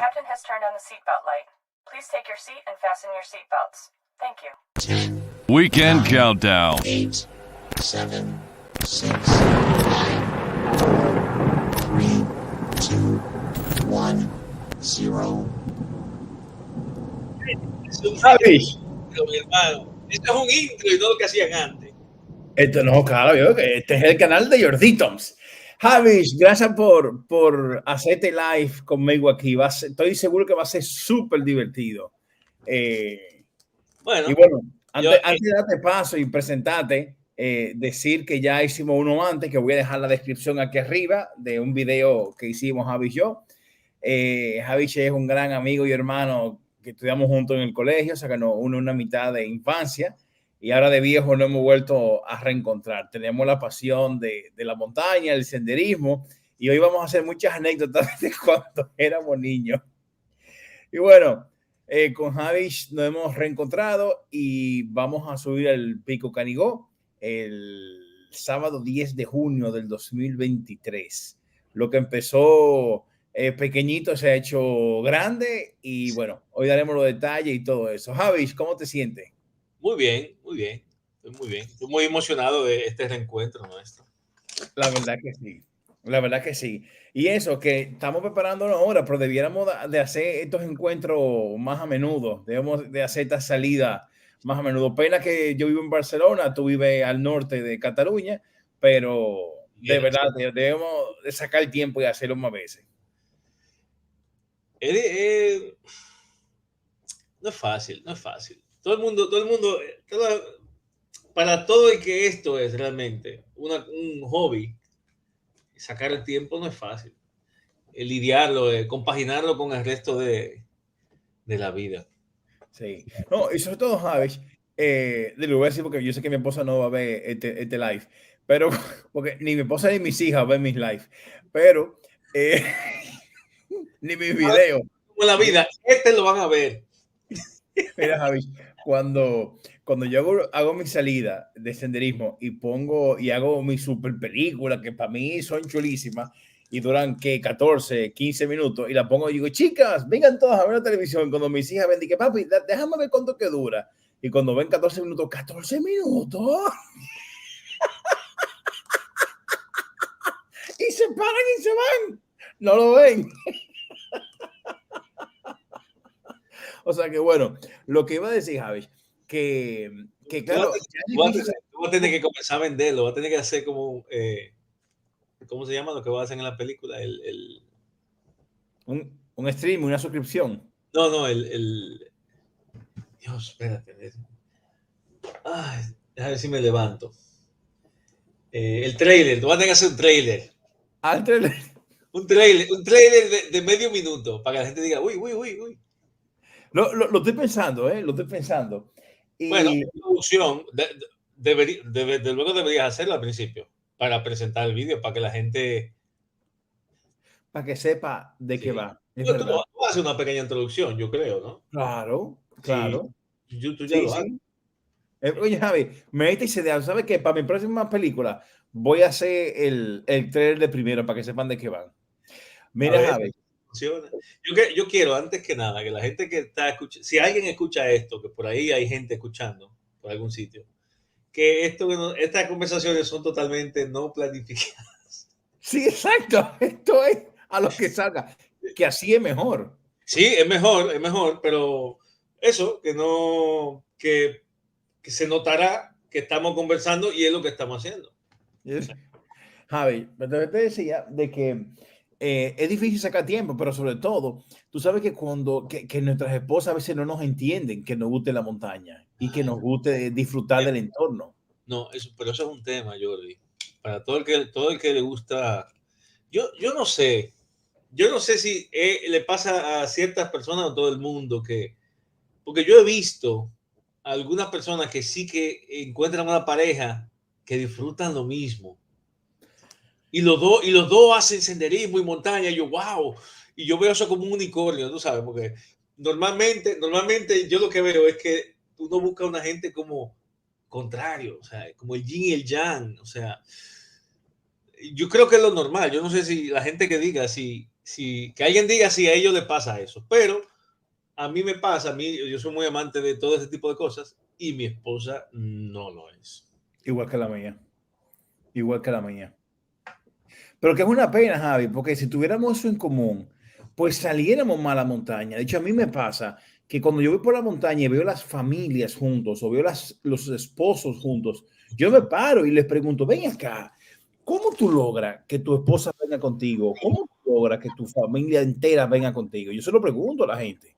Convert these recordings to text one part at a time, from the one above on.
captain has turned on the seatbelt light. Please take your seat and fasten your seatbelts. Thank you. 10, Weekend 9, countdown. 8, 7, 6, 5, 4, 3, 2, 1, 0. Es un Javi. intro, mi hermano. Esto es un intro y no lo que hacían antes. Esto no, claro, yo que este es el canal de Jordi Toms. Javis, gracias por hacerte live conmigo aquí. Estoy seguro que va a ser súper divertido. Bueno, Y bueno, yo, antes de darte paso y presentarte, decir que ya hicimos uno antes, que voy a dejar la descripción aquí arriba de un video que hicimos Javis y yo. Javis es un gran amigo y hermano que estudiamos juntos en el colegio, o sea que nos une una mitad de infancia y ahora de viejo nos hemos vuelto a reencontrar. Tenemos la pasión de la montaña, el senderismo y hoy vamos a hacer muchas anécdotas de cuando éramos niños. Y bueno, con Javi nos hemos reencontrado y vamos a subir al Pico Canigó el sábado 10 de junio del 2023. Lo que empezó pequeñito se ha hecho grande y bueno, hoy daremos los detalles y todo eso. Javi, ¿cómo te sientes? muy bien, muy bien. Estoy muy bien. Estoy muy emocionado de este reencuentro nuestro. La verdad que sí. La verdad que sí. Y eso, que estamos preparándonos ahora, pero debiéramos de hacer estos encuentros más a menudo. Debemos de hacer esta salida más a menudo. Pena que yo vivo en Barcelona, tú vives al norte de Cataluña, pero de Bien, verdad debemos de sacar el tiempo y hacerlo más veces. no es fácil, no es fácil. Para todo el que esto es realmente un hobby, sacar el tiempo no es fácil. Lidiarlo, compaginarlo con el resto de la vida. Sí. No, y sobre todo, Javi, lo voy a decir porque yo sé que mi esposa no va a ver este live, pero porque ni mi esposa ni mis hijas ven mis live, pero eh, ni mis videos. Como la vida, lo van a ver. Mira, Javi, cuando yo hago mi salida de senderismo y pongo y hago mi super película, que para mí son chulísimas y duran que 14, 15 minutos, y la pongo y digo, chicas, vengan todas a ver la televisión. Cuando mis hijas ven, que papi, déjame ver cuánto que dura. Y cuando ven 14 minutos, 14 minutos. Y se paran y se van. No lo ven. O sea que bueno, lo que iba a decir, Javi, que claro, Tú vas a tener que comenzar a venderlo, vas a tener que hacer como, ¿cómo se llama lo que va a hacer en la película? un stream, una suscripción. No, Dios, espérate. Ay, déjame ver si me levanto. El trailer, tú vas a tener que hacer un trailer. Un trailer de medio minuto para que la gente diga, uy, uy, uy, uy. Lo estoy pensando, lo estoy pensando. Bueno, Y producción, de luego deberías hacerlo al principio para presentar el vídeo, para que la gente... para que sepa de qué Sí. va, es Tú verdad. vas a hacer una pequeña introducción, yo creo, ¿no? Claro, Sí, claro. tú ya Sí, lo haces. sí. Oye, Javi, me diste esa idea. ¿Sabes qué? Para mi próxima película voy a hacer el trailer de primero para que sepan de qué van. A Mira, ver, Javi. funciona. Yo quiero, antes que nada, que la gente que está escuchando, si alguien escucha esto, que por ahí hay gente escuchando, por algún sitio, que estas conversaciones son totalmente no planificadas. Sí, exacto. Esto es a lo que salga. Que así es mejor. Sí, es mejor, pero eso, que se notará que estamos conversando y es lo que estamos haciendo. Javi, pero te decía de que es difícil sacar tiempo, pero sobre todo, tú sabes que que nuestras esposas a veces no nos entienden que nos guste la montaña y que nos guste disfrutar del entorno. No, pero eso es un tema, Jordi. Para todo el que le gusta. Yo no sé. Yo no sé si le pasa a ciertas personas o a todo el mundo porque yo he visto a algunas personas que sí que encuentran una pareja que disfrutan lo mismo. Y los dos hacen senderismo y montaña. Y yo, wow. Y yo veo eso como un unicornio, tú sabes, porque normalmente yo lo que veo es que uno busca una gente como contrario, o sea, como el yin y el yang, o sea, yo creo que es lo normal. Yo no sé si la gente que diga que alguien diga si a ellos les pasa eso, pero a mí me pasa, yo soy muy amante de todo ese tipo de cosas y mi esposa no lo es. Igual que la mía. Igual que la mía. Pero que es una pena, Javi, porque si tuviéramos eso en común, pues saliéramos más a la montaña. De hecho, a mí me pasa que cuando yo voy por la montaña y veo las familias juntos o veo los esposos juntos, yo me paro y les pregunto, ven acá, ¿cómo tú logras que tu esposa venga contigo? ¿Cómo tú logras que tu familia entera venga contigo? Yo se lo pregunto a la gente.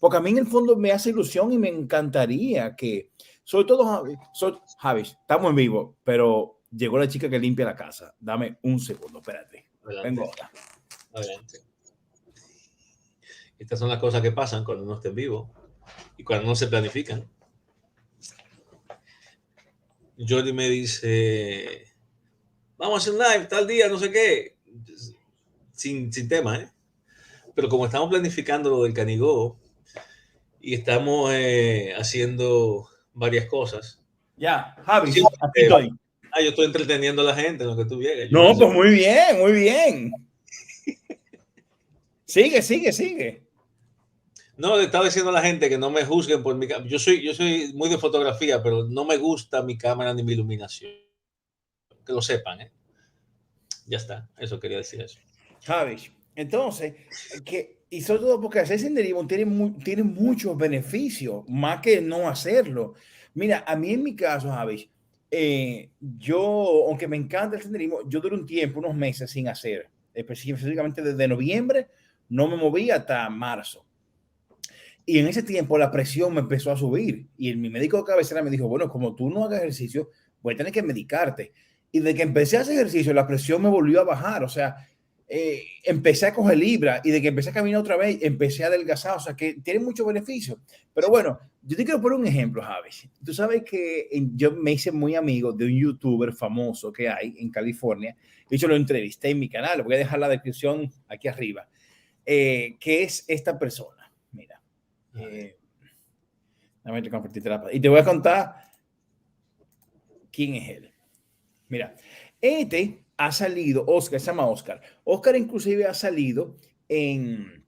Porque a mí en el fondo me hace ilusión y me encantaría que, sobre todo, Javi, estamos en vivo, pero llegó la chica que limpia la casa. Dame un segundo, espérate. Adelante. Vengo ahora. Adelante. Estas son las cosas que pasan cuando uno está en vivo y cuando no se planifican. Jordi me dice, vamos a hacer un live tal día, no sé qué, sin tema, ¿eh? Pero como estamos planificando lo del Canigó y estamos haciendo varias cosas. Ya, Javi, Sí, aquí estoy. yo estoy entreteniendo a la gente en lo que tú llegas. No, pues muy bien, muy bien. Sigue. No, le estaba diciendo a la gente que no me juzguen por mi cámara. Yo soy muy de fotografía, pero no me gusta mi cámara ni mi iluminación. Que lo sepan, ¿eh? Ya está, eso quería decir eso. Javi, entonces, y sobre todo porque hacer senderismo tiene muchos beneficios, más que no hacerlo. Mira, a mí en mi caso, Javi, yo, aunque me encanta el senderismo, yo duré un tiempo, unos meses sin hacer, específicamente desde noviembre, no me moví hasta marzo. Y en ese tiempo la presión me empezó a subir y mi médico de cabecera me dijo, bueno, como tú no hagas ejercicio, voy a tener que medicarte. Y de que empecé a hacer ejercicio, la presión me volvió a bajar. O sea, empecé a coger libra y de que empecé a caminar otra vez, empecé a adelgazar. O sea, que tiene muchos beneficios. Pero bueno, yo te quiero poner un ejemplo, Javi. Tú sabes que yo me hice muy amigo de un youtuber famoso que hay en California. De hecho, lo entrevisté en mi canal. Voy a dejar la descripción aquí arriba. Que es esta persona. Mira. Y te voy a contar quién es él. Mira, este ha salido, Oscar, se llama Oscar. Oscar inclusive ha salido en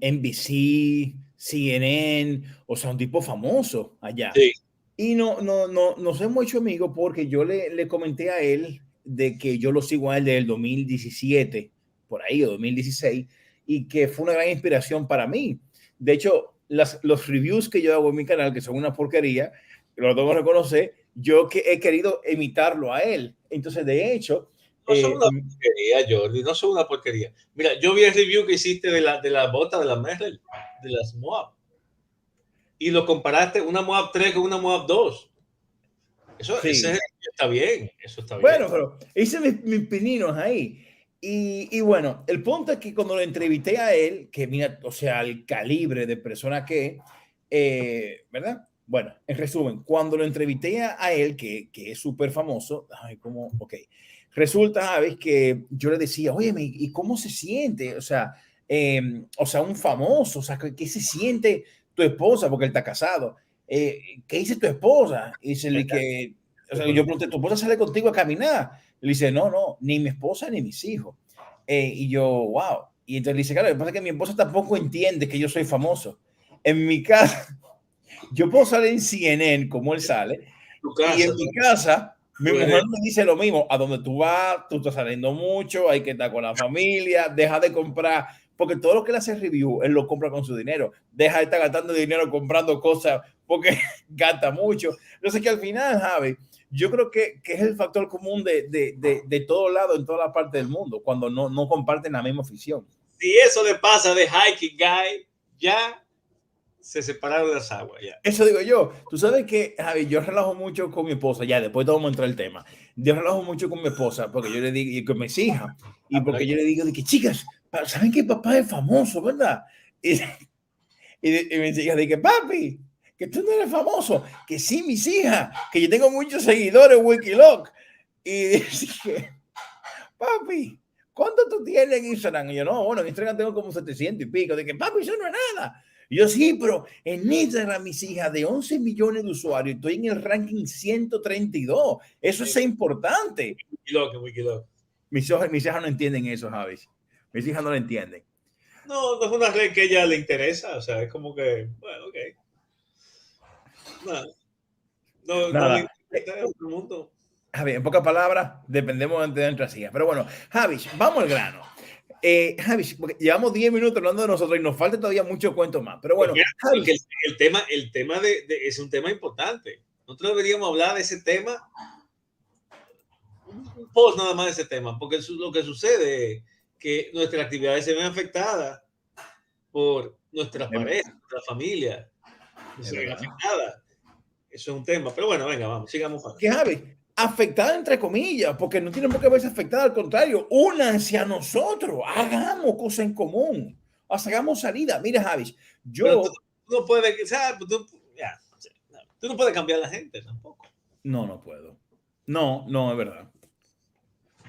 NBC, CNN, o sea, un tipo famoso allá. Sí. Y nos hemos hecho amigos porque yo le comenté a él de que yo lo sigo a él desde el 2017, por ahí, o 2016, y que fue una gran inspiración para mí. De hecho, los reviews que yo hago en mi canal, que son una porquería, lo tengo que reconocer, yo que he querido imitarlo a él. Entonces, de hecho... No son una porquería, Jordi, no son una porquería. Mira, yo vi el review que hiciste de la bota de la Merrell, de las Moab, y lo comparaste una Moab 3 con una Moab 2. Eso está bien, eso está bien. Bueno, pero hice mis pininos ahí. Y bueno, el punto es que cuando lo entrevisté a él, que mira, o sea, el calibre de persona que, ¿verdad? Bueno, en resumen, cuando lo entrevisté a él, que es súper famoso, resulta, ¿sabes? Que yo le decía, oye, ¿y cómo se siente? O sea, un famoso, o sea, ¿qué se siente tu esposa? Porque él está casado. ¿Qué dice tu esposa? Y dice que, o sea, yo pregunté, ¿tu esposa sale contigo a caminar? Le dice, no, ni mi esposa ni mis hijos. Y yo, wow. Y entonces le dice, claro, lo que pasa es que mi esposa tampoco entiende que yo soy famoso. En mi casa, yo puedo salir en CNN como él sale. Y en mi casa, mi mujer me dice lo mismo. A donde tú vas, tú estás saliendo mucho, hay que estar con la familia, deja de comprar. Porque todo lo que él hace review, él lo compra con su dinero. Deja de estar gastando dinero comprando cosas porque gasta mucho. Entonces que al final, Javi, yo creo que es el factor común de todo lado, en toda la parte del mundo, cuando no comparten la misma afición. Si eso le pasa de Hiking Guy, ya se separaron de las aguas. Ya. Eso digo yo. Tú sabes que, Javi, yo relajo mucho con mi esposa, ya después vamos a entrar el tema. Yo relajo mucho con mi esposa porque yo le digo, y con mis hijas, y porque yo le digo de que, chicas, ¿saben que papá es famoso, verdad? Y mis hijas dicen, papi, que tú no eres famoso, que sí, mis hijas, que yo tengo muchos seguidores en Wikiloc. Y dije, papi, ¿cuánto tú tienes en Instagram? Y yo, no, bueno, en Instagram tengo como 700 y pico. De que, papi, eso no es nada. Y yo, sí, pero en Instagram, mis hijas, de 11 millones de usuarios, estoy en el ranking 132. Eso es importante. Wikiloc. Mis hijas no entienden eso, Javi. Mis hijas no lo entienden. No, no es una red que a ella le interesa, o sea, es como que, bueno, ok. No le Nada. interesa a otro mundo. Javi, en pocas palabras, dependemos de nuestras hijas. Pero bueno, Javi, vamos al grano. Javi, porque llevamos 10 minutos hablando de nosotros y nos falta todavía mucho cuento más. Pero bueno, Javi, Porque el tema es un tema importante. Nosotros deberíamos hablar de ese tema, un post nada más de ese tema, porque lo que sucede es que nuestras actividades se ven afectadas por nuestras parejas, nuestra familia, se ven afectadas. Eso es un tema. Pero bueno, venga, vamos, sigamos. que Javi, afectada entre comillas, porque no tienen por qué verse afectada, al contrario, únanse a nosotros, hagamos cosas en común, hagamos salida. Mira, Javi, yo... Tú no puedes, ¿sabes? Tú no puedes cambiar a la gente tampoco. No puedo. No, es verdad.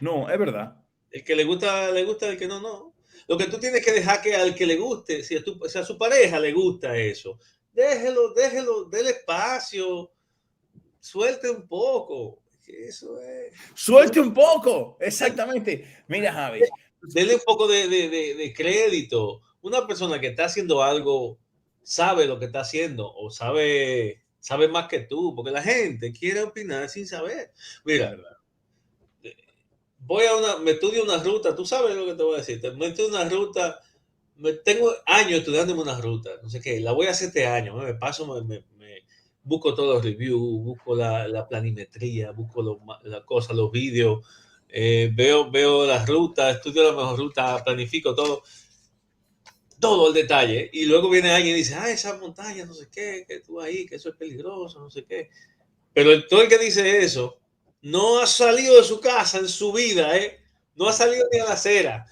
No, es verdad. El que le gusta, el que no. Lo que tú tienes que dejar que al que le guste, si a su pareja le gusta eso, déjelo, déle espacio, suelte un poco. Eso es. Suelte un poco, exactamente. Mira, Javi. Dele un poco de crédito. Una persona que está haciendo algo sabe lo que está haciendo o sabe más que tú, porque la gente quiere opinar sin saber. Mira, me estudio una ruta, tú sabes lo que te voy a decir, me estudio una ruta, tengo años estudiándome una ruta, no sé qué, la voy a hacer este año, me paso, me busco todos los reviews, busco la planimetría, busco las cosas, los vídeos, veo las rutas, estudio la mejor ruta, planifico todo el detalle, y luego viene alguien y dice, esa montaña, no sé qué, que tú ahí, que eso es peligroso, no sé qué, pero todo el que dice eso no ha salido de su casa en su vida, no ha salido ni a la acera.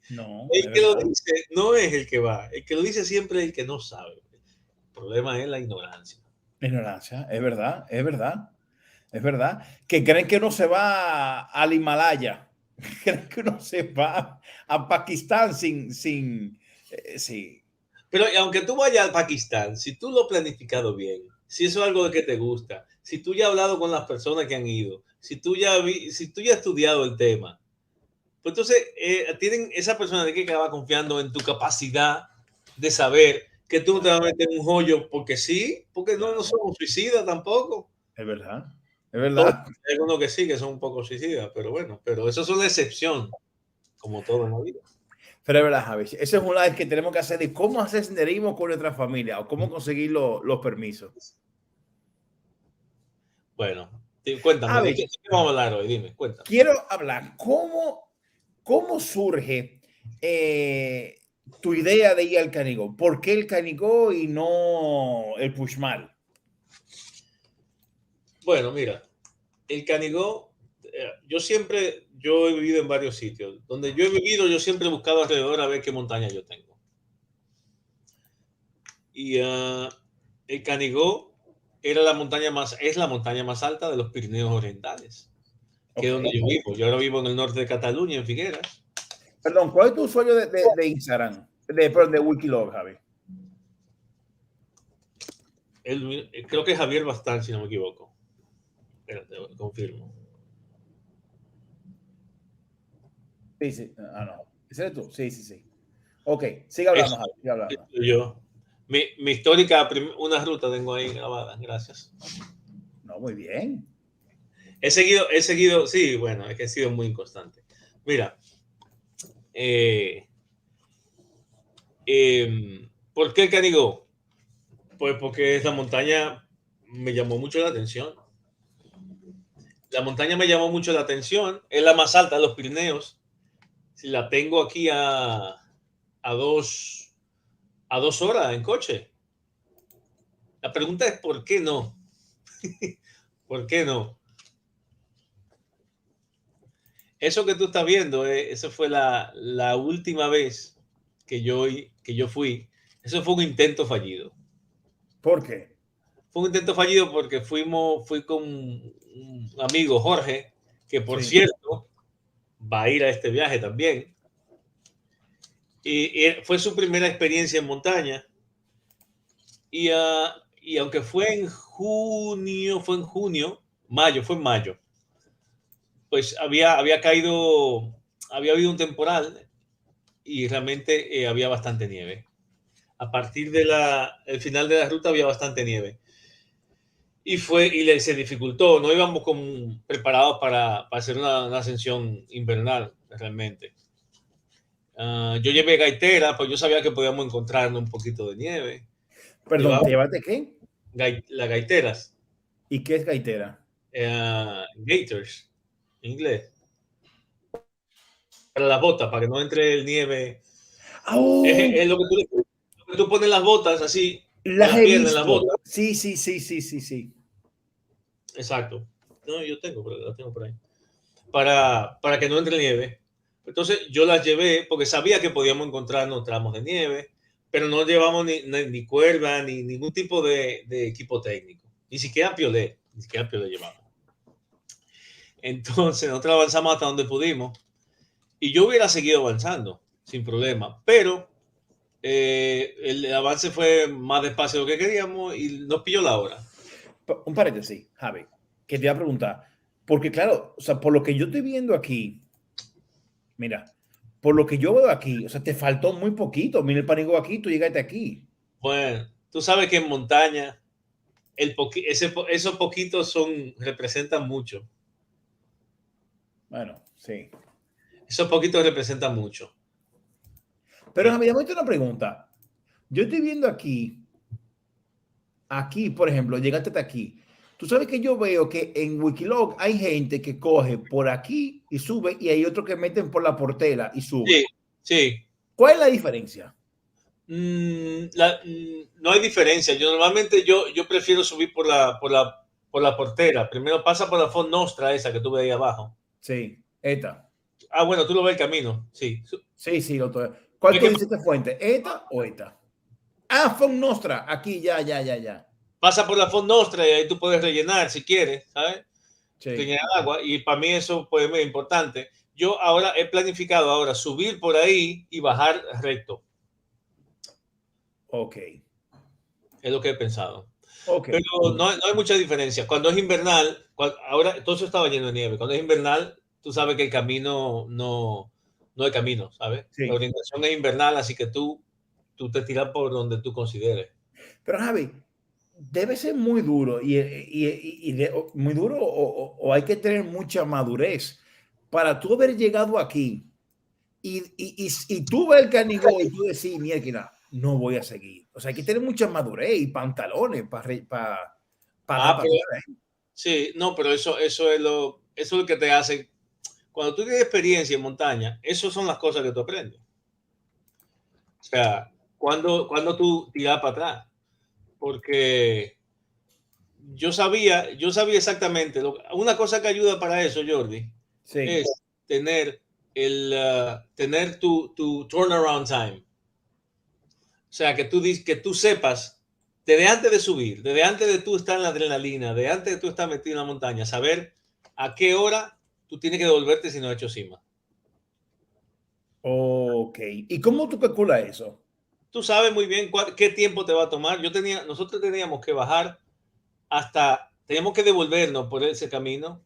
No, el que lo dice no es el que va, el que lo dice siempre es el que no sabe. El problema es la ignorancia. Ignorancia, es verdad, es verdad. Es verdad. Que creen que uno se va al Himalaya. Creen que uno se va a Pakistán sí. Pero aunque tú vayas al Pakistán, si tú lo has planificado bien, si eso es algo de que te gusta, si tú ya has hablado con las personas que han ido, si tú ya has estudiado el tema, pues entonces esa persona de que acaba confiando en tu capacidad de saber que tú no te vas a meter en un hoyo porque sí, porque no somos suicidas tampoco. Es verdad, es verdad. Hay algunos que sí, que son un poco suicidas, pero bueno, pero eso es una excepción, como todo en la vida. Pero es verdad, Javi. Ese es un live que tenemos que hacer de cómo hacer senderismo con nuestra familia o cómo conseguir los permisos. Bueno, cuéntame, Javi, ¿de qué vamos a hablar hoy? Dime, cuéntame. Quiero hablar cómo surge tu idea de ir al Canigó. ¿Por qué el Canigó y no el Pushmal? Bueno, mira, el Canigó, yo he vivido en varios sitios. Donde yo he vivido, yo siempre he buscado alrededor a ver qué montaña yo tengo. Y el Canigó es la montaña más alta de los Pirineos Orientales, que es donde yo vivo. Yo ahora vivo en el norte de Cataluña, en Figueras. Perdón, ¿cuál es tu usuario de Instagram? De Wikilog, Javi. Creo que es Javier Bastán, si no me equivoco. Espérate, confirmo. Sí. No. ¿Ese eres tú? Sí. Ok, sigue hablando, Javi. Sigue hablando. Yo. Mi histórica, una ruta tengo ahí grabada, gracias. No, muy bien. He seguido, sí, bueno, es que he sido muy inconstante. Mira, ¿por qué el Canigó? Pues porque esa montaña me llamó mucho la atención. La montaña me llamó mucho la atención. Es la más alta de los Pirineos. Si la tengo aquí a 2 horas en coche. La pregunta es ¿por qué no? ¿Por qué no? Eso que tú estás viendo, eso fue la última vez que yo fui. Eso fue un intento fallido. ¿Por qué? Fue un intento fallido porque fui con un amigo, Jorge, que por cierto va a ir a este viaje también. Y fue su primera experiencia en montaña. Y aunque fue en mayo, pues había habido un temporal y realmente había bastante nieve. A partir el final de la ruta había bastante nieve. Y se dificultó, no íbamos preparados para hacer una ascensión invernal, realmente. Yo llevé gaitera, pues yo sabía que podíamos encontrarnos un poquito de nieve. Perdón, ¿te llevaste qué? Las gaiteras. ¿Y qué es gaitera? Gators, en inglés. Para las botas, para que no entre el nieve. ¡Oh! Es lo que tú pones las botas así, Las las he piernas en las visto. botas. Sí, sí, sí, sí, sí, sí. Exacto. No, yo la tengo por ahí. Para que no entre nieve. Entonces yo las llevé porque sabía que podíamos encontrarnos tramos de nieve, pero no llevamos ni cuerda ni ningún tipo de equipo técnico. Ni siquiera piolé llevamos. Entonces nosotros avanzamos hasta donde pudimos y yo hubiera seguido avanzando sin problema, pero el avance fue más despacio de lo que queríamos y nos pilló la hora. Un paréntesis, Javi, que te iba a preguntar, porque claro, o sea, por lo que yo estoy viendo aquí, mira, por lo que yo veo aquí, o sea, te faltó muy poquito. Mira el panico aquí, tú llegaste aquí. Bueno, tú sabes que en montaña esos poquitos representan mucho. Bueno, sí. Esos poquitos representan mucho. Pero Javi, déjame hacerte una pregunta. Yo estoy viendo aquí, por ejemplo, llegaste hasta aquí. Tú sabes que yo veo que en Wikilog hay gente que coge por aquí y sube y hay otros que meten por la portela y sube. Sí, sí. ¿Cuál es la diferencia? No hay diferencia. Normalmente yo prefiero subir por la portera. Primero pasa por la Font Nostra esa que tú ves ahí abajo. Sí, esta. Bueno, tú lo ves el camino. Sí. Sí, sí, otro. ¿Cuál Es tú que dices que fuente? ¿Esta o esta? Ah, Font Nostra. Aquí, ya. pasa por la Font Nostra y ahí tú puedes rellenar si quieres, ¿sabes? Sí. Rellenar agua. Y para mí eso pues, es muy importante. Yo ahora he planificado subir por ahí y bajar recto. Ok. Es lo que he pensado. Ok. Pero no hay mucha diferencia. Cuando es invernal, ahora todo eso estaba lleno de nieve. Cuando es invernal, tú sabes que el camino no hay camino, ¿sabes? Sí. La orientación es invernal, así que tú te tiras por donde tú consideres. Pero Javi, debe ser muy duro muy duro o hay que tener mucha madurez para tú haber llegado aquí y tú ver el Canigó y tú decir, mierda, no voy a seguir. O sea, hay que tener mucha madurez y pantalones para sí, no, pero eso es lo que te hace. Cuando tú tienes experiencia en montaña, esas son las cosas que tú aprendes. O sea, cuando tú tiras para atrás. Porque yo sabía exactamente. Una cosa que ayuda para eso, Jordi, sí. es tener tener tu turnaround time. O sea, que tú sepas, desde antes de subir, desde antes de tú estar en la adrenalina, desde antes de tú estar metido en la montaña, saber a qué hora tú tienes que devolverte si no has hecho cima. Ok. ¿Y cómo tú calculas eso? Tú sabes muy bien qué tiempo te va a tomar. Nosotros teníamos que bajar teníamos que devolvernos por ese camino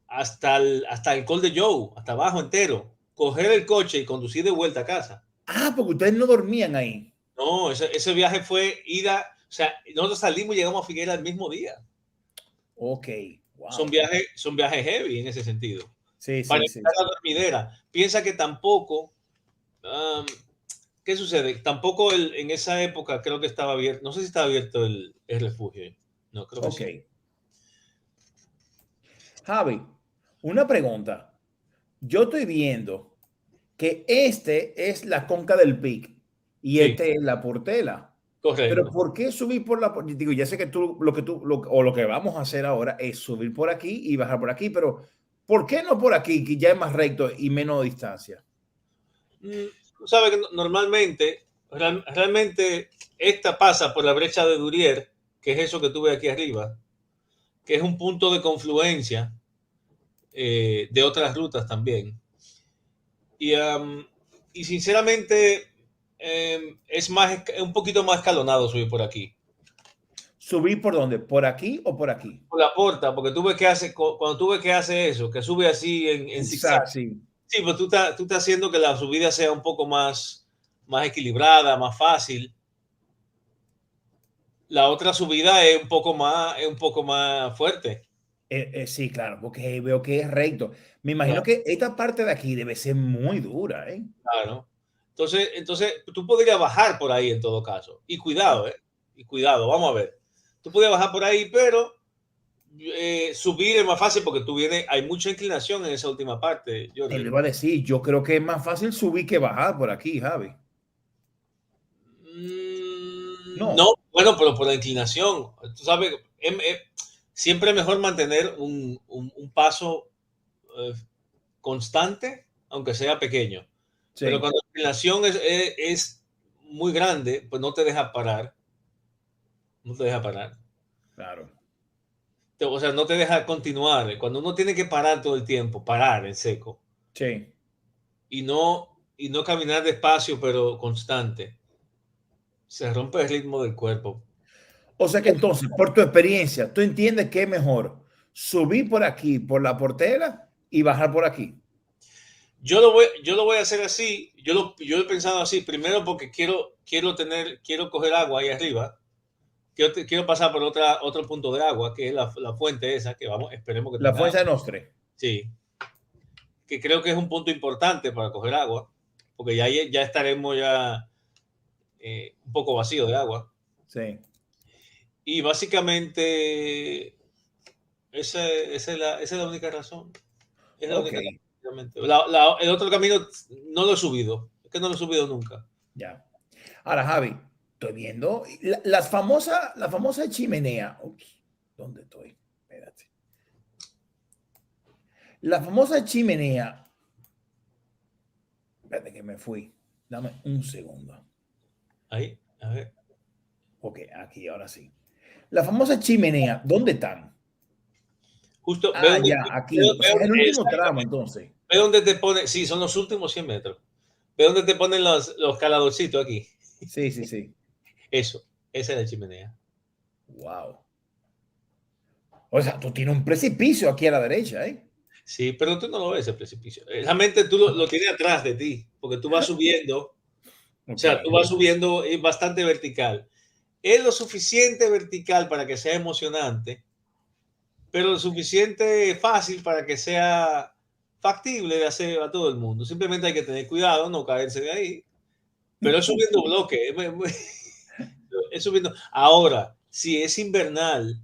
hasta el Col de Joe, hasta abajo entero, coger el coche y conducir de vuelta a casa. Ah, porque ustedes no dormían ahí. No, ese viaje fue ida, o sea, nosotros salimos y llegamos a Figueira el mismo día. Ok, wow. Son viajes heavy en ese sentido. Sí, Para sí. evitar la dormidera. Piensa que tampoco, ¿qué sucede? Tampoco en esa época creo que estaba abierto, no sé si estaba abierto el refugio. No, creo que sí. Javi, una pregunta. Yo estoy viendo que este es la Conca del Pic y Sí. este es la Portela. Correcto. Pero ¿por qué subir por la? Digo, ya sé que lo que vamos a hacer ahora es subir por aquí y bajar por aquí, pero ¿por qué no por aquí, que ya es más recto y menos distancia? Tú sabes que normalmente, realmente, esta pasa por la brecha de Durier, que es eso que tú ves aquí arriba, que es un punto de confluencia de otras rutas también. Y sinceramente, es un poquito más escalonado subir por aquí. ¿Subir por dónde? ¿Por aquí o por aquí? Por la porta, porque tú ves que hace, cuando tú ves que hace eso, que sube así en zigzag. Exacto, sí. Sí, pues tú estás haciendo que la subida sea un poco más equilibrada, más fácil. La otra subida es un poco más fuerte. Sí, claro, porque veo que es recto. Me imagino Claro, que esta parte de aquí debe ser muy dura, ¿eh? claro. Entonces, tú podrías bajar por ahí en todo caso. Y cuidado, ¿eh? Y cuidado, vamos a ver. Tú podrías bajar por ahí, pero subir es más fácil porque hay mucha inclinación en esa última parte, Te lo Jordi. iba a decir, yo creo que es más fácil subir que bajar por aquí, Javi. No, No, bueno, pero por la inclinación. Tú sabes, siempre es mejor mantener un paso eh, constante, aunque sea pequeño. Pero sí, cuando la inclinación es muy grande, pues no te deja parar. No te deja parar. claro. O sea, no te deja continuar. Cuando uno tiene que parar todo el tiempo, parar en seco Sí. y no caminar despacio, pero constante, se rompe el ritmo del cuerpo. O sea que entonces, por tu experiencia, tú entiendes que es mejor subir por aquí, por la portera y bajar por aquí. Yo lo voy a hacer así. Yo he pensado así. Primero porque quiero coger agua ahí arriba. Quiero pasar por otro punto de agua, que es la fuente esa, que vamos, esperemos que La tenga agua. fuerza de Nostre. Sí, que creo que es un punto importante para coger agua, porque ya estaremos ya un poco vacío de agua. Sí. Y básicamente esa es la única razón. Es la Ok, única razón. Realmente. El otro camino no lo he subido. Es que no lo he subido nunca. ya. Ahora, Javi, estoy viendo la famosa chimenea. Ups, ¿dónde estoy? Espérate. La famosa chimenea. Espérate que me fui. Dame un segundo. Ahí, a ver. Ok, aquí, ahora sí. La famosa chimenea, ¿dónde están? Justo, Ah, ya, aquí. O sea, es el último tramo, exactamente, entonces. ve dónde te pone, sí, son los últimos 100 metros. Ve dónde te ponen los caladorcitos aquí. Sí, sí, sí. Eso, esa es la chimenea. Wow. O sea, tú tienes un precipicio aquí a la derecha, ¿eh? Sí, pero tú no lo ves el precipicio. Realmente tú lo tienes atrás de ti, porque tú vas subiendo, o Ok. sea, tú vas subiendo es bastante vertical. Es lo suficiente vertical para que sea emocionante, pero lo suficiente fácil para que sea factible de hacer a todo el mundo. Simplemente hay que tener cuidado, no caerse de ahí, pero es subiendo bloques, es subiendo. Ahora, si es invernal,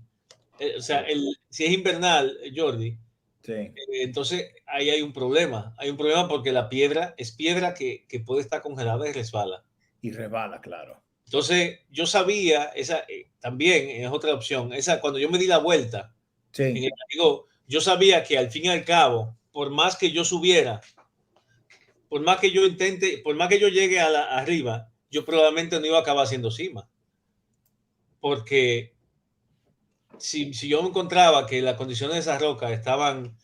o sea, Uf, si es invernal, Jordi, sí. entonces ahí hay un problema. Hay un problema porque la piedra es piedra que puede estar congelada y resbala. Y rebala, claro. Entonces, yo sabía, esa también es otra opción, esa cuando yo me di la vuelta en Sí. el Canigó, yo sabía que al fin y al cabo, por más que yo subiera, por más que yo intente, por más que yo llegue arriba, yo probablemente no iba a acabar haciendo cima, porque si yo me encontraba que las condiciones de esa roca estaban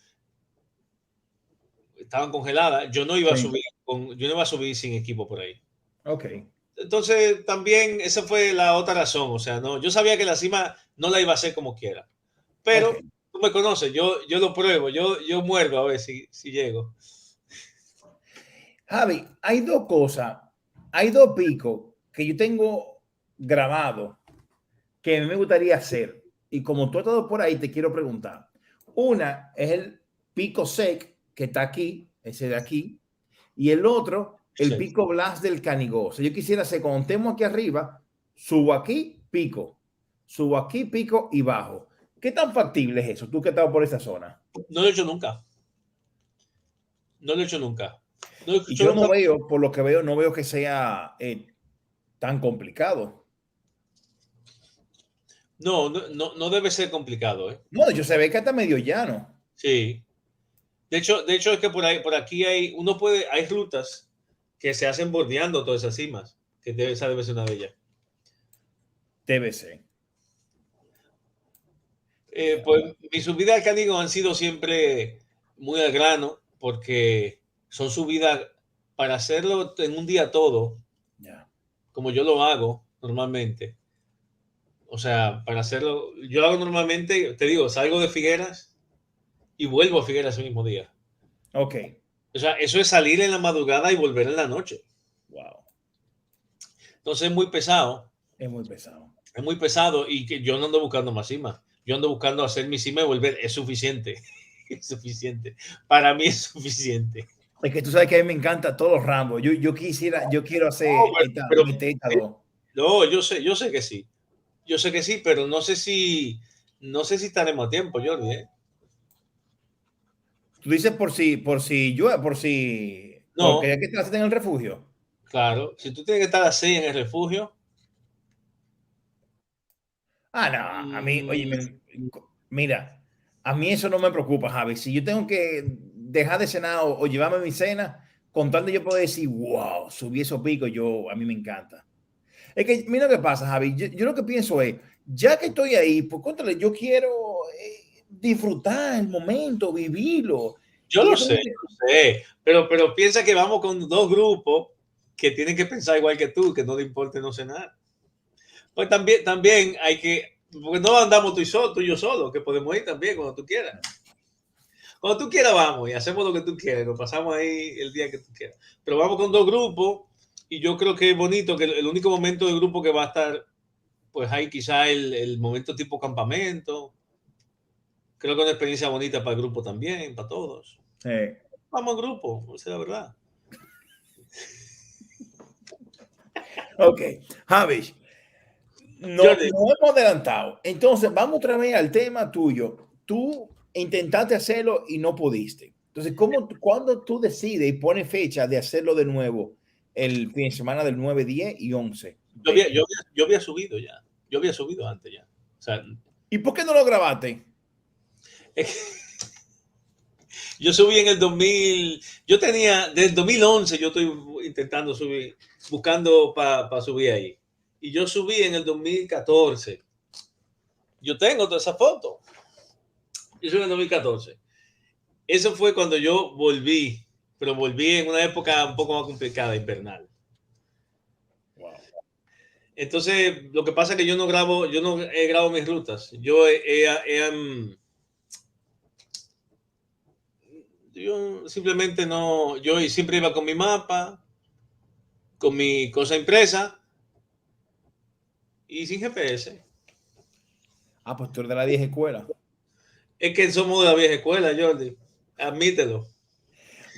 congeladas, Sí. yo no iba a subir sin equipo por ahí. Ok. Entonces, también esa fue la otra razón, o sea, no, yo sabía que la cima no la iba a hacer como quiera, Ok. pero tú me conoces, yo lo pruebo, yo muerdo a ver si llego. Javi, hay dos cosas. Hay dos picos que yo tengo grabado que a mí me gustaría hacer. Y como tú has estado por ahí, te quiero preguntar. Una es el pico sec, que está aquí, ese de aquí. Y el otro, el Sí. pico Blas del Canigó. O sea, yo quisiera hacer, cuando estemos aquí arriba, subo aquí, pico. Subo aquí, pico y bajo. ¿Qué tan factible es eso? Tú que has estado por esa zona. No lo he hecho nunca, no lo he hecho nunca. No lo he Y hecho yo nunca. no veo, por lo que veo, no veo que sea tan complicado. No debe ser complicado, ¿eh? No, yo se ve que está medio llano. Sí. De hecho es que por aquí hay rutas que se hacen bordeando todas esas cimas, esa debe ser una de ellas. Debe ser. Pues mis subidas al Canigón han sido siempre muy al grano, porque son subidas para hacerlo en un día todo, Ya. como yo lo hago normalmente. O sea, para hacerlo, yo lo hago normalmente, te digo, salgo de Figueras y vuelvo a Figueras ese mismo día. Ok. O sea, eso es salir en la madrugada y volver en la noche. Wow. Entonces es muy pesado. Es muy pesado. Es muy pesado y que yo no ando buscando más cima. Yo ando buscando hacer mi cima y volver. Es suficiente. Es suficiente. Para mí es suficiente. Es que tú sabes que a mí me encanta todos los rambos. Yo quiero hacer No, esta, pero, meter estas dos. no, yo sé que sí. Yo sé que sí, pero no sé si estaremos a tiempo, Jordi, ¿eh? Tú dices por si llueve, porque No, ya que te hacen en el refugio. claro. Si tú tienes que estar así en el refugio, Ah, no, a mí, oye, mm, mira, a mí eso no me preocupa, Javi. Si yo tengo que dejar de cenar o llevarme mi cena, con tal de yo puedo decir, wow, subí esos picos, a mí me encanta. Es que, mira lo que pasa, Javi. Yo lo que pienso es, ya que estoy ahí, pues controle, yo quiero disfrutar el momento, vivirlo. yo Y lo eso sé, es lo que, lo sé. Pero piensa que vamos con dos grupos que tienen que pensar igual que tú, que no le importe no cenar. Pues también hay que, porque no andamos tú y yo solo, que podemos ir también cuando tú quieras. Cuando tú quieras vamos y hacemos lo que tú quieras, nos pasamos ahí el día que tú quieras. Pero vamos con dos grupos y yo creo que es bonito que el único momento del grupo que va a estar, pues hay quizá el momento tipo campamento. Creo que es una experiencia bonita para el grupo también, para todos. eh, Vamos al grupo, esa es la verdad. ok, Javi, no, Jordi, no hemos adelantado. Entonces, vamos otra vez al tema tuyo. Tú intentaste hacerlo y no pudiste. Entonces, cuándo tú decides y pones fecha de hacerlo de nuevo el fin de semana del 9, 10 y 11 yo había, de... yo, yo había subido ya. Yo había subido antes ya. O sea, ¿Y por qué no lo grabaste? yo subí en el 2000, yo tenía, desde el 2011 yo estoy intentando subir, buscando para subir ahí. Y yo subí en el 2014. Yo tengo toda esa foto. Yo subí en el 2014. Eso fue cuando yo volví, pero volví en una época un poco más complicada, invernal. Wow. Entonces, lo que pasa es que yo no grabo mis rutas. Yo simplemente no, yo siempre iba con mi mapa, con mi cosa impresa y sin GPS. Ah, pues tú eres de la vieja escuela. Es que somos de la vieja escuela, Jordi. Admítelo.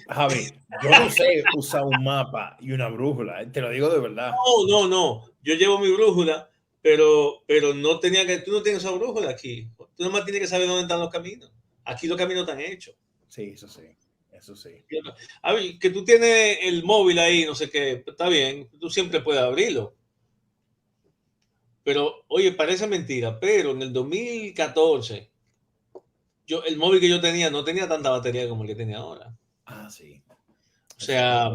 Javi, yo no sé usar un mapa y una brújula, te lo digo de verdad. No. Yo llevo mi brújula, pero no tenía que, tú no tienes esa brújula aquí. Tú nomás tienes que saber dónde están los caminos. Aquí los caminos están hechos. Sí, eso sí, eso sí. A ver, que tú tienes el móvil ahí, no sé qué, está bien, tú siempre puedes abrirlo. Pero, oye, parece mentira, pero en el 2014, el móvil que yo tenía no tenía tanta batería como el que tenía ahora. Ah, sí. O sea,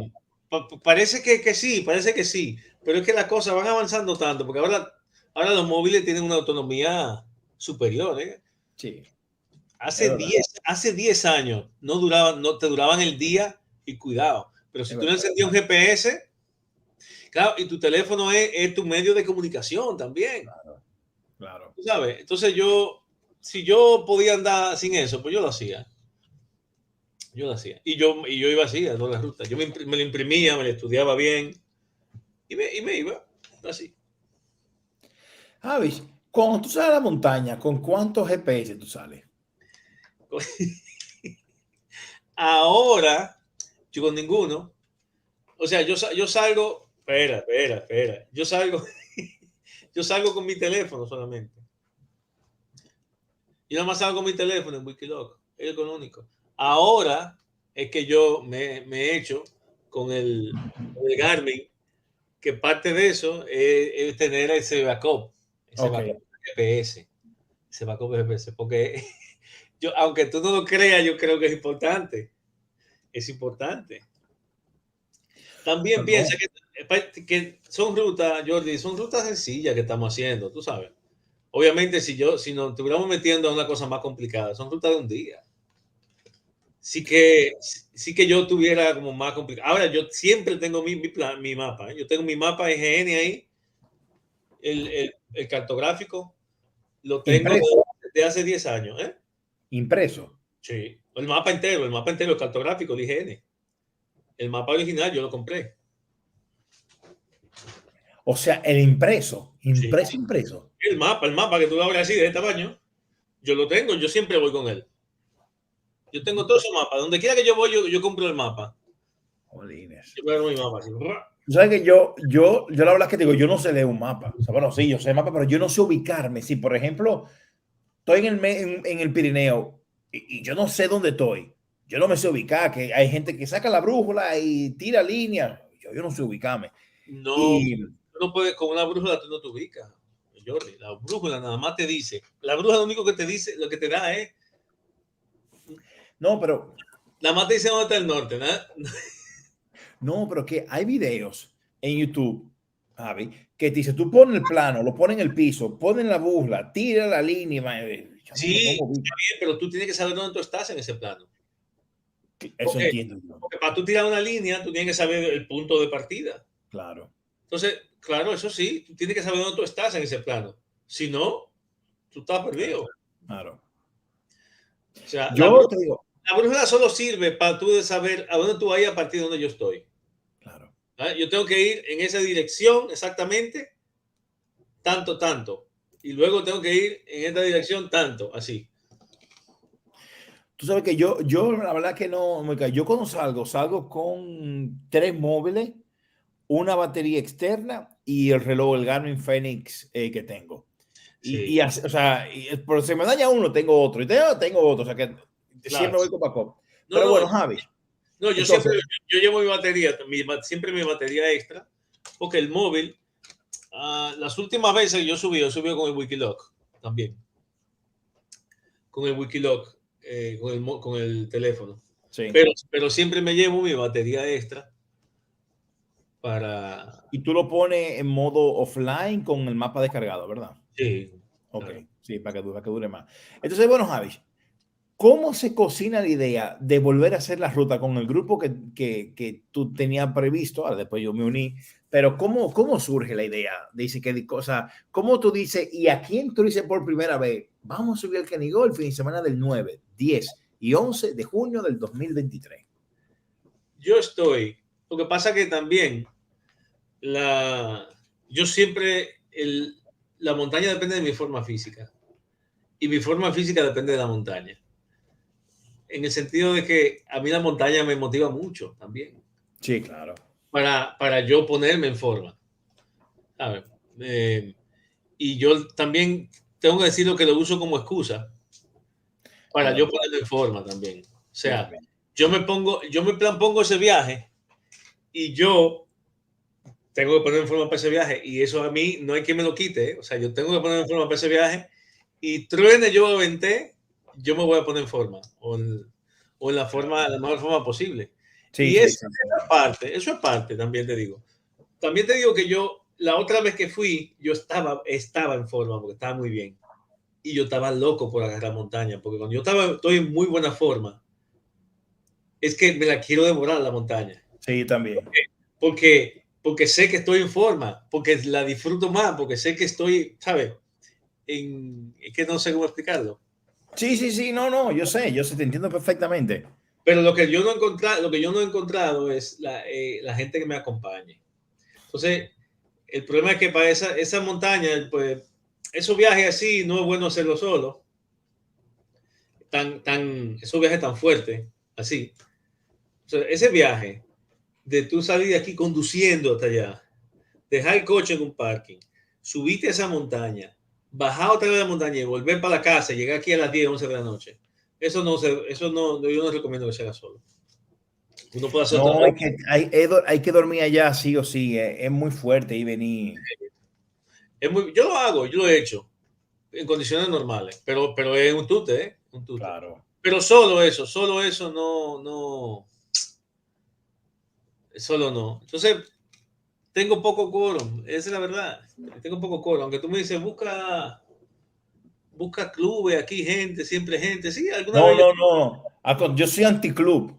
parece parece que sí, pero es que las cosas van avanzando tanto, porque ahora los móviles tienen una autonomía superior, ¿eh? Sí, es Hace verdad, 10 años no te duraban el día y cuidado, pero es si tú le verdad. encendías un GPS, claro, y tu teléfono es tu medio de comunicación también, Claro, claro. ¿tú sabes? Entonces si yo podía andar sin eso, pues yo lo hacía. Yo lo hacía. Y yo iba así a todas las rutas. Me lo imprimía, me lo estudiaba bien y me iba así. Javi, cuando tú sales a la montaña, ¿con cuántos GPS tú sales? Ahora, yo con ninguno. O sea, yo salgo. Espera. Yo salgo con mi teléfono solamente. Yo nada más salgo con mi teléfono en Wikiloc. Es lo único. Ahora es que yo me he hecho con el Garmin, que parte de eso es tener ese Ok, backup GPS, ese backup GPS, porque aunque tú no lo creas, yo creo que es importante. También piensa no. que son rutas, Jordi, son rutas sencillas que estamos haciendo, tú sabes. Obviamente, si nos estuviéramos metiendo a una cosa más complicada, son rutas de un día. Sí que yo tuviera como más complicado. Ahora, yo siempre tengo mi mapa, ¿eh? Yo tengo mi mapa IGN ahí el cartográfico lo tengo Impreso. de hace 10 años. ¿Eh? Impreso. Sí, el mapa entero, el cartográfico, el IGN. El mapa original yo lo compré. O sea, el impreso. Impreso, Sí. impreso. El mapa que tú lo abres así de este tamaño, yo lo tengo, yo siempre voy con él. Yo tengo todos esos mapas. Donde quiera que yo voy, yo compro el mapa. Jolines. Yo veo mi mapa así. Tú sabes que yo la verdad es que digo, yo no sé leer un mapa. O sea, bueno, sí, yo sé mapa, pero yo no sé ubicarme. Si, por ejemplo, estoy en el Pirineo y yo no sé dónde estoy. Yo no me sé ubicar, que hay gente que saca la brújula y tira líneas. Yo no sé ubicarme. No, Y no puedes, con una brújula tú no te ubicas, Jordi. La brújula nada más te dice. La brújula lo único que te dice, lo que te da es. no, pero Nada más te dice dónde está el norte, ¿no? no, pero que hay videos en YouTube, Javi, que te dice, tú pones el plano, lo pones en el piso, pones la brújula, tira la línea. Yo Sí, no me ubico. está bien, pero tú tienes que saber dónde tú estás en ese plano. Eso Porque, entiendo yo. porque para tú tirar una línea, tú tienes que saber el punto de partida. Claro. Entonces, claro, eso sí, tú tienes que saber dónde tú estás en ese plano. Si no, tú estás perdido. Claro. O sea, Yo te digo, la brújula solo sirve para tú saber a dónde tú vas a partir de donde yo estoy. claro. ¿Ah? Yo tengo que ir en esa dirección exactamente, tanto. Y luego tengo que ir en esta dirección, tanto, así. Tú sabes que yo la verdad que no, yo cuando salgo con 3 móviles, una batería externa y el reloj, el Garmin Fenix que tengo. Sí, O sea, pero se me daña uno, tengo otro, y tengo otro, o sea que claro. siempre voy con backup. No, Pero no, bueno, Javi, no, yo entonces, siempre, yo llevo mi batería, siempre mi batería extra, porque el móvil, las últimas veces yo subí con el Wikiloc también, con el Wikiloc, con el teléfono. sí. Pero siempre me llevo mi batería extra para... Y tú lo pones en modo offline con el mapa descargado, ¿verdad? Sí, Ok, claro. sí, para que dure más. Entonces, bueno, Javi, ¿cómo se cocina la idea de volver a hacer la ruta con el grupo que tú tenías previsto? Ahora después yo me uní, pero ¿cómo surge la idea? Dice que cosa, ¿cómo tú dices y a quién tú dices por primera vez? Vamos a subir el Canigó el fin de semana del 9, 10 y 11 de junio del 2023. Yo estoy, lo que pasa que también yo siempre, la montaña depende de mi forma física y mi forma física depende de la montaña. En el sentido de que a mí la montaña me motiva mucho también Sí, claro. para yo ponerme en forma. ¿Sabes? Y yo también tengo que decirlo que lo uso como excusa para yo ponerme en forma también. O sea, yo me pongo ese viaje y yo tengo que ponerme en forma para ese viaje y eso a mí no hay quien me lo quite. O sea, yo tengo que ponerme en forma para ese viaje y truene yo aventé, yo me voy a poner en forma o en la mejor forma posible. Sí, Y sí, eso es parte, también te digo. También te digo que yo, la otra vez que fui, yo estaba en forma porque estaba muy bien. Y yo estaba loco por agarrar montaña, porque cuando estoy en muy buena forma, es que me la quiero devorar la montaña. Sí, también. Porque sé que estoy en forma, porque la disfruto más, porque sé que estoy, ¿sabes? Es que no sé cómo explicarlo. Sí, no, yo sé, te entiendo perfectamente. Pero lo que yo no he encontrado es la gente que me acompañe. Entonces, el problema es que para esa montaña, pues, esos viajes así no es bueno hacerlo solo. Esos viajes tan fuertes, así. O sea, ese viaje de tú salir de aquí conduciendo hasta allá, dejar el coche en un parking, subirte a esa montaña, bajar otra vez la montaña y volver para la casa, llegar aquí a las 10, 11 de la noche. Eso no, yo no recomiendo que se haga solo. Uno puede hacer otra No, cosa. hay que dormir allá sí o sí, es muy fuerte y venir. Yo lo hago, yo lo he hecho en condiciones normales, pero es un tute, ¿eh? Un tute. Claro. Pero solo eso solo no. Entonces, tengo poco quórum, esa es la verdad. Tengo poco quórum. Aunque tú me dices, busca clubes, aquí gente, siempre gente. Sí, alguna vez No. Yo soy anticlub.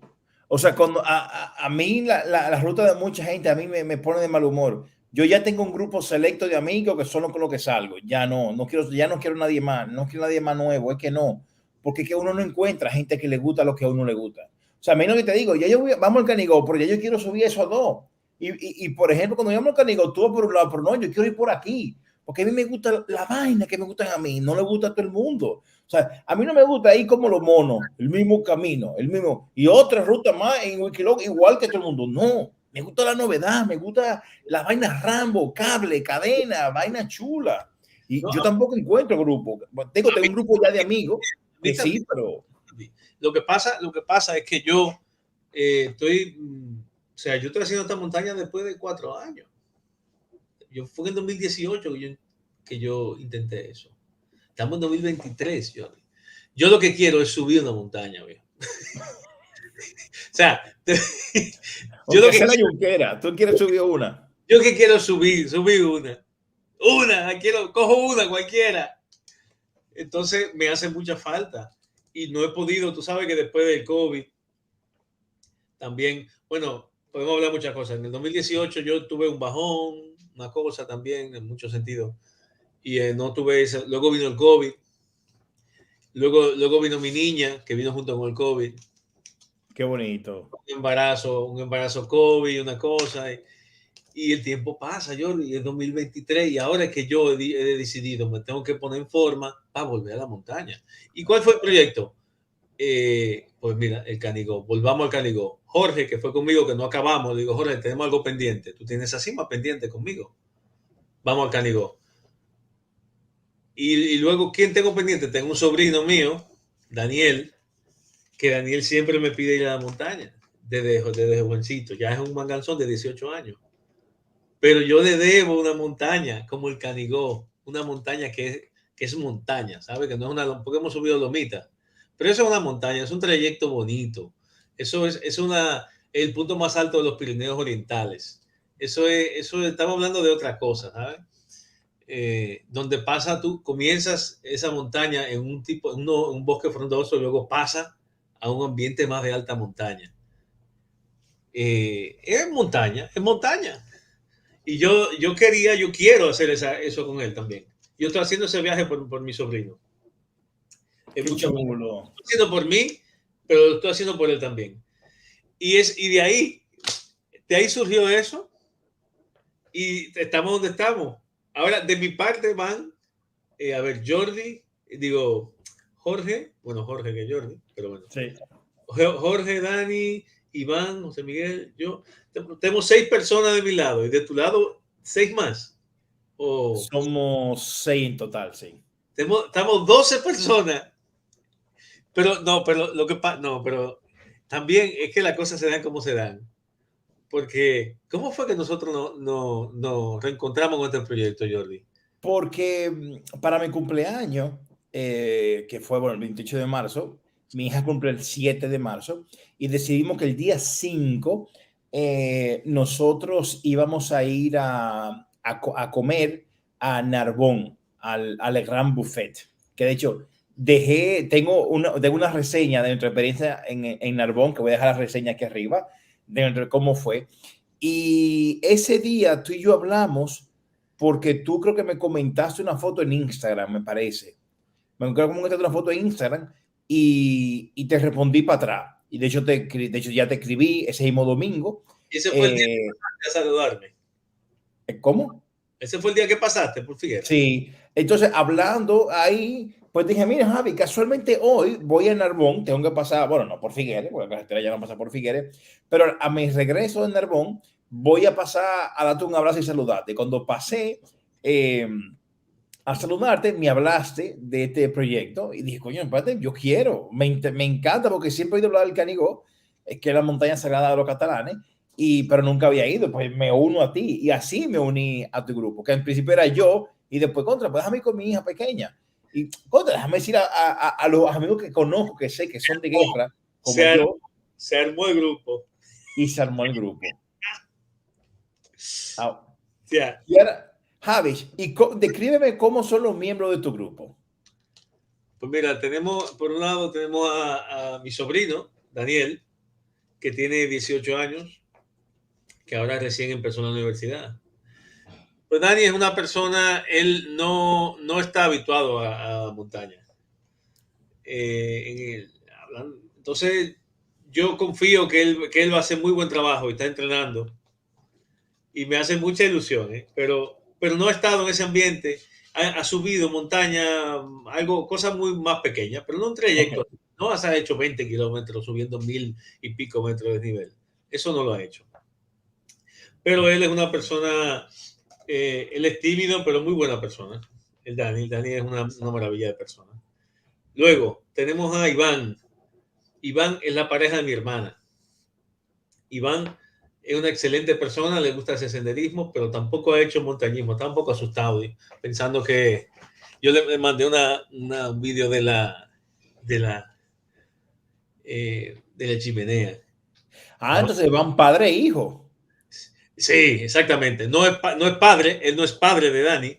O sea, cuando a mí la ruta de mucha gente a mí me pone de mal humor. Yo ya tengo un grupo selecto de amigos que son con los que salgo. Ya no quiero nadie más, no quiero nadie más nuevo, es que no, porque es que uno no encuentra gente que le gusta lo que a uno le gusta. O sea, a mí lo que te digo, vamos al Canigó, pero ya yo quiero subir eso a 2. Por ejemplo, cuando yo vamos al Canigó, tú vas por un lado, pero no, yo quiero ir por aquí, porque a mí me gusta la vaina que me gustan a mí, no le gusta a todo el mundo. O sea, a mí no me gusta ir como los monos, el mismo camino, el mismo, y otra ruta más en Wikiloc, igual que todo el mundo. No, me gusta la novedad, me gusta la vaina Rambo, cable, cadena, vaina chula. Y No, yo tampoco encuentro grupo. Tengo un grupo ya de amigos que sí, pero lo que pasa es que yo estoy, o sea, yo estoy haciendo esta montaña después de 4 años. Yo fue en 2018 que yo intenté eso. Estamos en 2023, yo lo que quiero es subir una montaña, viejo. O sea, yo lo que la yunquera, tú quieres subir una. Yo que quiero subir cojo una cualquiera. Entonces me hace mucha falta y no he podido. Tú sabes que después del COVID también, bueno, podemos hablar muchas cosas. En el 2018 yo tuve un bajón, una cosa también en muchos sentidos, y no tuve eso. Luego vino el COVID, luego vino mi niña que vino junto con el COVID. Qué bonito. Un embarazo COVID, una cosa. Y el tiempo pasa, Jordi, es 2023 y ahora es que yo he decidido, me tengo que poner en forma para volver a la montaña. ¿Y cuál fue el proyecto? Pues mira, el Canigó, volvamos al Canigó. Jorge, que fue conmigo, que no acabamos, le digo, Jorge, tenemos algo pendiente. Tú tienes esa cima pendiente conmigo. Vamos al Canigó. Y luego, ¿quién tengo pendiente? Tengo un sobrino mío, Daniel, que Daniel siempre me pide ir a la montaña desde jovencito. Ya es un manganzón de 18 años. Pero yo le debo una montaña como el Canigó, una montaña que es montaña, ¿sabe? Que no es una, porque hemos subido lomita, pero eso es una montaña, es un trayecto bonito. Eso es el punto más alto de los Pirineos Orientales. Eso estamos hablando de otra cosa, ¿sabes? Donde tú comienzas esa montaña en un bosque frondoso y luego pasa a un ambiente más de alta montaña. Es montaña, es montaña. Y yo quiero hacer eso con él también. Yo estoy haciendo ese viaje por mi sobrino. Es mucho más. Lo estoy haciendo por mí, pero lo estoy haciendo por él también. Y de ahí surgió eso. Y estamos donde estamos. Ahora, de mi parte van, a ver, Jorge que Jordi, pero bueno. Sí. Jorge, Dani, Iván, José Miguel, yo. Tenemos 6 personas de mi lado y de tu lado 6 más. Somos 6 en total, sí. Estamos 12 personas. Pero también es que las cosas se dan como se dan. Porque, ¿cómo fue que nosotros nos reencontramos con este proyecto, Jordi? Porque para mi cumpleaños, que fue el 28 de marzo, mi hija cumple el 7 de marzo y decidimos que el día 5 nosotros íbamos a ir a comer a Narbonne, al Grand Buffet, que de hecho tengo una reseña de nuestra experiencia en Narbonne, que voy a dejar la reseña aquí arriba, de cómo fue. Y ese día tú y yo hablamos porque tú creo que me comentaste una foto en Instagram, me parece. Me acuerdo que comentaste una foto en Instagram y te respondí para atrás. Y de hecho, ya te escribí ese mismo domingo. Ese fue el día que pasaste a saludarme. ¿Cómo? Ese fue el día que pasaste por Figueres. Sí. Entonces, hablando ahí, pues dije, mira, Javi, casualmente hoy voy a Narbonne, tengo que pasar, bueno, no por Figueres, porque la carretera ya no pasa por Figueres, pero a mi regreso de Narbonne voy a pasar a darte un abrazo y saludarte. Cuando pasé a saludarte, me hablaste de este proyecto y dije, coño, espérate, yo quiero, me encanta porque siempre he oído hablar del Canigó, que es la montaña sagrada de los catalanes, pero nunca había ido, pues me uno a ti y así me uní a tu grupo, que en principio era yo y después pues déjame ir con mi hija pequeña y déjame decir a los amigos que conozco, que sé que son de guerra, como se armó el grupo. Y se armó el grupo. Yeah. Y ahora, Javi, descríbeme cómo son los miembros de tu grupo. Pues mira, por un lado tenemos a mi sobrino, Daniel, que tiene 18 años, que ahora recién empezó la universidad. Pues Dani es una persona, él no está habituado a montaña. Entonces, yo confío que él va a hacer muy buen trabajo y está entrenando. Y me hace mucha ilusión, ¿eh? Pero no ha estado en ese ambiente. Ha subido montaña, cosas muy más pequeñas, pero no un trayecto. Ok. No ha hecho 20 kilómetros subiendo 1000 y pico metros de nivel. Eso no lo ha hecho. Pero él es una persona, él es tímido, pero muy buena persona. El Dani es una maravilla de persona. Luego tenemos a Iván. Iván es la pareja de mi hermana. Iván es una excelente persona, le gusta hacer senderismo, pero tampoco ha hecho montañismo, está un poco asustado, pensando que yo le mandé un vídeo de la chimenea. Ah, entonces van padre e hijo. Sí, exactamente. No es padre, él no es padre de Dani,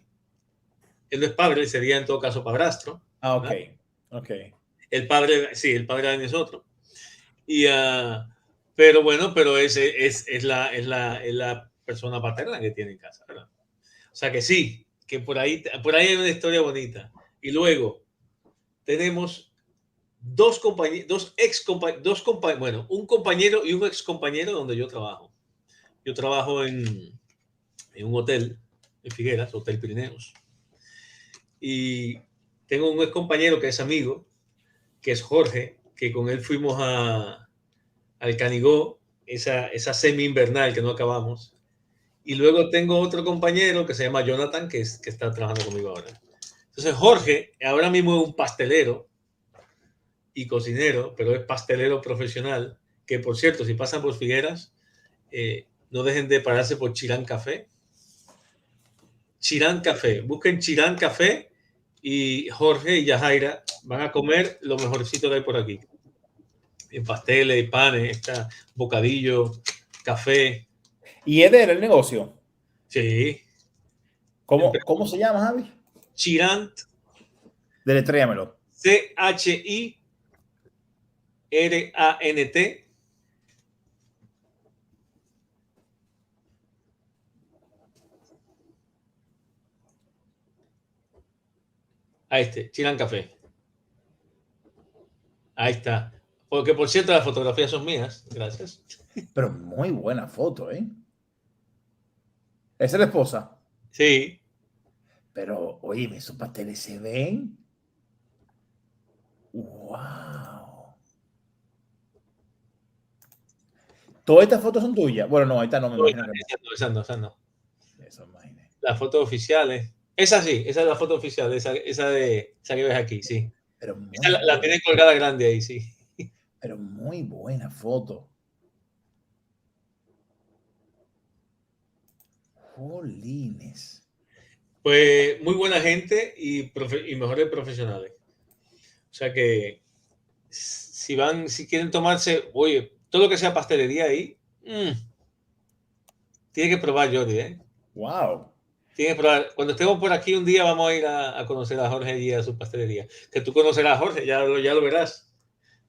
él no es padre, él sería en todo caso padrastro. Ah, ok, ¿Verdad? ok. El padre, sí, el padre de Dani es otro. Y, pero bueno, pero es la persona paterna que tiene en casa, ¿verdad? O sea que sí, que por ahí hay una historia bonita. Y luego tenemos dos compañeros, bueno, un compañero y un ex compañero donde yo trabajo. Yo trabajo en un hotel en Figueras, Hotel Pirineos. Y tengo un ex compañero que es amigo, que es Jorge, que con él fuimos al Canigó, esa semi-invernal que no acabamos. Y luego tengo otro compañero que se llama Jonathan, que está trabajando conmigo ahora. Entonces, Jorge, ahora mismo es un pastelero y cocinero, pero es pastelero profesional, que por cierto, si pasan por Figueras, no dejen de pararse por Chirán Café. Chirán Café, busquen Chirán Café y Jorge y Yajaira van a comer lo mejorcito que hay por aquí. En pasteles, panes, bocadillo, café. ¿Y es de él el negocio? Sí. ¿Cómo se llama, Javi? Chirant, Deletréamelo. Chirant. Chirán Café. Ahí está. Porque por cierto, las fotografías son mías. Gracias. Pero muy buena foto, ¿eh? Esa es la esposa. Sí. Pero, oye, esos pasteles se ven. ¡Wow! ¿Todas estas fotos son tuyas? Bueno, no, ahorita no me imagino que no. Esa no. Eso imaginé. Las fotos oficiales. Esa sí, esa es la foto oficial. Esa que ves aquí, sí. Pero muy Esa la tienen colgada grande ahí, sí. Pero muy buena foto. Jolines. Pues muy buena gente y mejores profesionales. O sea que si quieren tomarse, oye, todo lo que sea pastelería ahí, tiene que probar, Jordi, ¿eh? Wow. Tiene que probar. Cuando estemos por aquí un día vamos a ir a conocer a Jorge y a su pastelería. Que tú conocerás a Jorge, ya lo verás.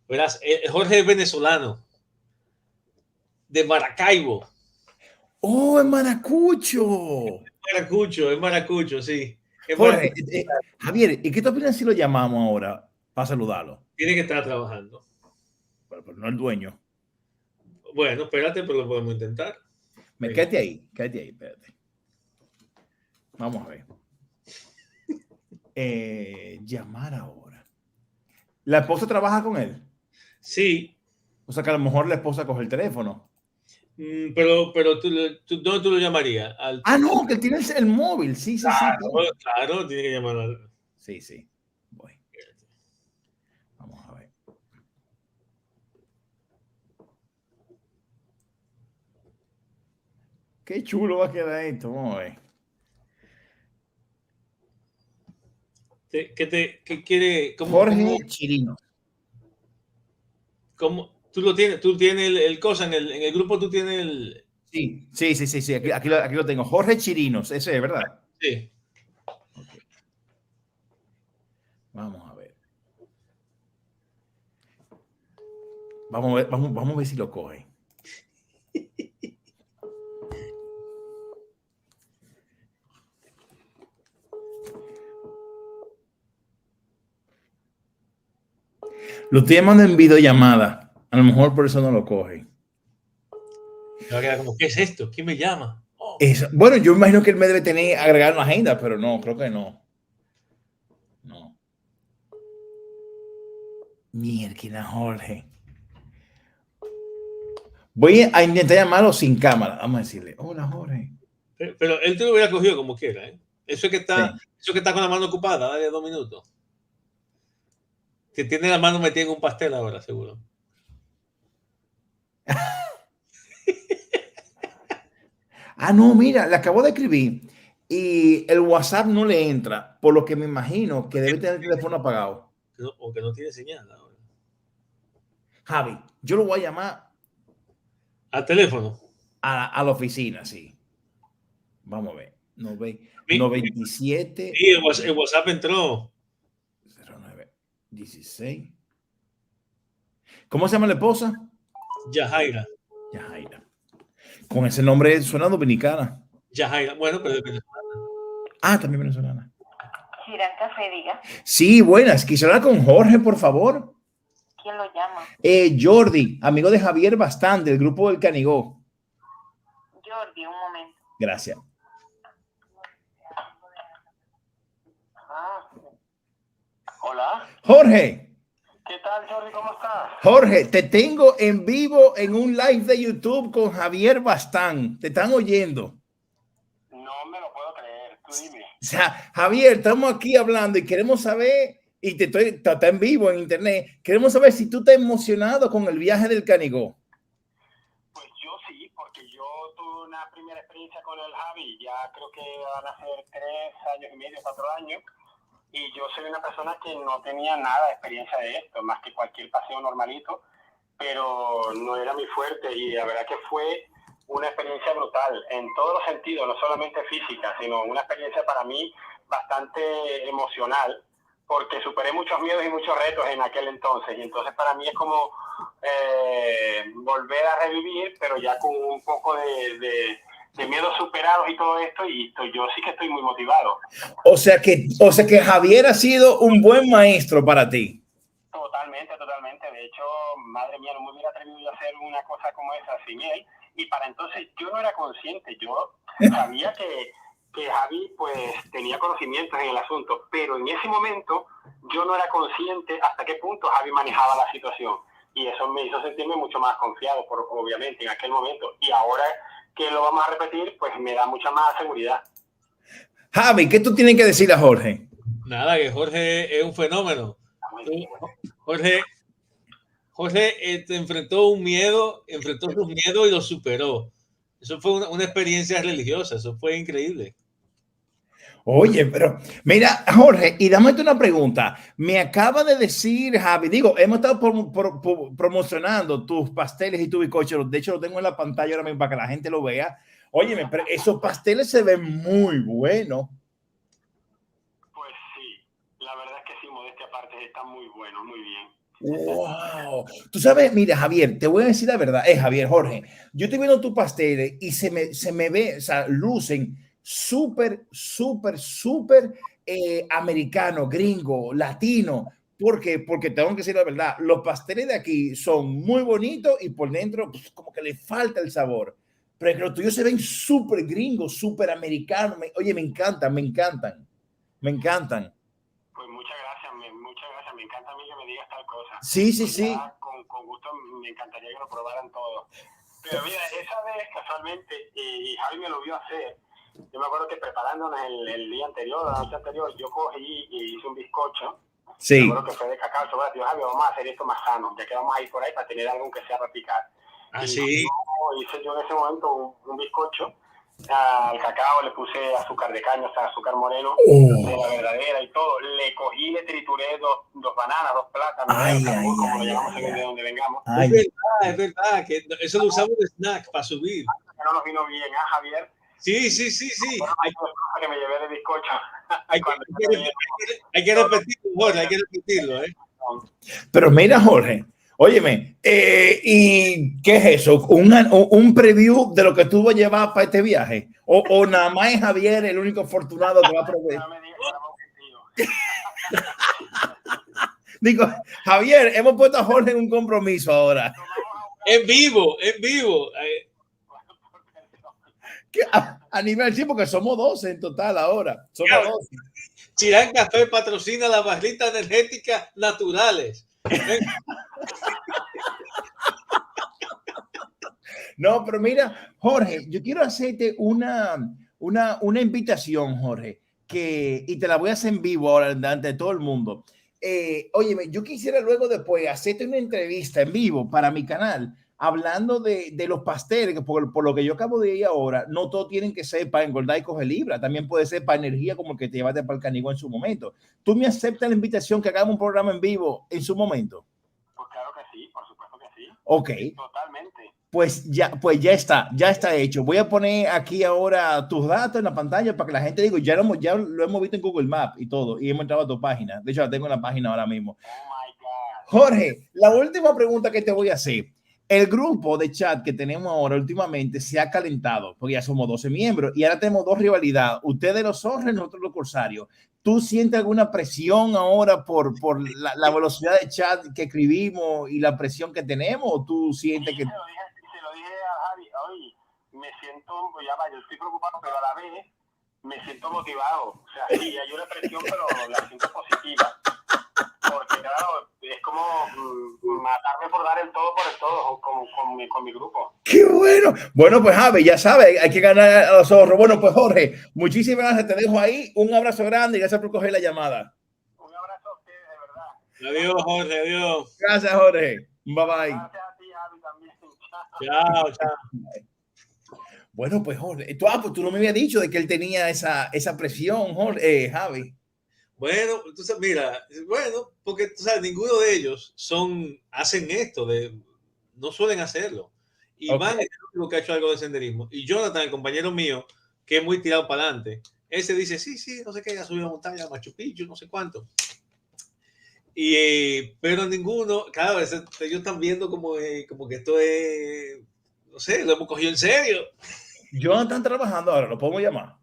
Verás, Jorge es venezolano, de Maracaibo. ¡Oh, es Maracucho! Es Maracucho, sí. Es Jorge, Maracucho. Javier, ¿y qué te opinas si lo llamamos ahora para saludarlo? Tiene que estar trabajando. Pero no el dueño. Bueno, espérate, pero lo podemos intentar. Quédate ahí, espérate. Vamos a ver. Llamar ahora. ¿La esposa trabaja con él? Sí, O sea que a lo mejor la esposa coge el teléfono. pero ¿dónde tú lo llamarías? Ah, no, que él tiene el móvil. Sí, sí, sí. Claro, tiene que llamar al... Sí, sí. Voy. Vamos a ver. Qué chulo va a quedar esto. Vamos a ver. ¿Qué quiere? Jorge Chirino. Tú tienes el cosa en el grupo, tú tienes el... Sí, sí, sí, sí, sí. Aquí lo tengo. Jorge Chirinos. Ese es, ¿verdad? Sí. Okay. Vamos a ver. Vamos a ver si lo coge. Lo estoy llamando en videollamada. A lo mejor por eso no lo coge. Me va a quedar como, ¿qué es esto? ¿Quién me llama? Oh. Bueno, yo imagino que él me debe tener agregar una agenda, pero no, creo que no. No. Mierda, Jorge. Voy a intentar llamarlo sin cámara. Vamos a decirle, hola, Jorge. Pero él te lo hubiera cogido como quiera, ¿eh? Eso es que está, Sí. eso que está con la mano ocupada, dale 2 minutos. Que tiene la mano metida en un pastel ahora, seguro. Ah, no, mira, le acabo de escribir y el WhatsApp no le entra, por lo que me imagino que debe tener el teléfono apagado. O que no tiene señal ahora. Javi, yo lo voy a llamar Al teléfono. a la oficina, sí. Vamos a ver. 97 Sí, el WhatsApp entró. 09 16. ¿Cómo se llama la esposa? Yajaira. Yajaira. Con ese nombre suena dominicana. Yajaira. Bueno, pero Ah, también venezolana. Girán Café, diga. Sí, buenas. Quisiera hablar con Jorge, por favor. ¿Quién lo llama? Jordi, amigo de Javier Bastán, del grupo del Canigó. Jordi, un momento. Gracias. Hola, Jorge, ¿qué tal, Jordi? ¿Cómo estás? Jorge, te tengo en vivo en un live de YouTube con Javier Bastán. Te están oyendo. No me lo puedo creer, tú dime. O sea, Javier, estamos aquí hablando y queremos saber, y está en vivo en internet, queremos saber si tú estás emocionado con el viaje del Canigó. Pues yo sí, porque yo tuve una primera experiencia con el Javi, ya creo que van a ser 3 años y medio, 4 años, y yo soy una persona que no tenía nada de experiencia de esto, más que cualquier paseo normalito, pero no era mi fuerte y la verdad que fue una experiencia brutal en todos los sentidos, no solamente física, sino una experiencia para mí bastante emocional, porque superé muchos miedos y muchos retos en aquel entonces, y entonces para mí es como volver a revivir, pero ya con un poco de miedos superados y todo esto, y yo sí que estoy muy motivado. O sea que Javier ha sido un buen maestro para ti. Totalmente, totalmente. De hecho, madre mía, no me hubiera atrevido a hacer una cosa como esa sin él. Y para entonces yo no era consciente. Yo sabía que Javi pues tenía conocimientos en el asunto, pero en ese momento yo no era consciente hasta qué punto Javi manejaba la situación. Y eso me hizo sentirme mucho más confiado, obviamente, en aquel momento. Y ahora que lo vamos a repetir, pues me da mucha más seguridad. Javi, ¿qué tú tienes que decir a Jorge? Nada, que Jorge es un fenómeno. Jorge enfrentó sus miedos y lo superó. Eso fue una experiencia religiosa, eso fue increíble. Oye, pero mira, Jorge, y dame una pregunta. Me acaba de decir, Javi, hemos estado promocionando tus pasteles y tu bizcocho. De hecho, lo tengo en la pantalla ahora mismo para que la gente lo vea. Óyeme, pero esos pasteles se ven muy buenos. Pues sí, la verdad es que sí, modestia aparte, están muy buenos, muy bien. Wow. Tú sabes, mira, Javier, te voy a decir la verdad. Javier, Jorge, yo estoy viendo tus pasteles y se me ve, o sea, lucen súper americano, gringo, latino. ¿Por qué? Porque tengo que decir la verdad, los pasteles de aquí son muy bonitos y por dentro pues, como que le falta el sabor. Pero los tuyos se ven súper gringos, súper americanos. Oye, me encantan. Pues muchas gracias, me encanta a mí que me digas tal cosa. Sí. Con gusto me encantaría que lo probaran todos. Pero mira, esa vez casualmente, y Javi me lo vio hacer, yo me acuerdo que preparándonos el día anterior, la noche anterior, yo cogí y hice un bizcocho. Sí. Me acuerdo que fue de cacao, yo, Javi, vamos a hacer esto más sano, ya que vamos a ir por ahí para tener algo que sea para picar. Ah, y sí. Hice yo en ese momento un bizcocho. Al cacao le puse azúcar de caña, o sea, azúcar moreno, de la verdadera y todo. Le cogí, le trituré dos bananas, 2 plátanos, como lo llamamos de donde vengamos. Es verdad, que eso lo usamos de snack para subir. No nos vino bien, ¿ah, Javier? Sí. Que me llevé de bizcocho. Hay que repetirlo, Jorge, hay que repetirlo, ¿eh? Pero mira, Jorge, óyeme, ¿y qué es eso? ¿Un preview de lo que tú vas a llevar para este viaje? ¿O nada más es Javier el único afortunado que va a proveer? Digo, Javier, hemos puesto a Jorge en un compromiso ahora. En vivo, en vivo. A nivel, sí, porque somos 12 en total ahora. Somos 12. Chirán Café patrocina las barritas energéticas naturales. No, pero mira, Jorge, yo quiero hacerte una invitación, Jorge, y te la voy a hacer en vivo ahora, delante de todo el mundo. Óyeme, yo quisiera luego después hacerte una entrevista en vivo para mi canal, hablando de los pasteles, que por lo que yo acabo de ir ahora, no todos tienen que ser para engordar y coger libra, también puede ser para energía, como el que te llevaste para el Canigó en su momento. ¿Tú me aceptas la invitación que hagamos un programa en vivo en su momento? Pues claro que sí, por supuesto que sí. Ok. Totalmente. Pues ya está hecho. Voy a poner aquí ahora tus datos en la pantalla para que la gente diga, ya lo hemos visto en Google Maps y todo, y hemos entrado a tu página. De hecho, la tengo en la página ahora mismo. Oh my God. Jorge, la última pregunta que te voy a hacer. El grupo de chat que tenemos ahora últimamente se ha calentado, porque ya somos 12 miembros y ahora tenemos dos rivalidades. Ustedes los zorros, nosotros los corsarios. ¿Tú sientes alguna presión ahora por la velocidad de chat que escribimos y la presión que tenemos? ¿O tú sientes que... Se lo dije a Javi, hoy me siento, pues ya va, yo estoy preocupado, pero a la vez me siento motivado. O sea, sí, hay una presión, pero la siento positiva. Porque claro, es como matarme por dar el todo por el todo con mi grupo. ¡Qué bueno! Bueno, pues Javi, ya sabes, hay que ganar a los zorros. Bueno, pues Jorge, muchísimas gracias, te dejo ahí. Un abrazo grande y gracias por coger la llamada. Un abrazo a ustedes, de verdad. Adiós, Jorge, adiós. Gracias, Jorge. Bye bye. Gracias a ti, Javi, también. Chao, chao. Bueno, pues Jorge, pues tú no me habías dicho de que él tenía esa presión, Jorge, Javi. Bueno, entonces, mira, bueno, porque tú sabes, ninguno de ellos hacen esto, no suelen hacerlo. Iván es el único que ha hecho algo de senderismo. Y Jonathan, el compañero mío, que es muy tirado para adelante, ese dice, sí, no sé qué, ya subió la montaña, Machu Picchu, no sé cuánto. Pero ninguno, cada vez ellos están viendo como que esto es, no sé, lo hemos cogido en serio. Jonathan trabajando ahora, ¿lo podemos llamar?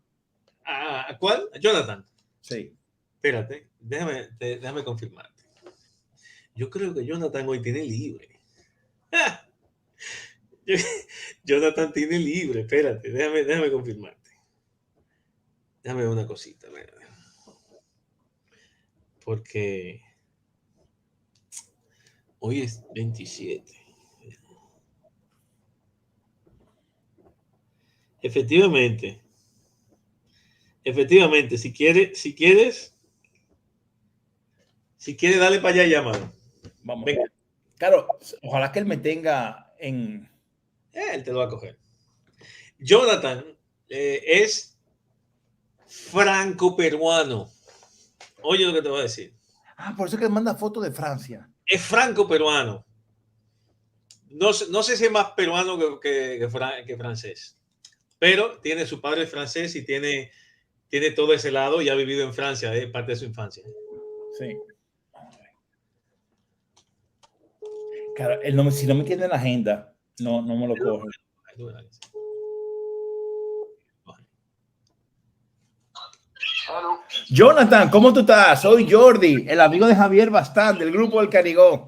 ¿A cuál? ¿Jonathan? Sí. Espérate, déjame confirmarte. Yo creo que Jonathan hoy tiene libre. Jonathan tiene libre, espérate, déjame confirmarte. Déjame ver una cosita. Porque hoy es 27. Efectivamente, si quieres, dale para allá, llámalo. Vamos. Venga. Claro, ojalá que él me tenga en... Él te lo va a coger. Jonathan es franco-peruano. Oye lo que te voy a decir. Por eso que manda fotos de Francia. Es franco-peruano. No sé si es más peruano que francés. Pero tiene su padre francés y tiene todo ese lado y ha vivido en Francia, parte de su infancia. Sí. Claro, si no me tiene en la agenda, no me lo coge. Jonathan, ¿cómo tú estás? Soy Jordi, el amigo de Javier Bastán, del grupo del Canigó.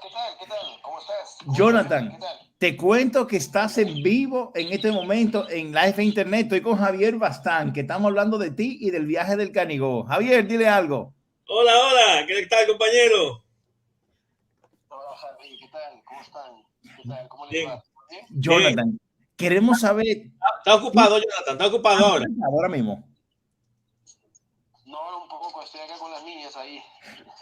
¿Qué tal? ¿Cómo estás? Jonathan, ¿Qué tal? te cuento que estás en vivo en este momento en live de internet. Estoy con Javier Bastán, que estamos hablando de ti y del viaje del Canigó. Javier, dile algo. Hola, ¿qué tal, compañero? Hola, Javi, ¿qué tal? ¿Cómo están? ¿Qué tal? ¿Cómo les va? ¿Bien? Jonathan, queremos saber... ¿Está ocupado, Jonathan? ¿Está ocupado ahora? Ahora mismo. No, un poco, estoy acá con las niñas ahí,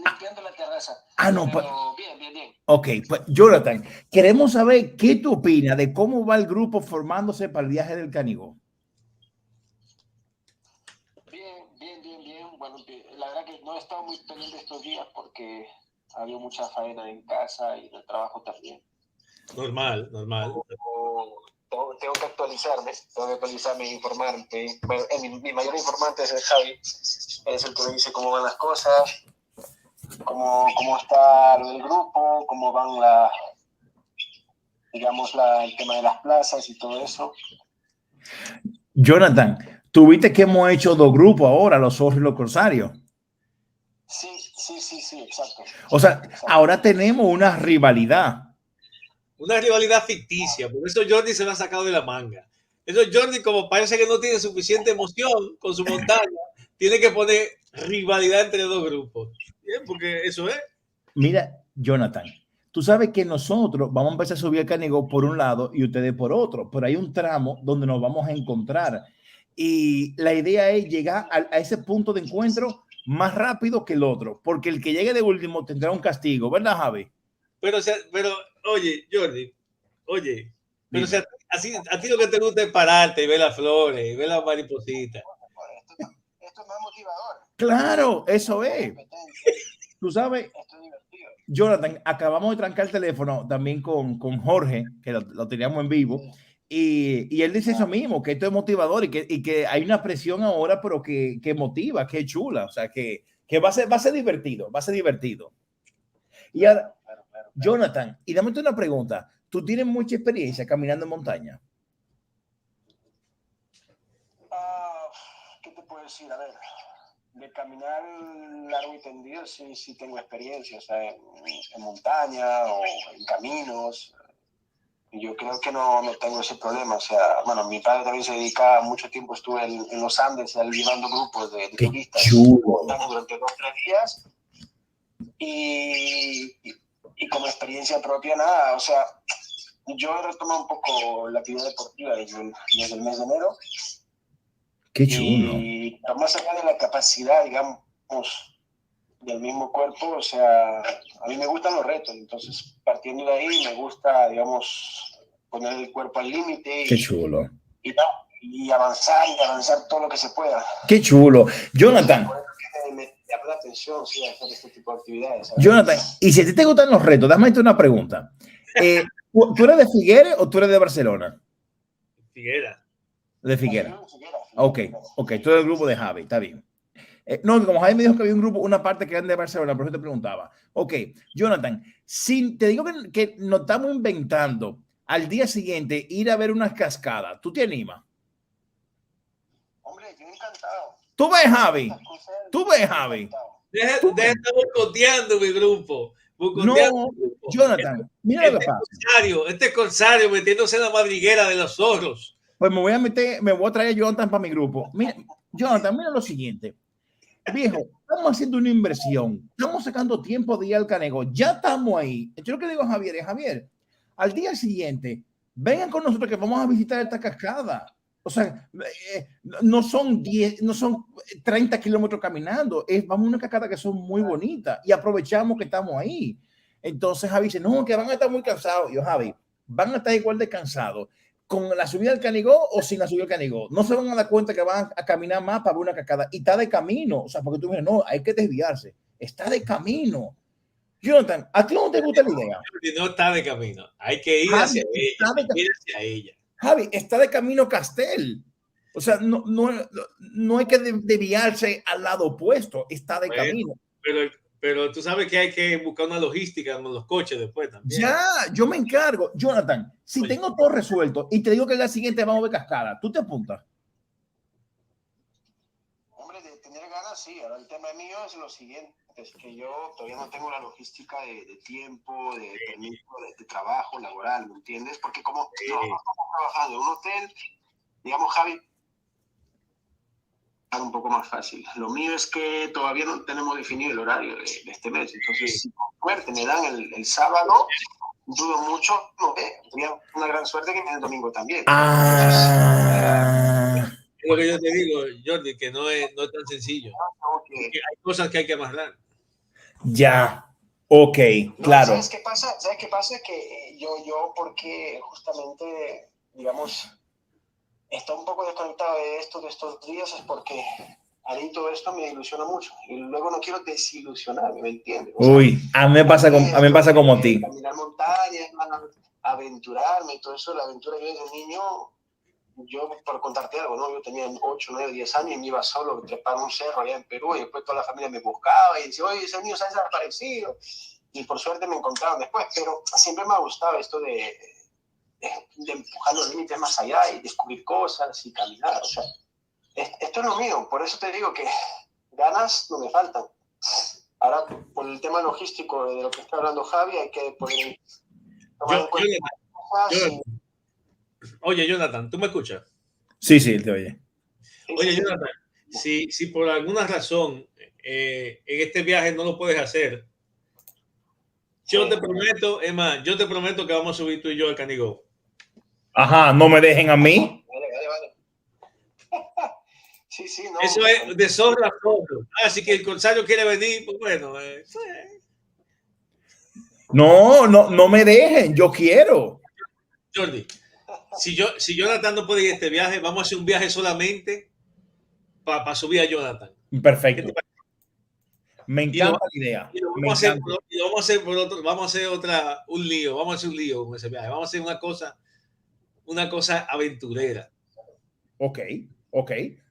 limpiando la terraza. No, pero pues... Bien. Ok, pues Jonathan, queremos saber qué tú opinas de cómo va el grupo formándose para el viaje del Canigó. Bien. Bueno, la verdad que no he estado muy pendiente estos días porque había mucha faena en casa y en el trabajo también. Normal. Tengo que actualizarme e informarme. Bueno, mi mayor informante es el Javi, es el que me dice cómo van las cosas, cómo está lo del grupo, cómo van el tema de las plazas y todo eso. Jonathan, ¿tuviste que hemos hecho dos grupos ahora, los zorros y los corsarios? Sí, Sí, exacto. O sea, Exacto. ahora tenemos una rivalidad. Una rivalidad ficticia, por eso Jordi se lo ha sacado de la manga. Eso Jordi, como parece que no tiene suficiente emoción con su montaña, tiene que poner rivalidad entre dos grupos. Bien, porque eso es. Mira, Jonathan, tú sabes que nosotros vamos a empezar a subir el Canigó por un lado y ustedes por otro, pero hay un tramo donde nos vamos a encontrar. Y la idea es llegar a ese punto de encuentro más rápido que el otro, porque el que llegue de último tendrá un castigo, ¿verdad, Javi? Pero, o sea, pero oye, Jordi, oye, pero o Dime. sea, así, a ti lo que te gusta es pararte y ver las flores y ver las maripositas. Esto es más motivador. Claro, eso es. Tú sabes, Esto es divertido. Jonathan, acabamos de trancar el teléfono también con Jorge, que lo teníamos en vivo, y él dice eso mismo, que esto es motivador y que hay una presión ahora, pero que motiva, que es chula, o sea, que va a ser divertido, va a ser divertido. Y ahora, Claro. Jonathan, y dame una pregunta, ¿tú tienes mucha experiencia caminando en montaña? ¿Qué te puedo decir? A ver, de caminar largo y tendido sí tengo experiencia, o sea, en montaña o en caminos. Yo creo que no tengo ese problema, o sea, bueno, mi padre también se dedica, mucho tiempo estuve en los Andes, llevando grupos de ¡Qué turistas chulo! durante 2 o 3 días, y como experiencia propia, nada, o sea, yo he retomado un poco la actividad deportiva desde el mes de enero. ¡Qué chulo! Y más allá de la capacidad, digamos, del mismo cuerpo, o sea, a mí me gustan los retos, entonces partiendo de ahí me gusta, digamos, poner el cuerpo al límite ¡Qué chulo! y avanzar todo lo que se pueda. ¡Qué chulo! Jonathan, Por eso que me llama la atención, sí, hacer este tipo de actividades, ¿sabes? Jonathan, y si a ti te gustan los retos, dame una pregunta. ¿Tú eres de Figueres o tú eres de Barcelona? Figuera. De Figueres. Ok, tú eres del grupo de Javi, está bien. No, como Javi me dijo que había un grupo, una parte que eran de Barcelona, por eso te preguntaba. Ok, Jonathan, si te digo que nos estamos inventando al día siguiente ir a ver unas cascadas, ¿tú te animas? Hombre, yo encantado. ¿Tú ves, Javi? ¿Tú ves, Javi? Deja de estar boicoteando mi grupo. No, Jonathan, mira lo que pasa. Este corsario metiéndose en la madriguera de los zorros. Pues me voy a traer a Jonathan para mi grupo. Mira, Jonathan, mira lo siguiente. Viejo, estamos haciendo una inversión, estamos sacando tiempo de ir al Canigó, ya estamos ahí. Yo lo que digo a Javier es, Javier, al día siguiente, vengan con nosotros que vamos a visitar esta cascada. O sea, no son 10, no son 30 kilómetros caminando, vamos a una cascada que son muy bonitas y aprovechamos que estamos ahí. Entonces Javi dice, no, que van a estar muy cansados. Yo, Javi, van a estar igual de cansados con la subida del Canigó o sin la subida del Canigó. No se van a dar cuenta que van a caminar más para ver una cascada y está de camino. O sea, porque tú dices, no, hay que desviarse. Está de camino. Jonathan, ¿a ti no te gusta la idea? No está de camino. Hay que ir hacia ella. Javi, está de camino Castel. O sea, no hay que desviarse al lado opuesto. Está de camino. Pero tú sabes que hay que buscar una logística con los coches después también. Ya, yo me encargo. Jonathan, si tengo todo resuelto y te digo que el día siguiente vamos a ver cascada, ¿tú te apuntas? Hombre, de tener ganas, sí. Ahora el tema mío es lo siguiente, es que yo todavía no tengo la logística de tiempo, de permiso, de trabajo laboral, ¿me entiendes? Porque como estamos trabajando en un hotel, digamos, Javi, un poco más fácil. Lo mío es que todavía no tenemos definido el horario de este mes, entonces si con suerte me dan el sábado, dudo mucho, no sé, sería una gran suerte que me den el domingo también. Es lo que yo te digo, Jordi, que no es tan sencillo. Hay cosas que hay que amarrar. Ya, ok, claro. ¿Sabes qué pasa? Que yo porque justamente, digamos, está un poco desconectado de estos días, es porque a mí todo esto me ilusiona mucho y luego no quiero desilusionarme, ¿me entiendes? O sea, uy, a mí me pasa como a ti. Caminar montañas, aventurarme y todo eso, la aventura que desde niño, yo por contarte algo, ¿no? Yo tenía 8, 9, 10 años y me iba solo a trepar un cerro allá en Perú y después toda la familia me buscaba y decía, oye, ese niño se ha desaparecido. Y por suerte me encontraron después, pero siempre me ha gustado esto de empujar los límites más allá y descubrir cosas y caminar, o sea, esto es lo mío, por eso te digo que ganas no me faltan. Ahora, por el tema logístico de lo que está hablando Javi, hay que poner tomar en cuenta cosas y- Jonathan, oye, Jonathan, ¿tú me escuchas? Sí, sí, te oye. Oye, Jonathan, si por alguna razón en este viaje no lo puedes hacer, yo Sí. te prometo, es más, yo te prometo que vamos a subir tú y yo al Canigó. Ajá, no me dejen a mí. Vale. Sí, no. Eso es de zorro a zorro. Así que el corsario quiere venir, pues bueno. No me dejen. Yo quiero. Jordi, si Jonathan no puede ir a este viaje, vamos a hacer un viaje solamente para subir a Jonathan. Perfecto. Me encanta la idea. Y lo Me vamos a hacer, encanta. y lo vamos a hacer por otro, vamos a hacer un lío, vamos a hacer un lío con ese viaje, vamos a hacer una cosa aventurera. Ok.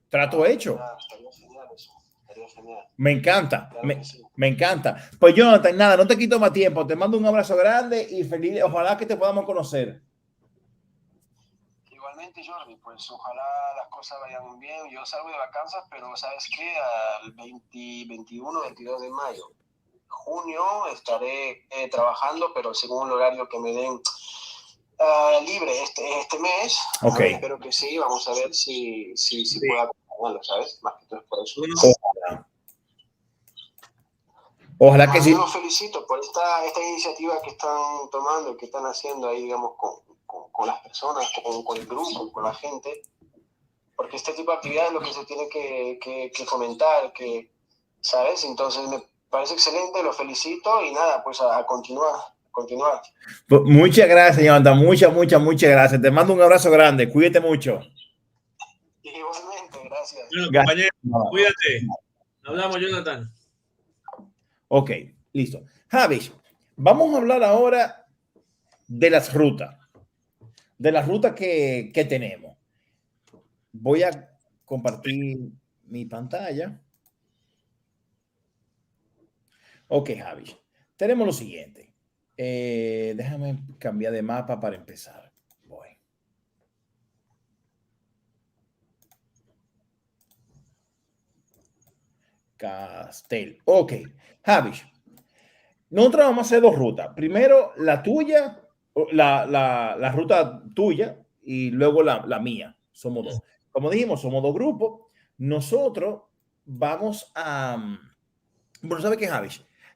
Trato hecho. Estaría genial eso. Estaría genial. Me encanta. Claro que sí. Me encanta. Pues Jonathan, nada, no te quito más tiempo. Te mando un abrazo grande y feliz. Ojalá que te podamos conocer. Igualmente, Jordi, pues ojalá las cosas vayan bien. Yo salgo de vacanzas, pero ¿sabes qué? Al 21, 22 de mayo, junio, estaré trabajando, pero según el horario que me den libre este mes. Ok. Espero que sí. Vamos a ver si puedo acompañarlo, ¿sabes? Más que todo por eso. Ojalá que sí. Yo los felicito por esta iniciativa que están tomando, que están haciendo ahí, digamos, con las personas, con el grupo, con la gente, porque este tipo de actividades es lo que se tiene que fomentar, ¿sabes? Entonces me parece excelente, lo felicito y nada, pues a continuar. Pues muchas gracias, Jonathan. Muchas gracias. Te mando un abrazo grande. Cuídate mucho. Igualmente, gracias. Bueno, compañero, cuídate. Hablamos, Jonathan. Ok, listo. Javi, vamos a hablar ahora de las rutas. De las rutas que tenemos. Voy a compartir mi pantalla. Ok, Javi. Tenemos lo siguiente. Déjame cambiar de mapa para empezar. Voy. Castel. Ok, Javi. Nosotros vamos a hacer dos rutas. Primero, la tuya, la ruta tuya y luego la mía. Somos dos. Como dijimos, somos dos grupos. Nosotros vamos a... Bueno, ¿sabe qué, Javi?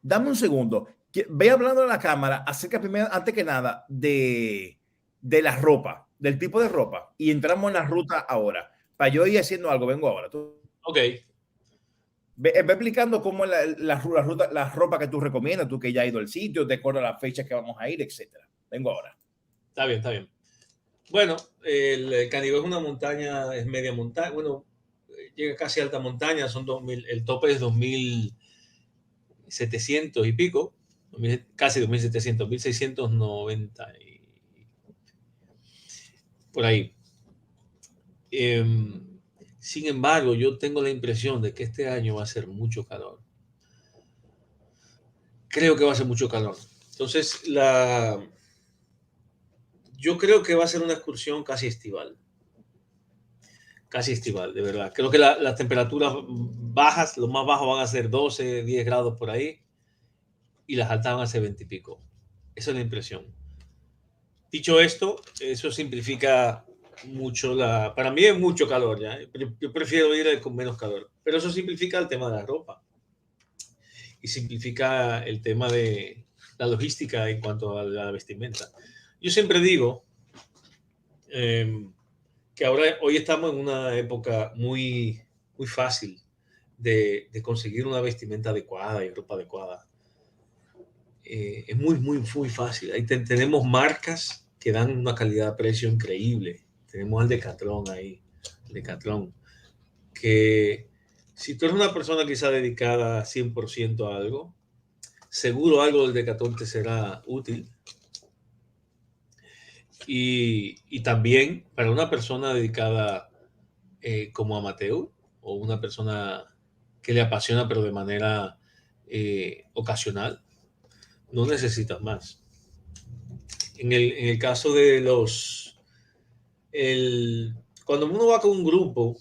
Dame un segundo. Ve hablando a la cámara acerca primero, antes que nada, de la ropa, del tipo de ropa. Y entramos en la ruta ahora. Para yo ir haciendo algo, vengo ahora. Ok. Ve explicando cómo es la ropa que tú recomiendas, tú que ya has ido al sitio, de acuerdo a las fechas que vamos a ir, etcétera. Vengo ahora. Está bien. Bueno, el Canigó es una montaña, es media montaña. Bueno, llega casi a alta montaña, son 2000, el tope es 2700 y pico, casi 2700, 1690 y por ahí. Sin embargo, yo tengo la impresión de que este año va a ser mucho calor. Creo que va a ser mucho calor. Entonces, yo creo que va a ser una excursión casi estival. Casi estival, de verdad. Creo que las temperaturas bajas, lo más bajo van a ser 12, 10 grados por ahí, y las altas van a ser 20 y pico. Esa es la impresión. Dicho esto, eso simplifica mucho para mí es mucho calor ya. Yo prefiero ir con menos calor, pero eso simplifica el tema de la ropa y simplifica el tema de la logística en cuanto a la vestimenta. Yo siempre digo que hoy estamos en una época muy fácil de conseguir una vestimenta adecuada y ropa adecuada. Es muy fácil. Ahí tenemos marcas que dan una calidad de precio increíble. Tenemos al Decathlon ahí, que si tú eres una persona quizá dedicada 100% a algo, seguro algo del Decathlon te será útil. Y también para una persona dedicada como amateur o una persona que le apasiona pero de manera ocasional, no necesitas más. En el caso de cuando uno va con un grupo,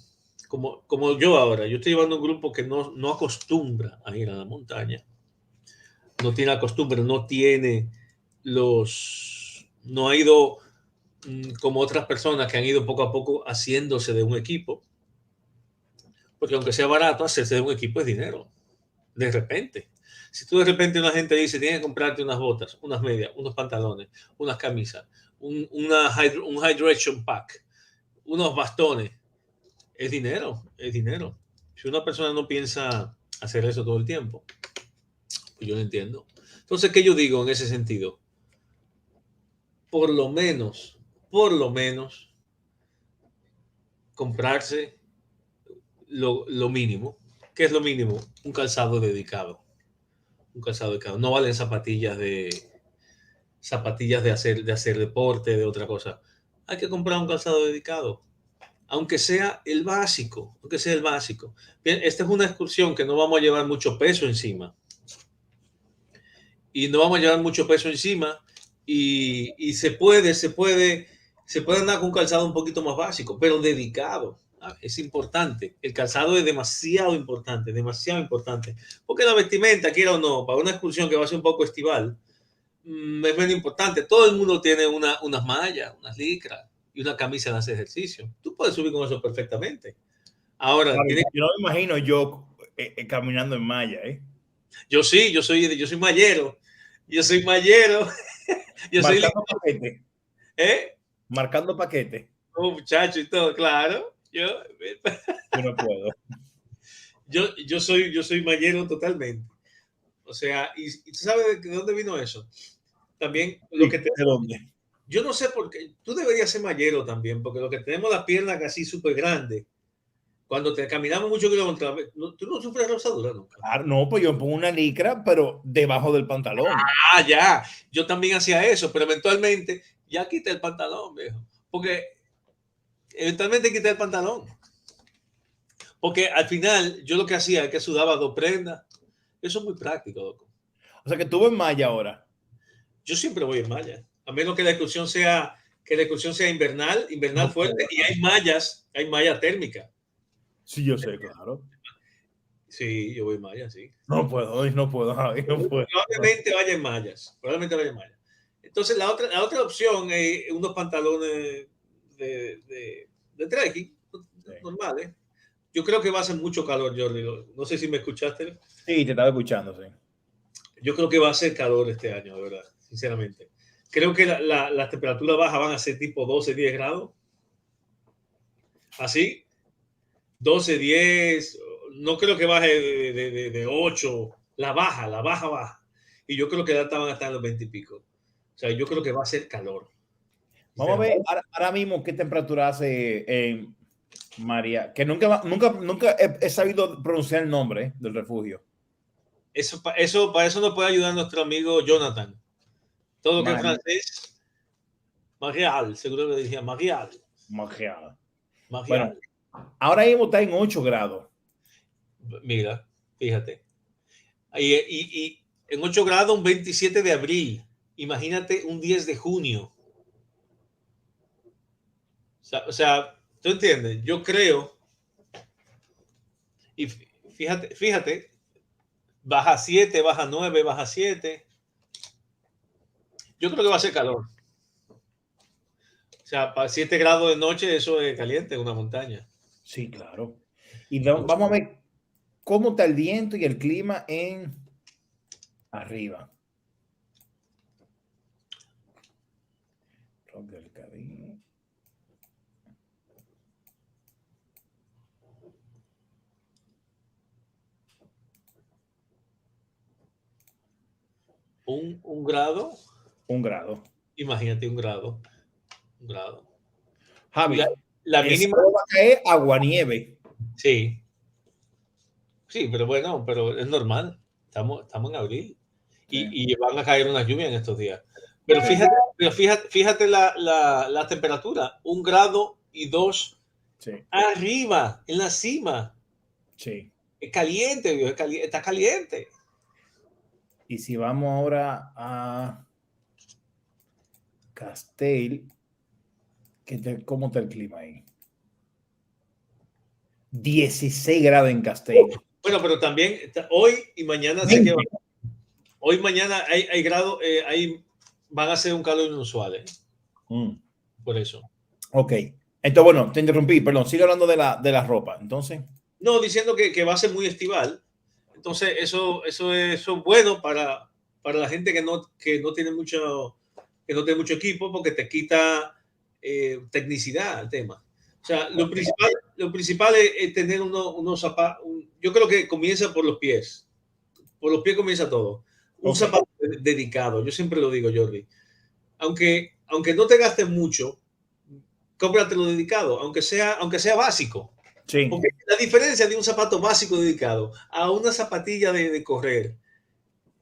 como yo ahora, yo estoy llevando un grupo que no acostumbra a ir a la montaña, no tiene la costumbre, no tiene no ha ido como otras personas que han ido poco a poco haciéndose de un equipo, porque aunque sea barato, hacerse de un equipo es dinero, de repente. Si tú de repente una gente dice, tienes que comprarte unas botas, unas medias, unos pantalones, unas camisas, un hydration pack, unos bastones, es dinero, es dinero. Si una persona no piensa hacer eso todo el tiempo, pues yo no entiendo. Entonces, ¿qué yo digo en ese sentido? Por lo menos, comprarse lo mínimo. ¿Qué es lo mínimo? Un calzado dedicado. Un calzado dedicado. No valen zapatillas de hacer deporte, de otra cosa. Hay que comprar un calzado dedicado. Aunque sea el básico, aunque sea el básico. Bien, esta es una excursión que no vamos a llevar mucho peso encima. Y no vamos a llevar mucho peso encima y se puede andar con un calzado un poquito más básico, pero dedicado. Es importante. El calzado es demasiado importante, porque la vestimenta, quiera o no, para una excursión que va a ser un poco estival, es menos importante. Todo el mundo tiene unas mallas, unas licras y una camisa de hacer ejercicio. Tú puedes subir con eso perfectamente. Ahora, Claro, yo no me imagino yo caminando en malla, ¿eh? yo soy mallero. Yo soy mallero. Marcando paquete. ¿Eh? Marcando paquete. Oh, muchacho y todo, claro. Yo no puedo. Yo soy mallero totalmente. O sea, y tú sabes de dónde vino eso. También lo que ¿De dónde? yo no sé por qué. Tú deberías ser mallero también, porque lo que tenemos las piernas casi súper grandes. Cuando te caminamos mucho kilómetros, tú no sufres rosadura nunca. Claro, no, pues yo pongo una licra, pero debajo del pantalón. Ah, ya. Yo también hacía eso, pero eventualmente ya quité el pantalón, viejo. Porque eventualmente quité el pantalón. Porque al final yo lo que hacía es que sudaba 2 prendas. Eso es muy práctico, loco. O sea que tú en malla ahora. Yo siempre voy en malla. A menos que la excursión sea invernal No fuerte, puedo. y hay malla térmica. Sí, yo sé, claro. Sí, yo voy en malla, sí. No puedo. Probablemente vaya en mallas. Entonces, la otra opción es unos pantalones de trekking, normales. Yo creo que va a hacer mucho calor, Jordi. No sé si me escuchaste. Sí, te estaba escuchando, sí. Yo creo que va a hacer calor este año, de verdad, sinceramente. Creo que las temperaturas bajas van a ser tipo 12, 10 grados. Así. 12, 10, no creo que baje de 8, la baja. Y yo creo que ya estaban hasta en los 20 y pico. O sea, yo creo que va a ser calor. Vamos a ver ahora mismo qué temperatura hace en María, que nunca he sabido pronunciar el nombre del refugio. Para eso nos puede ayudar nuestro amigo Jonathan. Todo lo que es francés, Marial, seguro que decía Marial. Bueno, ahora mismo está en 8 grados. Mira, fíjate. Y en 8 grados un 27 de abril. Imagínate un 10 de junio. O sea, ¿tú entiendes? Yo creo. Y fíjate. Baja 7, baja 9, baja 7. Yo creo que va a ser calor. O sea, para 7 grados de noche, eso es caliente en una montaña. Sí, claro. Y vamos a ver cómo está el viento y el clima en arriba. ¿Un grado? 1 grado. Imagínate un grado. Javi, la mínima va a caer aguanieve. Sí. Sí, pero bueno, pero es normal. Estamos en abril. Sí. Y van a caer unas lluvias en estos días. Pero fíjate la temperatura. 1 grado y 2 sí. Arriba, en la cima. Sí. Es caliente, está caliente. Y si vamos ahora a Castell, ¿cómo está el clima ahí? 16 grados en Castell. Bueno, pero también hoy y mañana sé que Hoy, mañana hay grado, van a ser un calor inusual, por eso. Ok. Entonces, bueno, te interrumpí, perdón, sigue hablando de la ropa. Entonces, No, diciendo que va a ser muy estival. Entonces, eso es bueno para la gente que no tiene mucho equipo, porque te quita tecnicidad al tema. O sea, lo principal es tener unos zapatos. Yo creo que comienza por los pies. Por los pies comienza todo. Un zapato dedicado. Yo siempre lo digo, Jordi. Aunque no te gastes mucho, cómpratelo dedicado, aunque sea básico. sí. Porque la diferencia de un zapato básico dedicado a una zapatilla de correr,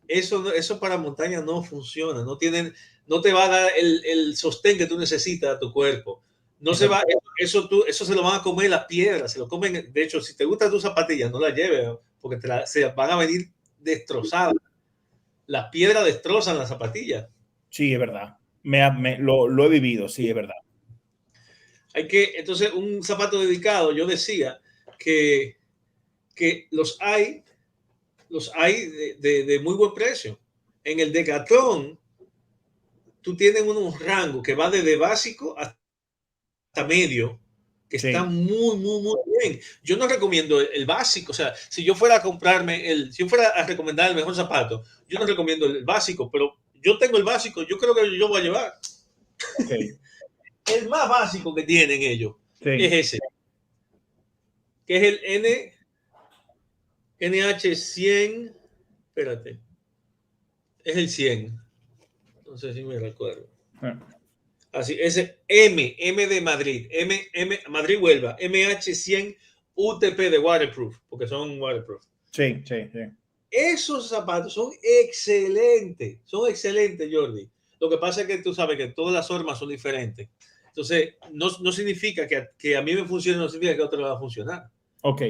eso para montaña no funciona. No te va a dar el sostén que tú necesitas a tu cuerpo. No se va, eso se lo van a comer las piedras, se lo comen. De hecho, si te gustan tus zapatillas, no las lleves, porque se van a venir destrozadas. Las piedras destrozan las zapatillas. Sí, es verdad. Lo he vivido, sí, es verdad. Entonces, un zapato dedicado, yo decía que los hay de muy buen precio. En el Decathlon, tú tienes unos rangos que va desde básico hasta medio, que está muy, muy, muy bien. Yo no recomiendo el básico. O sea, si yo fuera a si yo fuera a recomendar el mejor zapato, yo no recomiendo el básico, pero yo tengo el básico, yo creo que yo voy a llevar. Okay. El más básico que tienen ellos es ese, que es el NH100. Espérate, es el 100. No sé si me recuerdo. Así, ese M de Madrid, Madrid Huelva, MH100 UTP de waterproof, porque son waterproof. Sí. Esos zapatos son excelentes, Jordi. Lo que pasa es que tú sabes que todas las hormas son diferentes. Entonces, no significa que a mí me funcione, no significa que a otro le va a funcionar. Ok.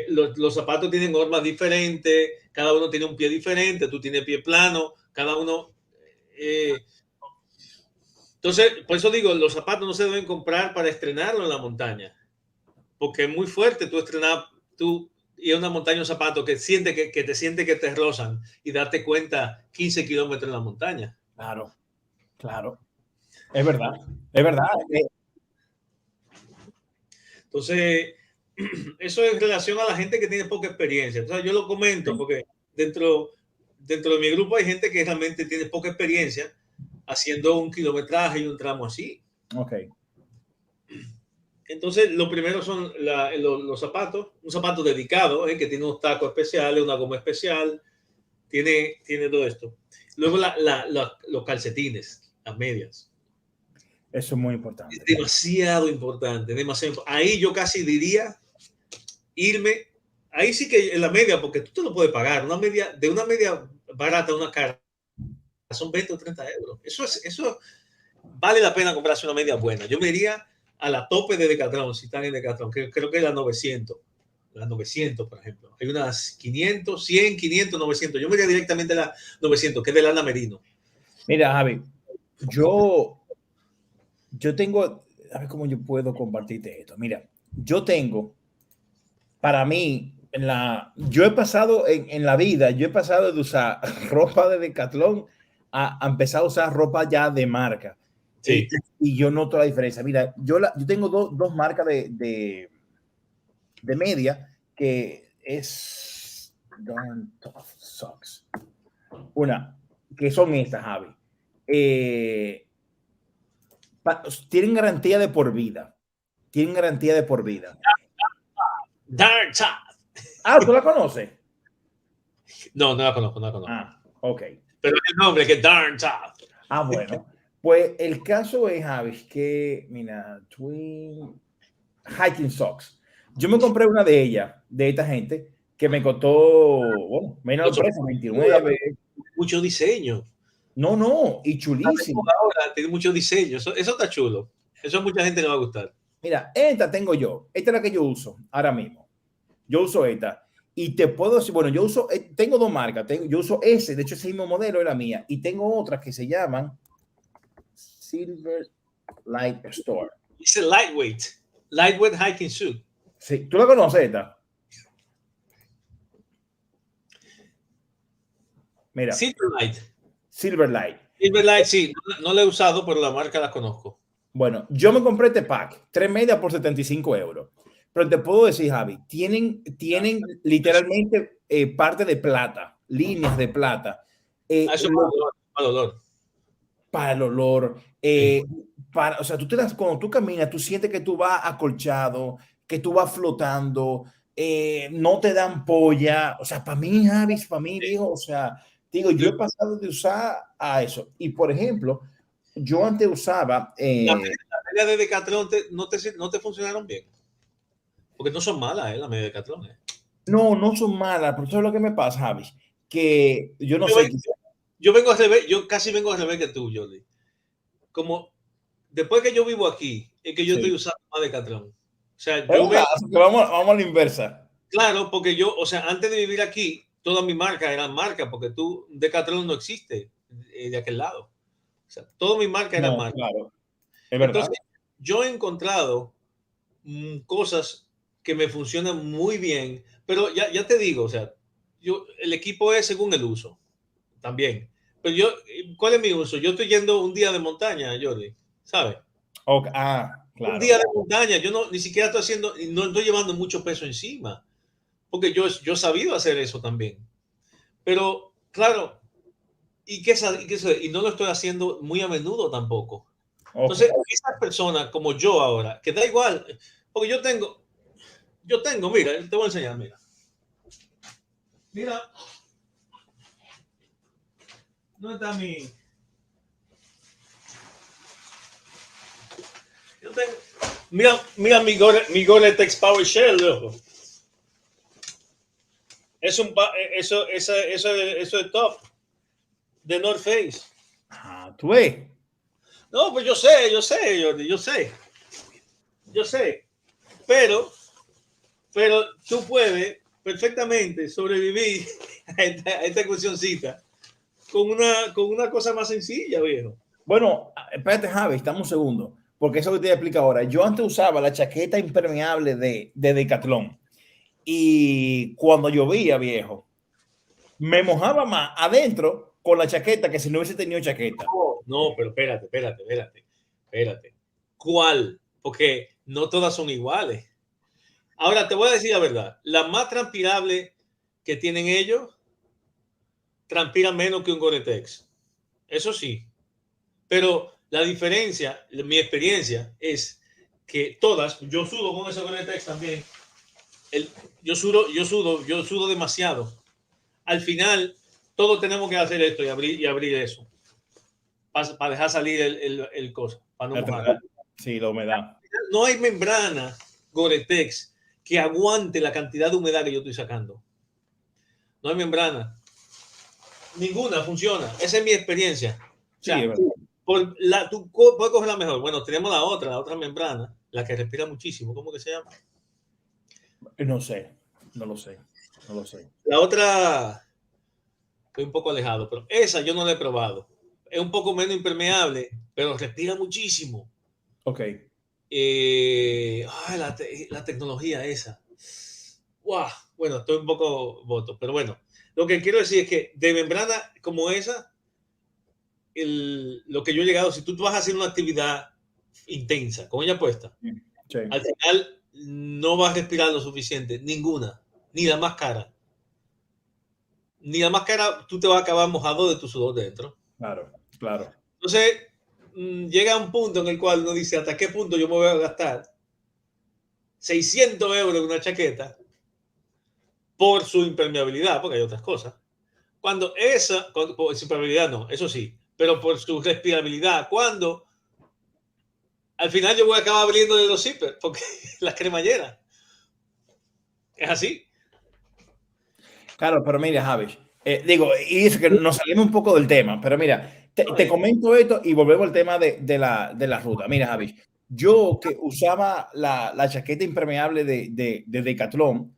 Los zapatos tienen hormas diferentes, cada uno tiene un pie diferente, tú tienes pie plano, cada uno... Entonces, por eso digo, los zapatos no se deben comprar para estrenarlo en la montaña, porque es muy fuerte tú estrenar, y una montaña un zapato que te siente que te rozan y darte cuenta 15 kilómetros en la montaña. Claro. Es verdad. Entonces, eso es en relación a la gente que tiene poca experiencia. Entonces, yo lo comento porque dentro de mi grupo hay gente que realmente tiene poca experiencia haciendo un kilometraje y un tramo así. Ok. Entonces, lo primero son los zapatos, un zapato dedicado, que tiene unos tacos especiales, una goma especial, tiene todo esto. Luego los calcetines, las medias. Eso es muy importante. Es demasiado importante, Ahí yo casi diría irme, ahí sí que en la media, porque tú te lo puedes pagar, una media barata, una cara, son 20 o 30 euros. Eso vale la pena comprarse una media buena. Yo me iría a la tope de Decathlon, si están en Decathlon, que creo que es la 900. La 900, por ejemplo. Hay unas 500, 100, 500, 900. Yo me iría directamente a la 900, que es de Lana Merino. Mira, Javi, yo tengo, a ver cómo yo puedo compartirte esto. Mira, yo tengo, para mí, yo he pasado en la vida, yo he pasado de usar ropa de Decathlon a empezar a usar ropa ya de marca. Sí. Y yo noto la diferencia. Mira, yo tengo dos marcas de media que es Darn Tough Socks. Una, que son estas, Javi. Tienen garantía de por vida. Darn Tough. Ah, ¿tú la conoces? No la conozco. Ah, ok. Pero el nombre que es Darn Tough. Ah, bueno. Pues el caso es, Javi, que, mira, Twin Hiking Socks. Yo me compré una de ellas, de esta gente, que me costó, bueno, menos el precio, 29. Mucho diseño. No, y chulísimo. Ahora tiene mucho diseño. Eso está chulo. Eso a mucha gente le va a gustar. Mira, esta tengo yo. Esta es la que yo uso ahora mismo. Yo uso esta. Y te puedo decir, bueno, yo tengo dos marcas. Yo uso ese, de hecho ese mismo modelo es la mía. Y tengo otras que se llaman Silver Light Store. Es el lightweight hiking suit. Sí, ¿tú la conoces esta? Mira, Silverlight. Silverlight. Silverlight, sí, no lo he usado, pero la marca la conozco. Bueno, yo me compré este pack, 3 medias por 75 euros. Pero te puedo decir, Javi, tienen literalmente parte de plata, líneas de plata. Eso es para dolor. Para el olor, Sí. o sea, tú te das, cuando tú caminas, tú sientes que tú vas acolchado, que tú vas flotando, no te dan polla. O sea, para mí, Javi, para mí, viejo, o sea, digo, yo he pasado de usar a eso. Y por ejemplo, yo antes usaba. La media de Decathlon no te funcionaron bien. Porque no son malas, las medias de Decathlon. No, no son malas, pero ¿sabes lo que me pasa, Javi? Que yo no sé. Yo vengo al revés, yo casi vengo al revés que tú, Jordi. Como después que yo vivo aquí, es que yo estoy usando más Decathlon. O sea, vamos a la inversa. Claro, porque yo, o sea, antes de vivir aquí, todas mis marcas eran marcas, porque Decathlon no existe de aquel lado. O sea, todas mis marcas eran marcas. Claro, es verdad. Entonces, yo he encontrado cosas que me funcionan muy bien, pero ya te digo, o sea, el equipo es según el uso, también. Pero ¿cuál es mi uso? Yo estoy yendo un día de montaña, Jordi, ¿sabes? Okay. Claro. Un día de montaña, yo ni siquiera estoy haciendo, no estoy llevando mucho peso encima, porque yo he sabido hacer eso también. Pero, claro, y no lo estoy haciendo muy a menudo tampoco. Entonces, esas personas como yo ahora, que da igual, porque yo tengo, mira, te voy a enseñar, mira, ¿dónde está yo tengo, mira mi Gore-Tex Power Shell, loco. Eso es top de North Face. Tú ves. No, pues yo sé, Jordi, yo sé. Pero tú puedes perfectamente sobrevivir a esta cuestioncita con una cosa más sencilla, viejo. Bueno, espérate, Javi, estamos un segundo, porque eso que te voy a explicar ahora. Yo antes usaba la chaqueta impermeable de Decathlon y cuando llovía, viejo, me mojaba más adentro con la chaqueta que si no hubiese tenido chaqueta. No, pero espérate. ¿Cuál? Porque no todas son iguales. Ahora te voy a decir la verdad. La más transpirable que tienen ellos transpira menos que un Gore-Tex. Eso sí. Pero la diferencia, mi experiencia es que todas, yo sudo con ese Gore-Tex también. Yo sudo demasiado. Al final, todos tenemos que hacer esto y abrir eso. Para dejar salir el cosa, para no mojar. Sí, la humedad. No hay membrana Gore-Tex que aguante la cantidad de humedad que yo estoy sacando. No hay membrana. Ninguna funciona. Esa es mi experiencia. O sea, sí, tú puedes coger la mejor. Bueno, tenemos la otra membrana, la que respira muchísimo. ¿Cómo que se llama? No sé. No lo sé. La otra, estoy un poco alejado, pero esa yo no la he probado. Es un poco menos impermeable, pero respira muchísimo. Ok. La tecnología esa. Wow. Bueno, estoy un poco voto, pero bueno. Lo que quiero decir es que de membrana como esa, lo que yo he llegado, si tú vas a hacer una actividad intensa con ella puesta, sí. Al final no vas a respirar lo suficiente, ninguna, ni la más cara. Ni la más cara, tú te vas a acabar mojado de tu sudor dentro. Claro. Entonces, llega un punto en el cual uno dice, ¿hasta qué punto yo me voy a gastar 600 euros en una chaqueta por su impermeabilidad? Porque hay otras cosas. Cuando por su impermeabilidad no, eso sí, pero por su respirabilidad, cuando al final yo voy a acabar abriéndole los zippers, porque las cremalleras. Es así. Claro, pero mira, Javi, y es que nos salimos un poco del tema, pero mira, te comento esto y volvemos al tema de la ruta. Mira, Javi, yo que usaba la chaqueta impermeable de Decathlon,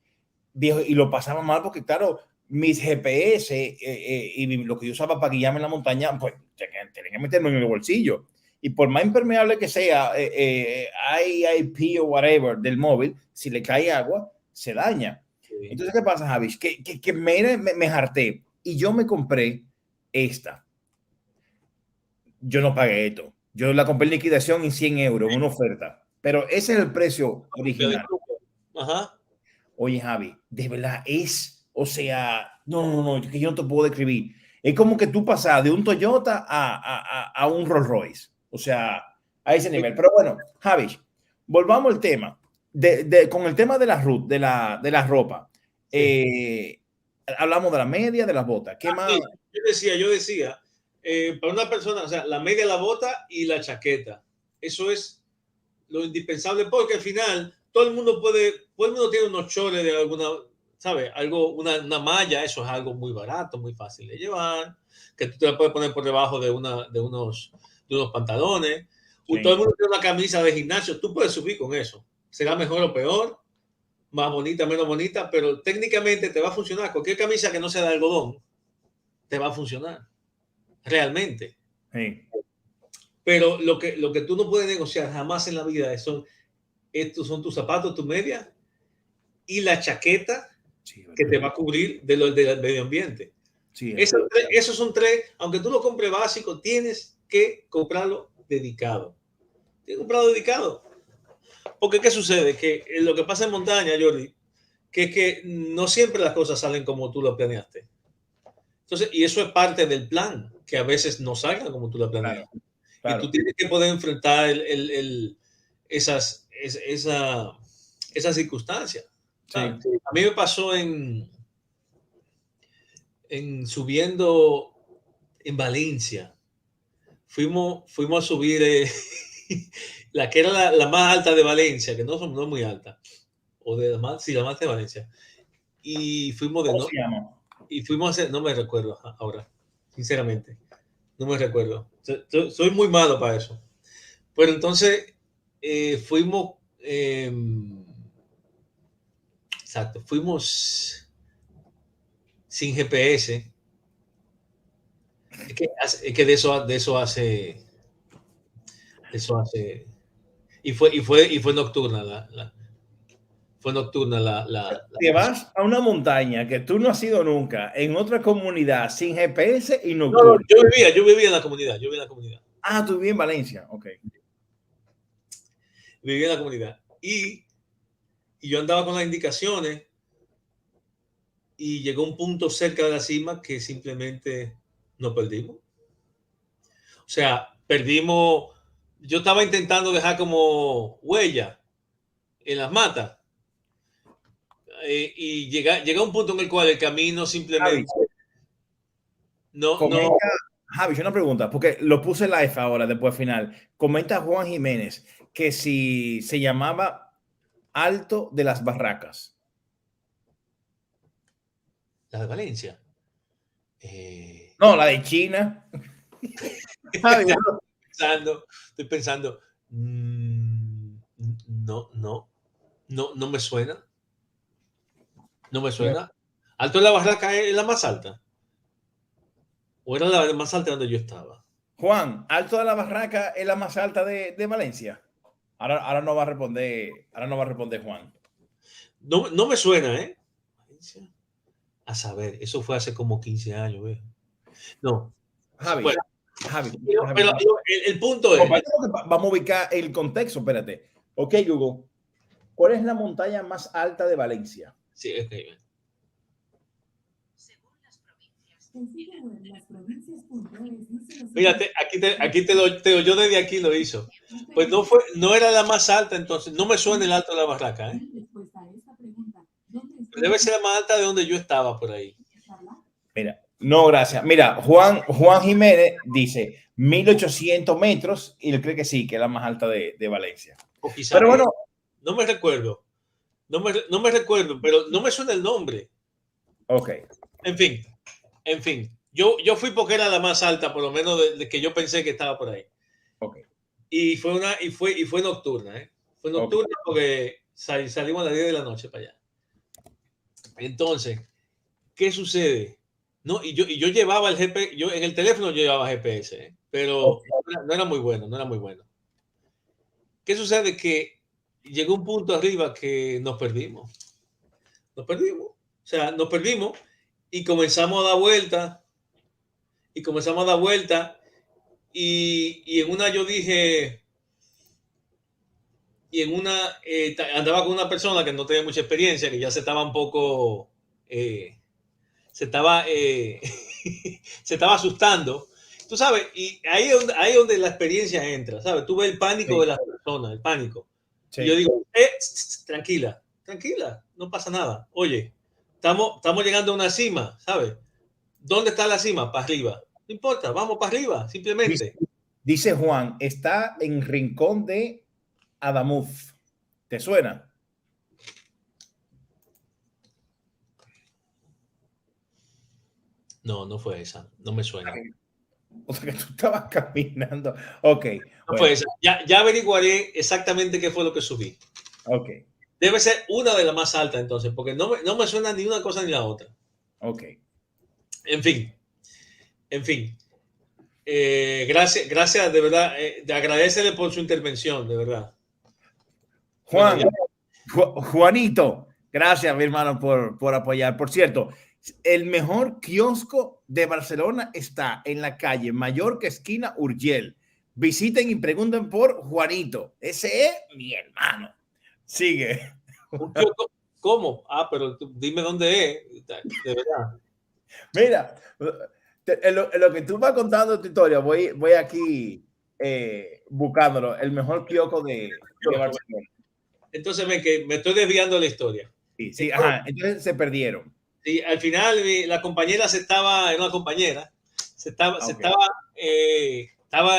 viejo, y lo pasaba mal porque, claro, mis GPS y lo que yo usaba para guiarme en la montaña, pues tenía que meterme en el bolsillo. Y por más impermeable que sea, IIP o whatever del móvil, si le cae agua, se daña. Entonces, ¿qué pasa, Javi? Que me harté. y yo me compré esta. Yo no pagué esto. Yo la compré en liquidación en 100 euros, en una oferta. Pero ese es el precio original. Ajá. Oye, Javi, de verdad es, o sea, no, que yo no te puedo describir. Es como que tú pasas de un Toyota a un Rolls Royce. O sea, a ese nivel. Pero bueno, Javi, volvamos al tema. Con el tema de la de la ropa. Sí. Hablamos de la media, de las botas. ¿Qué más? Sí, yo decía, para una persona, o sea, la media, la bota y la chaqueta. Eso es lo indispensable porque al final todo el mundo tiene unos chores de alguna, ¿sabes? Algo, una malla, eso es algo muy barato, muy fácil de llevar, que tú te la puedes poner por debajo de unos pantalones. Sí. Todo el mundo tiene una camisa de gimnasio, tú puedes subir con eso. Será mejor o peor, más bonita, menos bonita, pero técnicamente te va a funcionar. Cualquier camisa que no sea de algodón te va a funcionar, realmente. Sí. Pero lo que tú no puedes negociar jamás en la vida estos son tus zapatos, tu media y la chaqueta Sí, que te va a cubrir del medio ambiente. sí, Esos son tres, aunque tú lo compres básico, tienes que comprarlo dedicado. Tienes que comprarlo dedicado. Porque ¿qué sucede? Que lo que pasa en montaña, Jordi, que es que no siempre las cosas salen como tú lo planeaste. Entonces, y eso es parte del plan, que a veces no salgan como tú lo planeaste. claro. Y tú tienes que poder enfrentar esa circunstancia. Sí. A mí me pasó en subiendo en Valencia. Fuimos a subir la que era la más alta de Valencia, que no es muy alta, o de la más de Valencia. Y fuimos ¿Cómo se llama? y fuimos a hacer, no me recuerdo ahora, sinceramente, no me recuerdo. Soy muy malo para eso. Pero entonces fuimos, exacto, fuimos sin GPS. Es que de eso hace, y fue nocturna fue nocturna Te vas a una montaña que tú no has ido nunca, en otra comunidad, sin GPS y No, nocturno. yo vivía en la comunidad, Ah, tú vives en Valencia, ok. vivía en la comunidad. Y yo andaba con las indicaciones y llegó un punto cerca de la cima que simplemente nos perdimos. O sea, perdimos. Yo estaba intentando dejar como huella en las matas y llega un punto en el cual el camino simplemente no. Comenta, Javi, una pregunta, porque lo puse live ahora, después final. Comenta Juan Jiménez que si se llamaba Alto de las Barracas. La de Valencia. No, la de China. Javi, Estoy pensando, no me suena. No me suena. Alto de la Barraca es la más alta. ¿O era la más alta donde yo estaba? Juan, Alto de la Barraca es la más alta de Valencia. Ahora no va a responder Juan. No me suena, ¿eh? A saber, eso fue hace como 15 años, ¿eh? No. Javi, Bueno, Javi, pero el punto es. Vamos a ubicar el contexto, espérate. Ok, Google. ¿Cuál es la montaña más alta de Valencia? Sí, okay. Fíjate, aquí te lo yo desde aquí lo hizo. Pues no era la más alta, entonces no me suena el Alto de la Barraca, ¿eh? Debe ser la más alta de donde yo estaba por ahí. Mira, no, gracias. Mira, Juan Jiménez dice 1800 metros y él cree que sí, que es la más alta de Valencia. Pero bueno, no me recuerdo. No me recuerdo, pero no me suena el nombre. Ok. En fin. Yo fui porque era la más alta, por lo menos de que yo pensé que estaba por ahí. Ok. Y fue nocturna, ¿eh? Fue nocturna porque salimos a las 10 de la noche para allá. Entonces, ¿qué sucede? No, y yo llevaba el GPS, yo en el teléfono yo llevaba GPS, ¿eh? Pero no era muy bueno. ¿Qué sucede? Que llegó un punto arriba que nos perdimos. O sea, nos perdimos y comenzamos a dar vuelta y en una yo dije, y en una andaba con una persona que no tenía mucha experiencia, que ya se estaba un poco, se estaba asustando, tú sabes, y ahí es donde la experiencia entra, ¿sabes? Tú ves el pánico de las personas, el pánico. Sí. Y yo digo, tranquila, no pasa nada. Oye, estamos llegando a una cima, ¿sabes? ¿Dónde está la cima? Para arriba. No importa, vamos para arriba, simplemente. Dice Juan, está en Rincón de Adamuz. ¿Te suena? No, no fue esa. No me suena. O sea que tú estabas caminando. Ok. No bueno. fue esa. Ya averiguaré exactamente qué fue lo que subí. Ok. Debe ser una de las más altas entonces, porque no me suena ni una cosa ni la otra. Ok. En fin. Gracias de verdad. Agradecele por su intervención, de verdad. Juan, Bueno, Juanito, gracias, mi hermano, por apoyar. Por cierto, el mejor kiosco de Barcelona está en la calle Mallorca, esquina Urgell. Visiten y pregunten por Juanito. Ese es mi hermano. Sigue. ¿Cómo? Pero dime dónde es, de verdad. Mira, en lo que tú vas contando tu historia, voy aquí buscándolo. El mejor kiosco de Barcelona. Entonces que me estoy desviando de la historia. Sí, ajá. Entonces se perdieron. Sí, al final la compañera era una compañera, estaba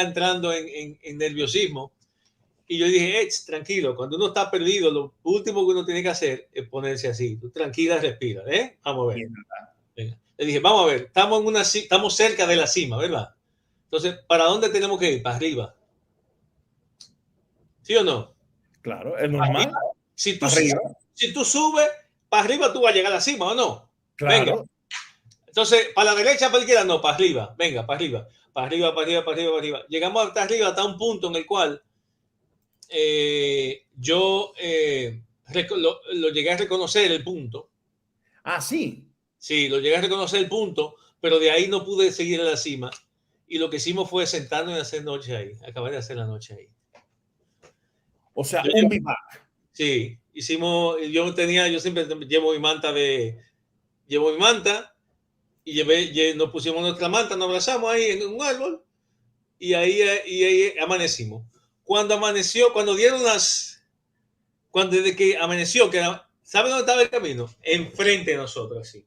entrando en nerviosismo y yo dije, tranquilo, cuando uno está perdido, lo último que uno tiene que hacer es ponerse así, tú tranquila, respira, vamos a ver. Venga. Le dije, vamos a ver, estamos cerca de la cima, ¿verdad? Entonces, ¿para dónde tenemos que ir? Para arriba. ¿Sí o no? Claro, es normal. Si tú subes, para arriba tú vas a llegar a la cima, ¿o no? Claro. Venga. Entonces, para la derecha, para la izquierda, no, para arriba. Venga, para arriba. Para arriba, para arriba, para arriba, para arriba. Llegamos hasta arriba, hasta un punto en el cual yo lo llegué a reconocer el punto. Ah, sí. Sí, lo llegué a reconocer el punto, pero de ahí no pude seguir a la cima. Y lo que hicimos fue sentarnos y hacer noche ahí. Acabar de hacer la noche ahí. O sea, un bivac. Sí, yo siempre llevo mi manta y nos pusimos nuestra manta, nos abrazamos ahí en un árbol y ahí amanecimos. Cuando desde que amaneció, ¿sabe dónde estaba el camino? Enfrente de nosotros, así.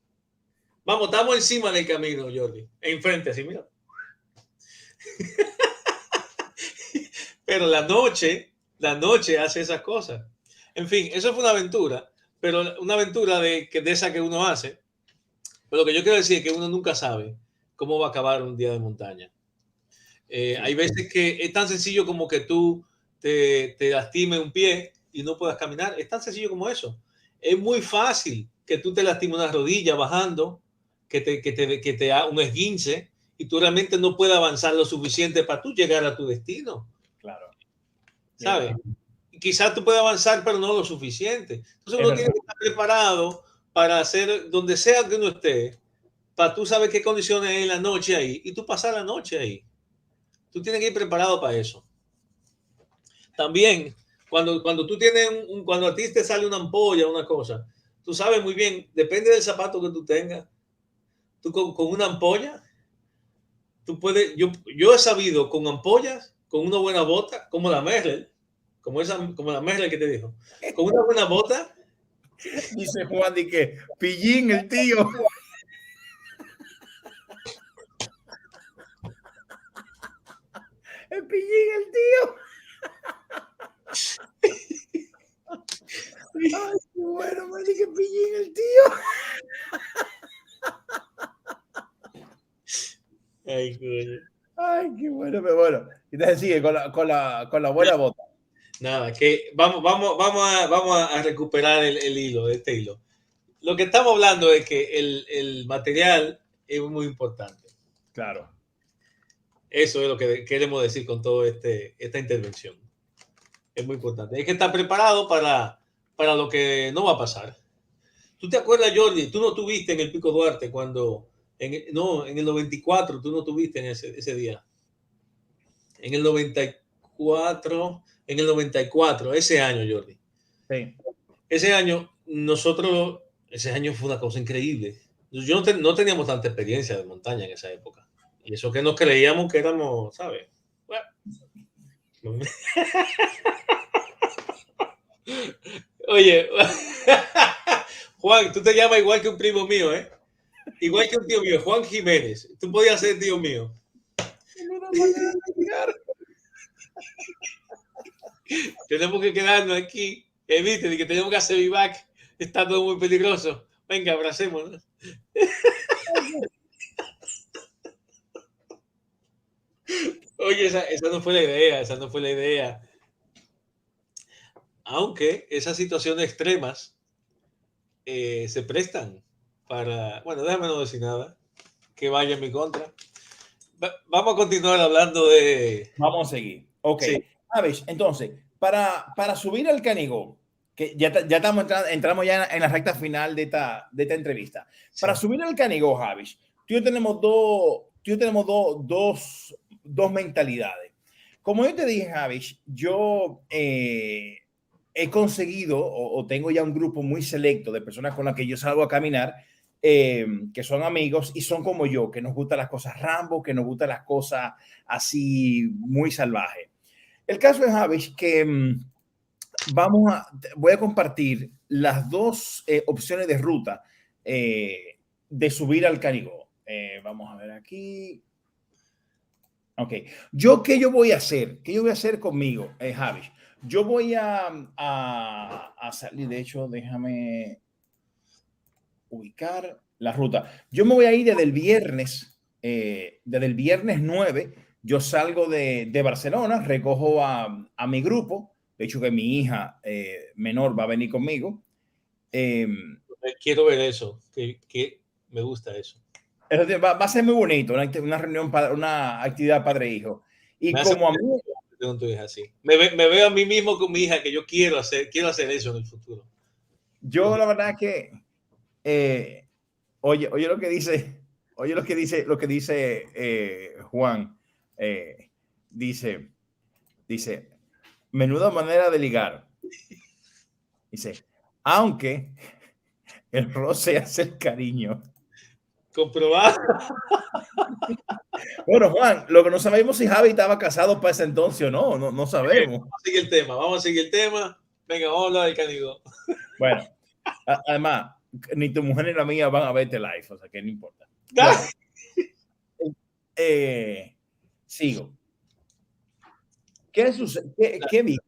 Vamos, estamos encima del camino, Jordi. Enfrente, así, mira. Pero la noche hace esas cosas. En fin, eso fue una aventura, pero una aventura de esa que uno hace. Pero lo que yo quiero decir es que uno nunca sabe cómo va a acabar un día de montaña. Hay veces que es tan sencillo como que tú te lastimes un pie y no puedas caminar. Es tan sencillo como eso. Es muy fácil que tú te lastimes una rodilla bajando, que te haga un esguince y tú realmente no puedas avanzar lo suficiente para tú llegar a tu destino. Claro. ¿Sabes? Quizás tú puedes avanzar, pero no lo suficiente. Entonces uno tiene que estar preparado para hacer donde sea que uno esté, para tú saber qué condiciones hay en la noche ahí y tú pasar la noche ahí. Tú tienes que ir preparado para eso. También, cuando tú tienes cuando a ti te sale una ampolla, una cosa, tú sabes muy bien, depende del zapato que tú tengas. Tú con una ampolla, tú puedes, yo he sabido con ampollas, con una buena bota, como la Merrell, como la Merrell que te dijo, con una buena bota. Dice Juan de que pillín el tío. El pillín el tío. Ay, qué bueno, me dije pillín el tío. Ay, coño. Ay, qué bueno, pero bueno. Entonces sigue con la buena bota. Nada, que vamos a recuperar el hilo, este hilo. Lo que estamos hablando es que el material es muy importante. Claro. Eso es lo que queremos decir con toda esta intervención. Es muy importante. Hay que estar preparado para lo que no va a pasar. ¿Tú te acuerdas, Jordi? Tú no tuviste en el Pico Duarte cuando, en el 94, tú no tuviste en ese día. En el 94, ese año, Jordi. Sí. Ese año, ese año fue una cosa increíble. No teníamos tanta experiencia de montaña en esa época. Y eso que nos creíamos que éramos, ¿sabes? Bueno. Oye, Juan, tú te llamas igual que un primo mío, ¿eh? Igual que un tío mío, Juan Jiménez. Tú podías ser tío mío. Tenemos que quedarnos aquí. Evite que tenemos que hacer vivac. Está todo muy peligroso. Venga, abracémonos. Oye, esa no fue la idea, esa no fue la idea. Aunque esas situaciones extremas se prestan para... Bueno, déjame no decir nada, que vaya en mi contra. Vamos a continuar hablando de... Vamos a seguir. Ok. Sí. A ver, entonces, para subir al Canigó, que ya entramos ya en la recta final de esta entrevista. Sí. Para subir al Canigó, Javis, tú y yo tenemos dos mentalidades. Como yo te dije, Javis, yo he conseguido o tengo ya un grupo muy selecto de personas con las que yo salgo a caminar, que son amigos y son como yo, que nos gustan las cosas Rambo, que nos gustan las cosas así muy salvajes. El caso es, Javis, que voy a compartir las dos opciones de ruta de subir al Canigó. Vamos a ver aquí. Ok. ¿Qué yo voy a hacer? ¿Qué yo voy a hacer conmigo, Javis? Yo voy a salir, de hecho, déjame ubicar la ruta. Yo me voy a ir desde el viernes 9, yo salgo de Barcelona, recojo a mi grupo, de hecho que mi hija menor va a venir conmigo. Quiero ver eso, que me gusta eso. Va a ser muy bonito, una reunión, una actividad padre-hijo. Y como a mí... Con tu hija, sí. Me veo a mí mismo con mi hija, que yo quiero hacer eso en el futuro. Yo la verdad que oye lo que dice Juan, dice menuda manera de ligar, dice, aunque el roce hace el cariño. Comprobado. Bueno, Juan, lo que no sabemos si Javi estaba casado para ese entonces o no sabemos. Vamos a seguir el tema. Venga, vamos a hablar del Canigó. Bueno, además, ni tu mujer ni la mía van a verte live, o sea que no importa. Bueno, sigo. ¿Qué sucede? ¿Qué viene?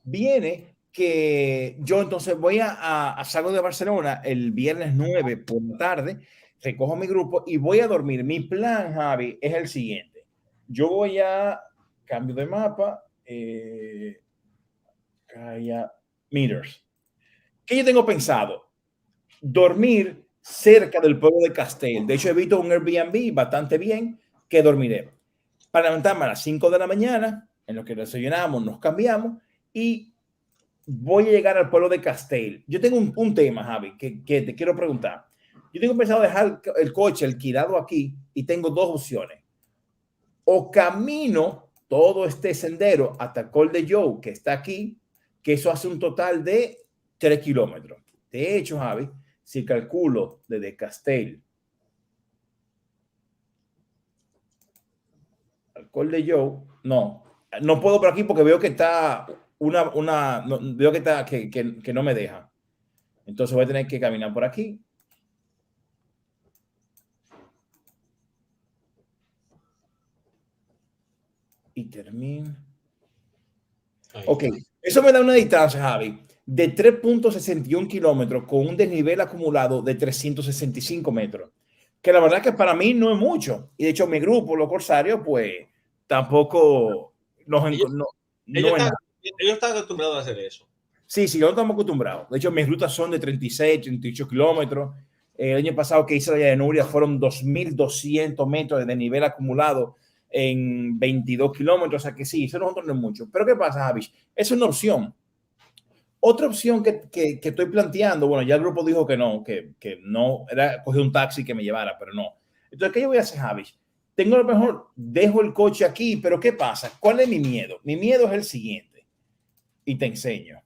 Viene que yo entonces voy a salgo de Barcelona el viernes 9 por la tarde, recojo mi grupo y voy a dormir. Mi plan, Javi, es el siguiente. Yo voy a cambio de mapa, meters. ¿Qué yo tengo pensado? Dormir cerca del pueblo de Castell. De hecho, he visto un Airbnb bastante bien que dormiré. Para levantarme a las 5 de la mañana, en lo que desayunamos, nos cambiamos y voy a llegar al pueblo de Castell. Yo tengo un tema, Javi, que te quiero preguntar. Yo tengo pensado dejar el coche alquilado aquí y tengo dos opciones. O camino todo este sendero hasta Col de Joe, que está aquí, que eso hace un total de 3 kilómetros. De hecho, Javi, si calculo desde Castell al Col de Joe, no puedo por aquí porque veo que está veo que está que no me deja. Entonces voy a tener que caminar por aquí. Y termino. Ok, eso me da una distancia, Javi, de 3.61 kilómetros con un desnivel acumulado de 365 metros. Que la verdad que para mí no es mucho. Y de hecho mi grupo, los corsarios, pues tampoco ellos están acostumbrados a hacer eso. Sí, no estamos acostumbrados. De hecho, mis rutas son de 36, 38 kilómetros. El año pasado que hice la Llanuria fueron 2.200 metros de nivel acumulado en 22 kilómetros. O sea que sí, eso nosotros no es mucho. Pero ¿qué pasa, Javi? Es una opción. Otra opción que estoy planteando, bueno, ya el grupo dijo que no, era coger un taxi que me llevara, pero no. Entonces, ¿qué yo voy a hacer, Javi? Tengo a lo mejor, dejo el coche aquí, pero ¿qué pasa? ¿Cuál es mi miedo? Mi miedo es el siguiente, y te enseño.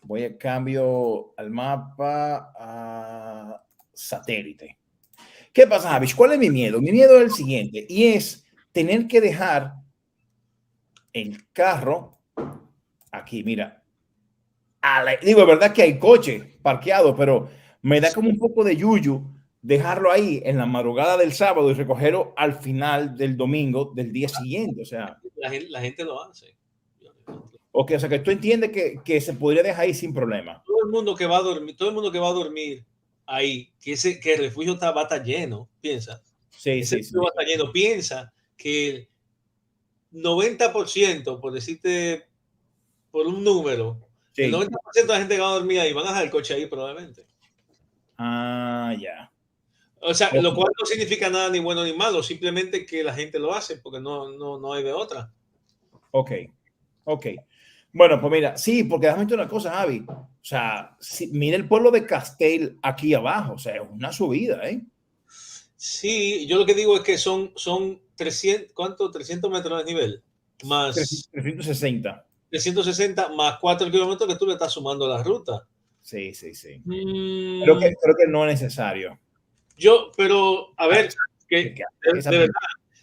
Voy a cambio al mapa a satélite. ¿Qué pasa, Javi? ¿Cuál es mi miedo? Mi miedo es el siguiente, y es tener que dejar el carro aquí, mira. Digo, es verdad que hay coche parqueado, pero me da como un poco de yuyu dejarlo ahí en la madrugada del sábado y recogerlo al final del domingo del día siguiente. O sea, La gente lo hace. okay, o sea que tú entiendes que se podría dejar ahí sin problema. Todo el mundo que va a dormir, todo el mundo que va a dormir ahí, que el refugio va a estar lleno, piensa. Sí, Ese sí, sí. refugio va a estar lleno. Piensa que el 90%, por decirte por un número, Sí. el 90% de la gente que va a dormir ahí van a dejar el coche ahí probablemente. Ah, ya. O sea, Okay. lo cual no significa nada ni bueno ni malo, simplemente que la gente lo hace porque no hay de otra. Ok, ok. Bueno, pues mira, sí, porque déjame decirte una cosa, Javi. O sea, mira el pueblo de Castell aquí abajo, o sea, es una subida, ¿eh? Sí, yo lo que digo es que son 300, ¿cuánto? 300 metros de nivel, más 360. 360, más 4 kilómetros que tú le estás sumando a la ruta. Sí, sí, sí. Mm, Creo que no es necesario. pero, a ver, que de verdad,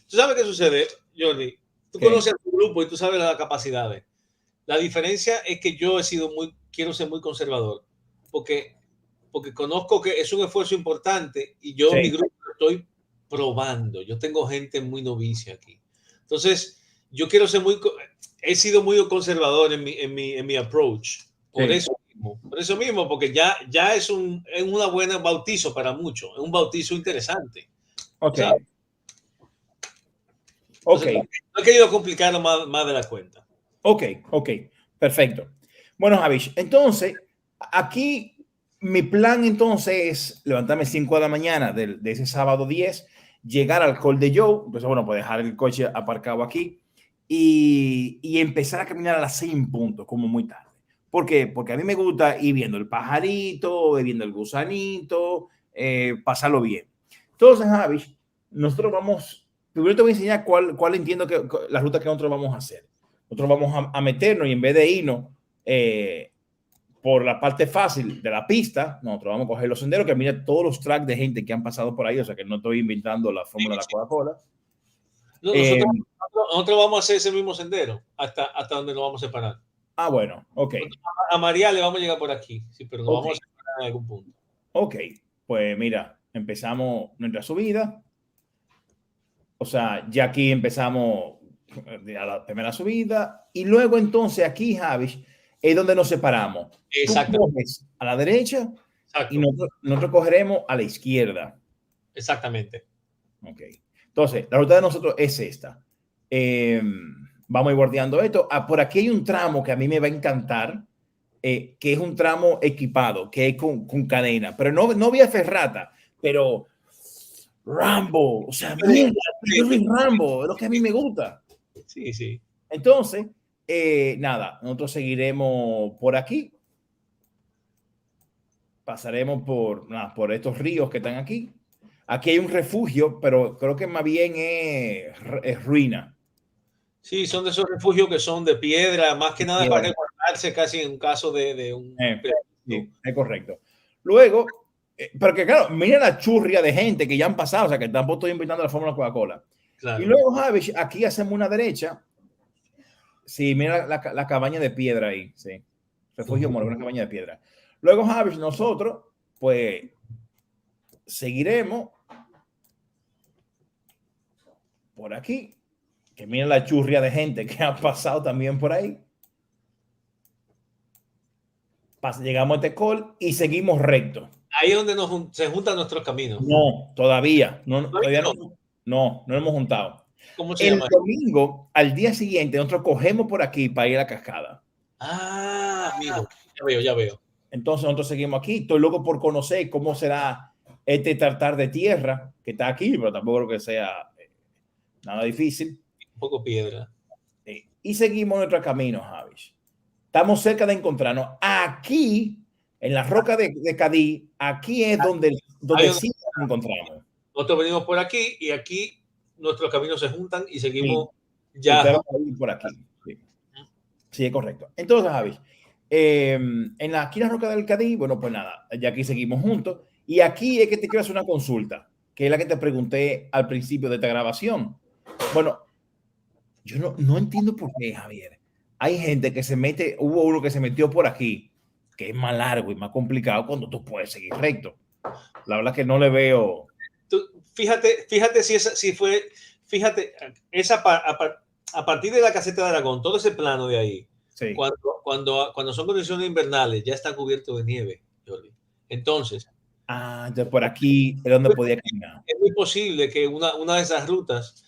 ¿tú sabes qué sucede, Jordi? Tú conoces a tu grupo y tú sabes las capacidades. La diferencia es que yo quiero ser muy conservador, porque conozco que es un esfuerzo importante y yo mi grupo lo estoy probando. Yo tengo gente muy novicia aquí. Entonces, yo quiero ser he sido muy conservador en mi approach. Por eso mismo, porque ya es una buena bautizo para muchos, es un bautizo interesante. Ok. ¿Sabes? Entonces, Ok. no he querido complicarlo más de la cuenta. Ok, ok, perfecto. Bueno, Javish, entonces, aquí mi plan entonces es levantarme 5 de la mañana de ese sábado 10, llegar al Col de Joe, entonces, bueno, pues dejar el coche aparcado aquí y empezar a caminar a las 6 en punto, como muy tarde. ¿Por qué? Porque a mí me gusta ir viendo el pajarito, ir viendo el gusanito, pasarlo bien. Entonces, Javish, nosotros vamos, primero te voy a enseñar cuál entiendo que la ruta que nosotros vamos a hacer. Nosotros vamos a meternos y en vez de irnos por la parte fácil de la pista, nosotros vamos a coger los senderos que mira todos los tracks de gente que han pasado por ahí, o sea que no estoy inventando la fórmula de la Coca-Cola. Nosotros vamos a hacer ese mismo sendero hasta donde nos vamos a separar. Bueno, ok. A María le vamos a llegar por aquí, sí, pero nos vamos a separar en algún punto. Ok, pues mira, empezamos nuestra subida. O sea, ya aquí empezamos a la primera subida y luego entonces aquí, Javi, es donde nos separamos. Exacto. Tú coges a la derecha. Exacto. Y nosotros cogeremos a la izquierda. Exactamente. Ok. Entonces, la ruta de nosotros es esta. Vamos a ir bordeando esto. Por aquí hay un tramo que a mí me va a encantar, que es un tramo equipado, que es con cadena, pero no vía ferrata, pero Rambo, o sea, mierda, yo soy Rambo, es lo que a mí me gusta. Sí, sí. Entonces, nada, nosotros seguiremos por aquí. Pasaremos por estos ríos que están aquí. Aquí hay un refugio, pero creo que más bien es ruina. Sí, son de esos refugios que son de piedra, más que nada para resguardarse casi en un caso de un... Sí, es correcto. Luego, porque claro, mira la churria de gente que ya han pasado, o sea, que tampoco estoy invitando a la Fórmula Coca-Cola. Claro. Y luego, Javi, aquí hacemos una derecha. Sí, mira la cabaña de piedra ahí, sí. Refugio Moro, una cabaña de piedra. Luego, Javi, nosotros, pues, seguiremos por aquí. Que mira la churria de gente que ha pasado también por ahí. Llegamos a este col y seguimos recto. Ahí es donde se juntan nuestros caminos. No, todavía. Todavía no hemos juntado. ¿Cómo se llama? El domingo, al día siguiente, nosotros cogemos por aquí para ir a la cascada. Ah, amigo. Ya veo. Entonces nosotros seguimos aquí. Estoy loco por conocer cómo será este tartar de tierra que está aquí, pero tampoco creo que sea nada difícil. Un poco piedra. Y seguimos nuestro camino, Javi. Estamos cerca de encontrarnos. Aquí, en la roca de Cadí, aquí es donde Ahí sí nos encontramos. nosotros venimos por aquí y aquí nuestros caminos se juntan y seguimos Sí, ya. usted va a ir por aquí. Sí. Sí, es correcto. Entonces, Javi, en la esquina roca del Cadí, bueno, pues nada, ya aquí seguimos juntos. Y aquí es que te quiero hacer una consulta, que es la que te pregunté al principio de esta grabación. Bueno, yo no entiendo por qué, Javier. Hay gente que se mete, hubo uno que se metió por aquí, que es más largo y más complicado cuando tú puedes seguir recto. La verdad que no le veo. Fíjate si fue, fíjate, a partir de la caseta de Aragón, todo ese plano de ahí, Sí. cuando son condiciones invernales, ya está cubierto de nieve, Jordi. Entonces, Entonces por aquí es donde podía caminar. es muy posible que una de esas rutas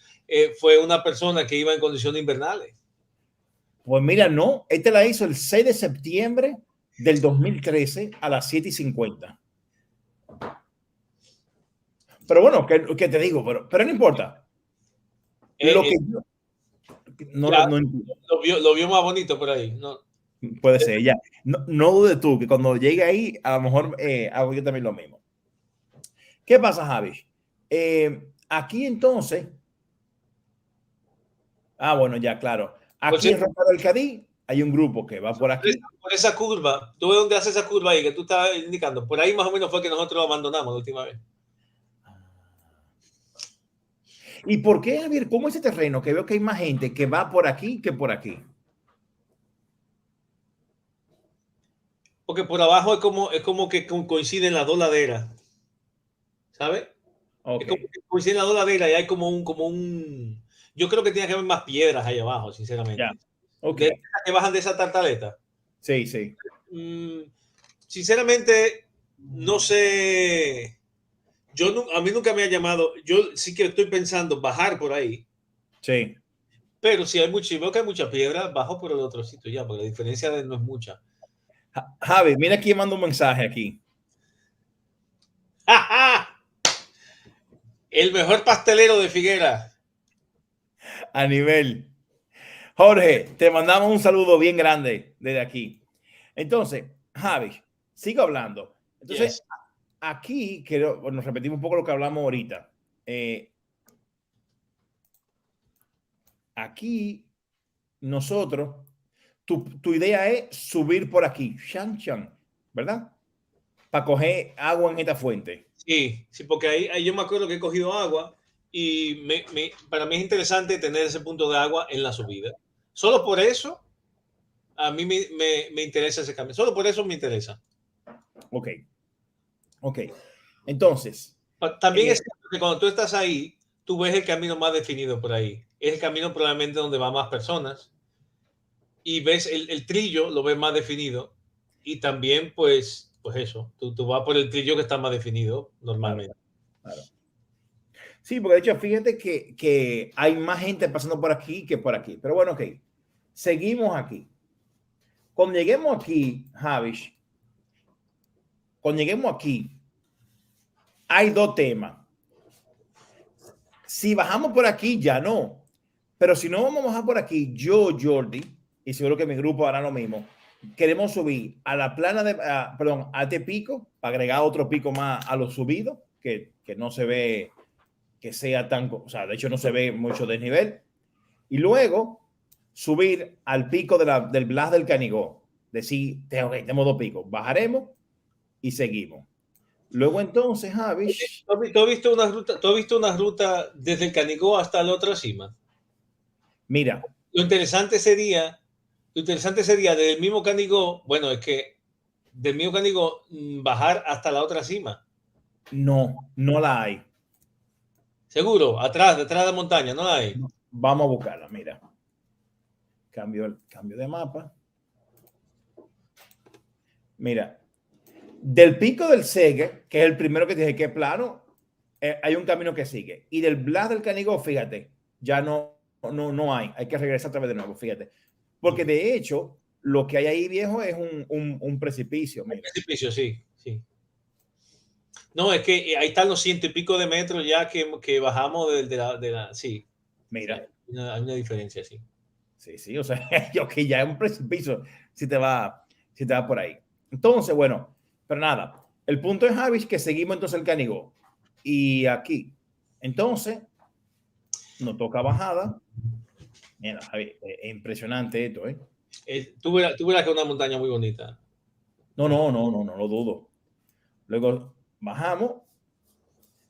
fue una persona que iba en condiciones invernales. Pues mira, no, este la hizo el 6 de septiembre del 2013 a las 7:50. Pero bueno, ¿qué te digo? Pero no importa. Lo que yo no entiendo. Lo vio más bonito por ahí. No. Puede ser, ya. No dudes tú que cuando llegue ahí, a lo mejor hago yo también lo mismo. ¿Qué pasa, Javi? Aquí entonces. Bueno, ya, claro. Aquí en Roca del Cadí hay un grupo que va por aquí. Por esa curva, tú ves dónde hace esa curva ahí que tú estás indicando. Por ahí más o menos fue que nosotros lo abandonamos la última vez. ¿Y por qué, Javier? ¿Cómo ese terreno que veo que hay más gente que va por aquí que por aquí? Porque por abajo es como que coinciden las dos laderas. ¿Sabes? Okay. Es como que coinciden las dos laderas y hay como un. Yo creo que tiene que haber más piedras ahí abajo, sinceramente. Ya. Okay. De que bajan de esa tartaleta. Sí, sí. Sinceramente, no sé. A mí nunca me ha llamado. Yo sí que estoy pensando bajar por ahí. Sí. Pero si veo que hay mucha piedra, bajo por el otro sitio ya, porque la diferencia no es mucha. Javi, mira quién manda un mensaje aquí. El mejor pastelero de Figueras. A nivel. Jorge, te mandamos un saludo bien grande desde aquí. Entonces, Javi, sigo hablando. Entonces, aquí nos repetimos un poco lo que hablamos ahorita. Aquí, nosotros, tu idea es subir por aquí, ¿verdad? Para coger agua en esta fuente. Sí, porque ahí yo me acuerdo que he cogido agua y para mí es interesante tener ese punto de agua en la subida. Solo por eso a mí me interesa ese cambio. Solo por eso me interesa. Ok. Entonces. También es cierto que cuando tú estás ahí, tú ves el camino más definido por ahí. Es el camino probablemente donde van más personas. Y ves el trillo, lo ves más definido. Y también, pues eso, tú vas por el trillo que está más definido normalmente. Claro. Sí, porque de hecho, fíjate que hay más gente pasando por aquí que por aquí. Pero bueno, ok. Seguimos aquí. Cuando lleguemos aquí, Javi, hay dos temas. Si bajamos por aquí, ya no. Pero si no vamos a bajar por aquí, yo, Jordi, y seguro que mi grupo hará lo mismo, queremos subir a la plana a este pico, para agregar otro pico más a los subidos, que no se ve que sea tan, o sea, de hecho no se ve mucho desnivel. Y luego subir al pico del Blas del Canigó. Decir, tenemos dos picos, bajaremos y seguimos. Luego entonces, Javi. ¿Tú has visto una ruta desde el Canigó hasta la otra cima? Mira. Lo interesante sería desde el mismo Canigó, bueno, es que del mismo Canigó bajar hasta la otra cima. No la hay. Seguro, detrás de la montaña, no la hay. Vamos a buscarla, mira. Cambio de mapa. Mira. Del pico del Segue, que es el primero que dije que es plano, hay un camino que sigue. Y del Blas del Canigó, fíjate, ya no hay. Hay que regresar otra vez de nuevo, fíjate. Porque de hecho, lo que hay ahí, viejo, es un precipicio. Mira. Un precipicio, sí. No, es que ahí están los 100 y pico de metros ya que bajamos de la sí. Mira. Hay una diferencia, sí. Sí, o sea, yo que ya es un precipicio si te va por ahí. Entonces, bueno, pero nada, el punto es, Javi, que seguimos entonces el Canigó. Y aquí, entonces, nos toca bajada. Mira, Javi, es impresionante esto, ¿eh? Tú verás que es una montaña muy bonita. No lo dudo. Luego bajamos,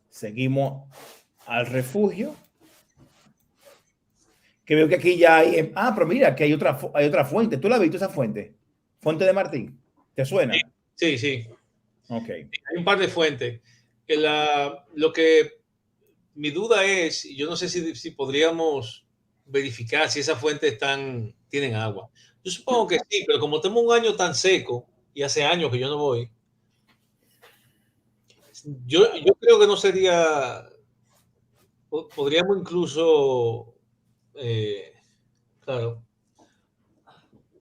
seguimos al refugio. Que veo que aquí ya hay. Ah, pero mira, que hay otra fuente. ¿Tú la has visto esa fuente? Fuente de Martín. ¿Te suena? Sí, sí. Ok. Hay un par de fuentes. Lo que mi duda es, yo no sé si podríamos verificar si esas fuentes tienen agua. Yo supongo que sí, pero como tengo un año tan seco y hace años que yo no voy, yo creo que no sería, podríamos incluso, claro,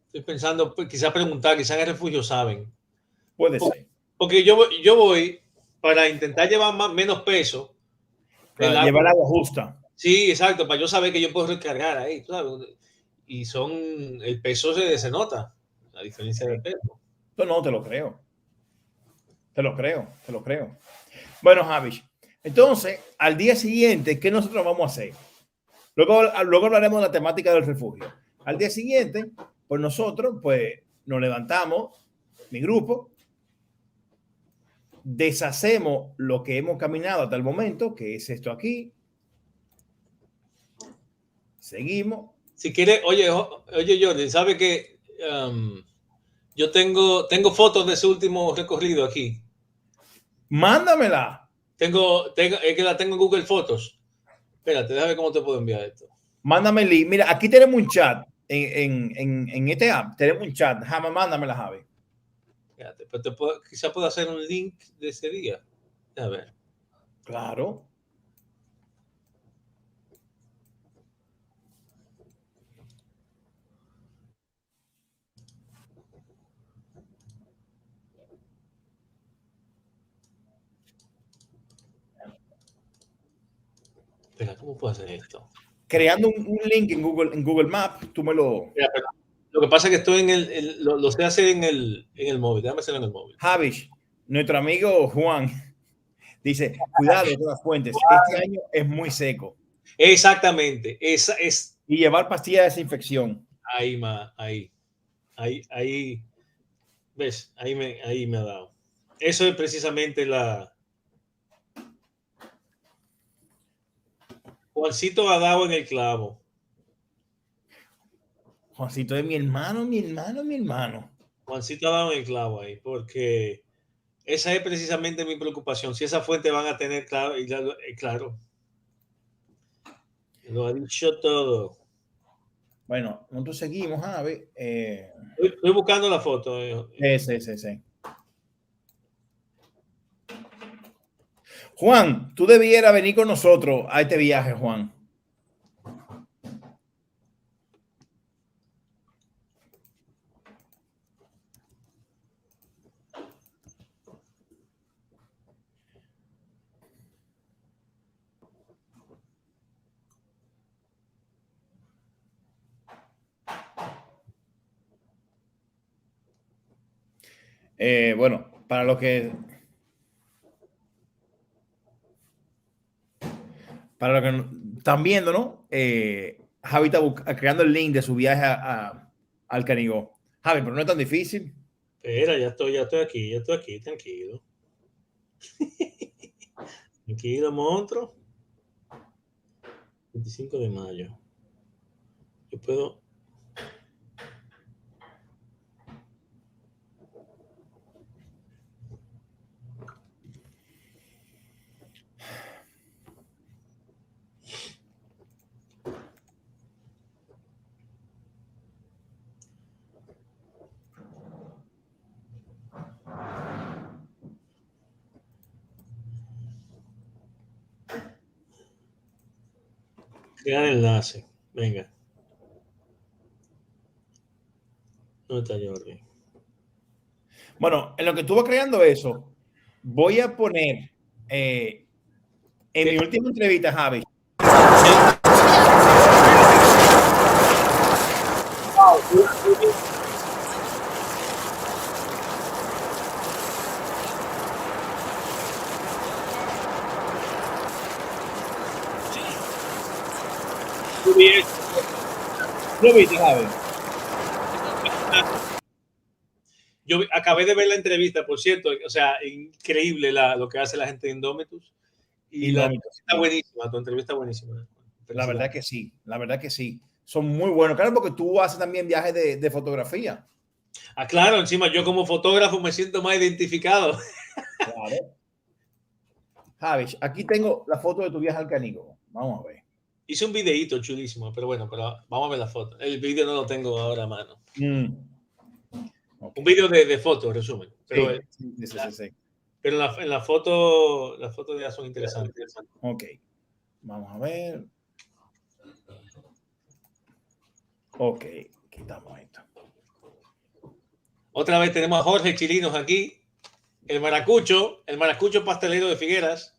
estoy pensando, pues, quizás preguntar, quizás en el refugio saben. Puede ser. Porque yo voy para intentar llevar menos peso. Claro, llevar agua justa. Sí, exacto, para yo saber que yo puedo recargar ahí, ¿sabes? Y el peso se nota, la diferencia de peso. No, te lo creo. Te lo creo. Bueno, Javi, entonces, al día siguiente, ¿qué nosotros vamos a hacer? Luego hablaremos de la temática del refugio. Al día siguiente, pues nosotros, pues, nos levantamos, mi grupo, deshacemos lo que hemos caminado hasta el momento, que es esto aquí. Seguimos. Si quieres, oye, Jordi, ¿sabe que yo tengo fotos de ese último recorrido aquí? Mándamela. Es que la tengo en Google Fotos. Espérate, déjame ver cómo te puedo enviar esto. Mándame el link. Mira, aquí tenemos un chat en este app. Tenemos un chat. Mándamela, Javi. Fíjate, pero quizá pueda hacer un link de ese día. A ver. Claro. Espera, ¿cómo puedo hacer esto? Creando un link en Google Maps, tú me lo... Mira, lo que pasa es que estoy lo sé hacer en el móvil. Déjame hacerlo en el móvil. Javi, nuestro amigo Juan dice, cuidado con las fuentes. Este año es muy seco. Exactamente. Y llevar pastillas de desinfección. Ahí. ¿Ves? Ahí me ha dado. Eso es precisamente Juancito ha dado en el clavo. Juancito es mi hermano. Juancito ha dado en el clavo ahí, porque esa es precisamente mi preocupación. Si esas fuentes van a tener claro, claro. Lo ha dicho todo. Bueno, nosotros seguimos, Javi. Estoy buscando la foto. Sí. Juan, tú debieras venir con nosotros a este viaje, Juan. Bueno, para los que están viendo, ¿no? Javi está creando el link de su viaje al Canigó. Javi, pero no es tan difícil. Espera, ya estoy aquí, tranquilo. Tranquilo, monstruo. 25 de mayo. Yo puedo... Crear enlace. Venga. ¿Dónde está Jordi? Bueno, en lo que estuvo creando eso, voy a poner en mi última entrevista, Javi. Muy bien. ¿Lo viste, Javi? Acabé de ver la entrevista, por cierto, o sea, increíble lo que hace la gente de Indomitus. Y la Indómito, entrevista sí. buenísima, tu entrevista buenísima. La verdad que sí, la verdad que sí. Son muy buenos. Claro, porque tú haces también viajes de fotografía. Ah, claro, encima yo como fotógrafo me siento más identificado. Claro. Javi, aquí tengo la foto de tu viaje al Canígo. Vamos a ver. Hice un videíto chulísimo, pero bueno, vamos a ver la foto. El video no lo tengo ahora a mano. Ok. Un video de fotos, resumen. Pero, Sí. pero en la foto, las fotos ya son interesantes. Ok. Vamos a ver. Ok. Quitamos esto. Otra vez tenemos a Jorge Chilinos aquí. El maracucho pastelero de Figueras.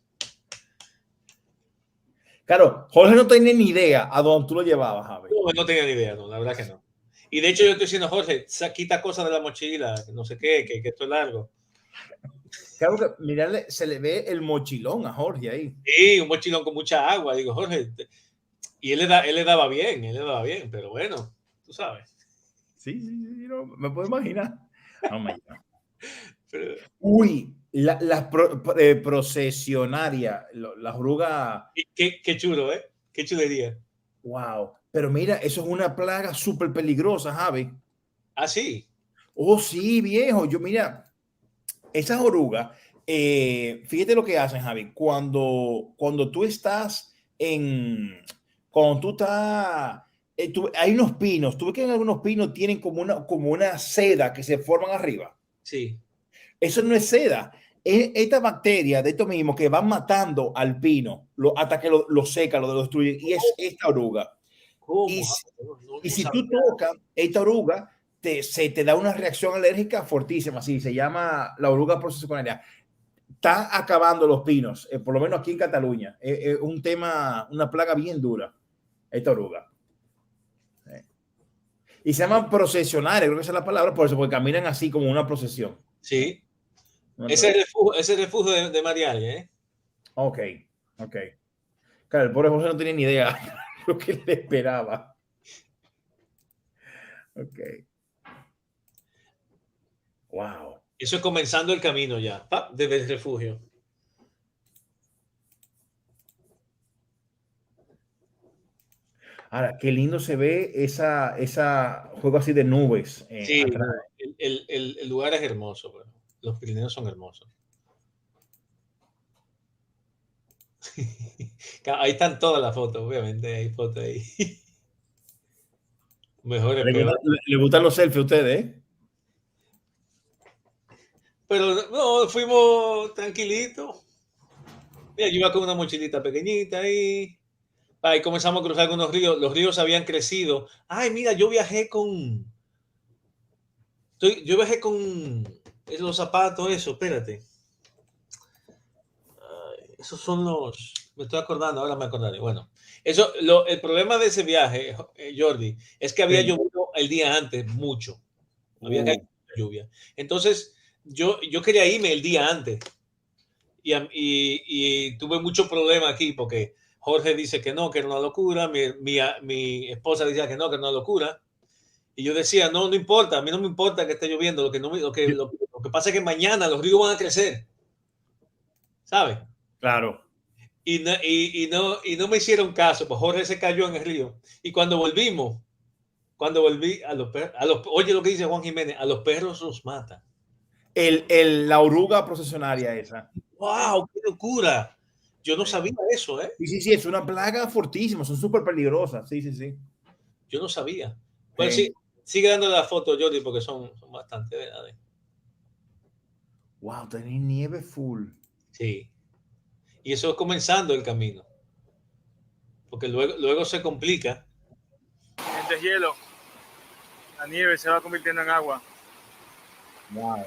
Claro, Jorge no tenía ni idea a dónde tú lo llevabas, Javi. No tenía ni idea, no, la verdad que no. Y de hecho yo estoy diciendo, Jorge, quita cosas de la mochila, no sé qué, que esto es largo. Claro que, mirarle, se le ve el mochilón a Jorge ahí. Sí, un mochilón con mucha agua. Digo, Jorge, y él le daba bien, pero bueno, tú sabes. Sí, no, me puedo imaginar. Oh my God. Pero, Uy, la procesionaria, la oruga. qué chulo, ¿eh? Qué chulería. Wow. Pero mira, eso es una plaga súper peligrosa, Javi. Ah, sí. Oh, sí, viejo. Yo, mira, esas orugas, fíjate lo que hacen, Javi. Cuando tú estás cuando tú estás, hay unos pinos. Tú ves que en algunos pinos tienen como una seda que se forman arriba. Sí. Eso no es seda. Es esta bacteria de esto mismo que van matando al pino hasta que lo seca, lo destruye. Y es esta oruga. ¿Cómo? Y, y No si tú sabía. tocas esta oruga, se te da una reacción alérgica fortísima. Así se llama la oruga procesionaria. Está acabando los pinos, por lo menos aquí en Cataluña. Es un tema, una plaga bien dura, esta oruga. Y se llaman procesionaria, creo que esa es la palabra, por eso, porque caminan así como una procesión. Sí. Ese refugio de Marialia, ¿eh? Ok. Claro, el pobre José no tenía ni idea lo que le esperaba. Ok. Wow. Eso es comenzando el camino ya, desde el refugio. Ahora, qué lindo se ve esa juego así de nubes Sí, atrás. el lugar es hermoso, pero los Pirineos son hermosos. Ahí están todas las fotos, obviamente, hay fotos ahí. Mejores, peor. Le gustan los selfies a ustedes, ¿eh? Pero no, fuimos tranquilitos. Mira, yo iba con una mochilita pequeñita ahí. Ahí comenzamos a cruzar algunos ríos. Los ríos habían crecido. Ay, mira, yo viajé con los zapatos, eso, espérate. Ay, esos son me estoy acordando, ahora me acordaré. Bueno, el problema de ese viaje, Jordi, es que había Sí. llovido el día antes mucho. Había caído mucha lluvia. Entonces, yo quería irme el día antes. Y tuve mucho problema aquí porque Jorge dice que no, que era una locura. Mi esposa decía que no era una locura. Y yo decía, no importa, a mí no me importa que esté lloviendo. Lo que pasa es que mañana los ríos van a crecer. ¿Sabes? Claro. Y no me hicieron caso, pues Jorge se cayó en el río. Y cuando volví oye lo que dice Juan Jiménez, a los perros los matan. La oruga procesionaria esa. ¡Wow! ¡Qué locura! Yo no sabía eso, ¿eh? Sí, es una plaga fortísima, son súper peligrosas. Sí. Yo no sabía. Pues sí, sigue dando la foto, Jordi, porque son bastante, ¿verdad? Wow, tenés nieve full. Sí. Y eso es comenzando el camino. Porque luego se complica. El deshielo, la nieve se va convirtiendo en agua. Wow.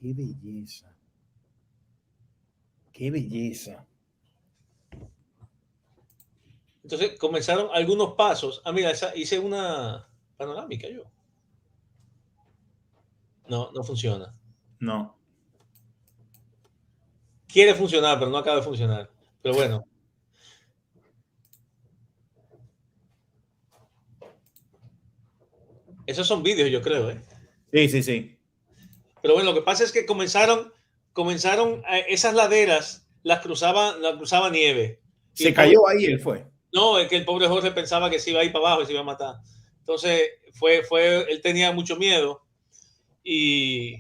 Qué belleza. Qué belleza. Entonces comenzaron algunos pasos. Ah, mira, hice una panorámica yo. No, no funciona. No. Quiere funcionar, pero no acaba de funcionar. Pero bueno. Esos son vídeos, yo creo, ¿eh? Sí, sí, sí. Pero bueno, lo que pasa es que comenzaron esas laderas, la cruzaba nieve. Y Se cayó ahí, él fue. no, es que el pobre Jorge pensaba que se iba a ir para abajo y se iba a matar. Entonces, él tenía mucho miedo y,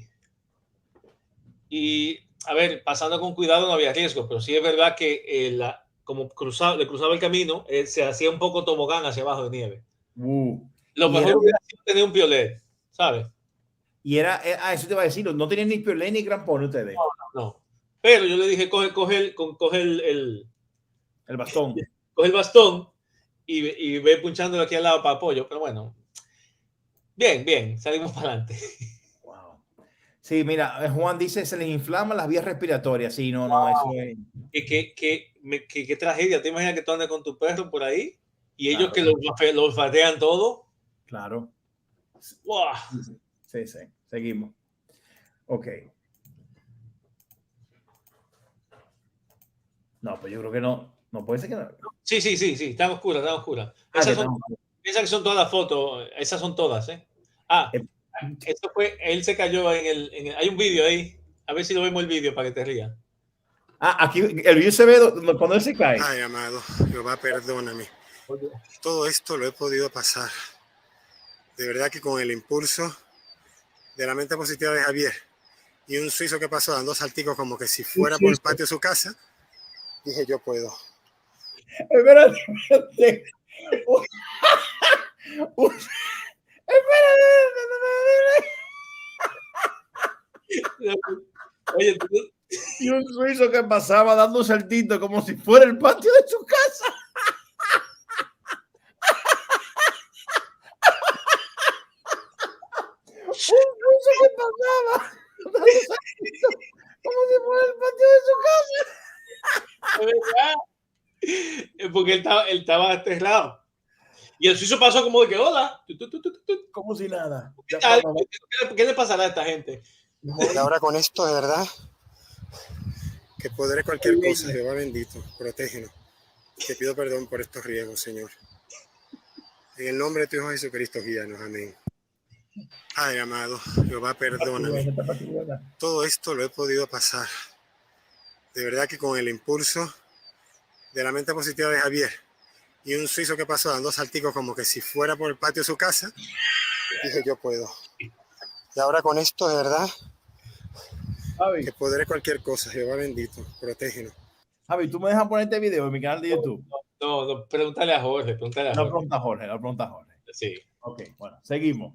a ver, pasando con cuidado no había riesgo, pero sí es verdad que como le cruzaba el camino, se hacía un poco tobogán hacia abajo de nieve. Lo Y mejor era- hubiera sido tener un piolet, ¿sabes? Y eso te iba a decir, no tenían ni piolé ni grampón ustedes. No. Pero yo le dije, coge El bastón. el bastón y ve punchándolo aquí al lado para apoyo. Pero bueno, bien, salimos para adelante. Wow. Sí, mira, Juan dice, se les inflaman las vías respiratorias. Sí, no, eso es. Qué tragedia. ¿Te imaginas que tú andas con tu perro por ahí y ellos Claro. que lo olfatean todo? Claro. ¡Wow! Sí. Seguimos. Ok. No, pues yo creo que no. No puede ser que no. Sí, están oscuras. Piensa que son todas las fotos. Esas son todas, ¿eh? Esto fue, él se cayó hay un vídeo ahí. A ver si lo vemos el vídeo para que te rías. Aquí el video se ve cuando él se cae. Ay, amado, Jehová, perdóname. Todo esto lo he podido pasar. De verdad que con el impulso de la mente positiva de Javier y un suizo que pasó dando salticos como que si fuera por el patio de su casa, dije yo puedo. Espérate. Oye, Y un suizo que pasaba dando un saltito como si fuera el patio de su casa. Un suizo que pasaba dando un saltito como si fuera el patio de su casa. porque él estaba aterrado. Y el suizo pasó como de que hola. Como si nada. ¿Qué le pasará a esta gente? Y ahora con esto, de verdad, que podré cualquier cosa, Jehová bendito, protégenos. Te pido perdón por estos riesgos, Señor. En el nombre de tu Hijo Jesucristo, guíanos. Amén. Ay, amado, Jehová, perdóname. Todo esto lo he podido pasar. De verdad que con el impulso de la mente positiva de Javier y un suizo que pasó dando salticos como que si fuera por el patio de su casa, dije yo puedo. Y ahora con esto, de verdad, que podré cualquier cosa. Jehová bendito, protégenos. Javi, ¿tú me dejas poner este video en mi canal de YouTube? No, pregúntale a Jorge. No pregunta Jorge. Sí. Ok, bueno, seguimos.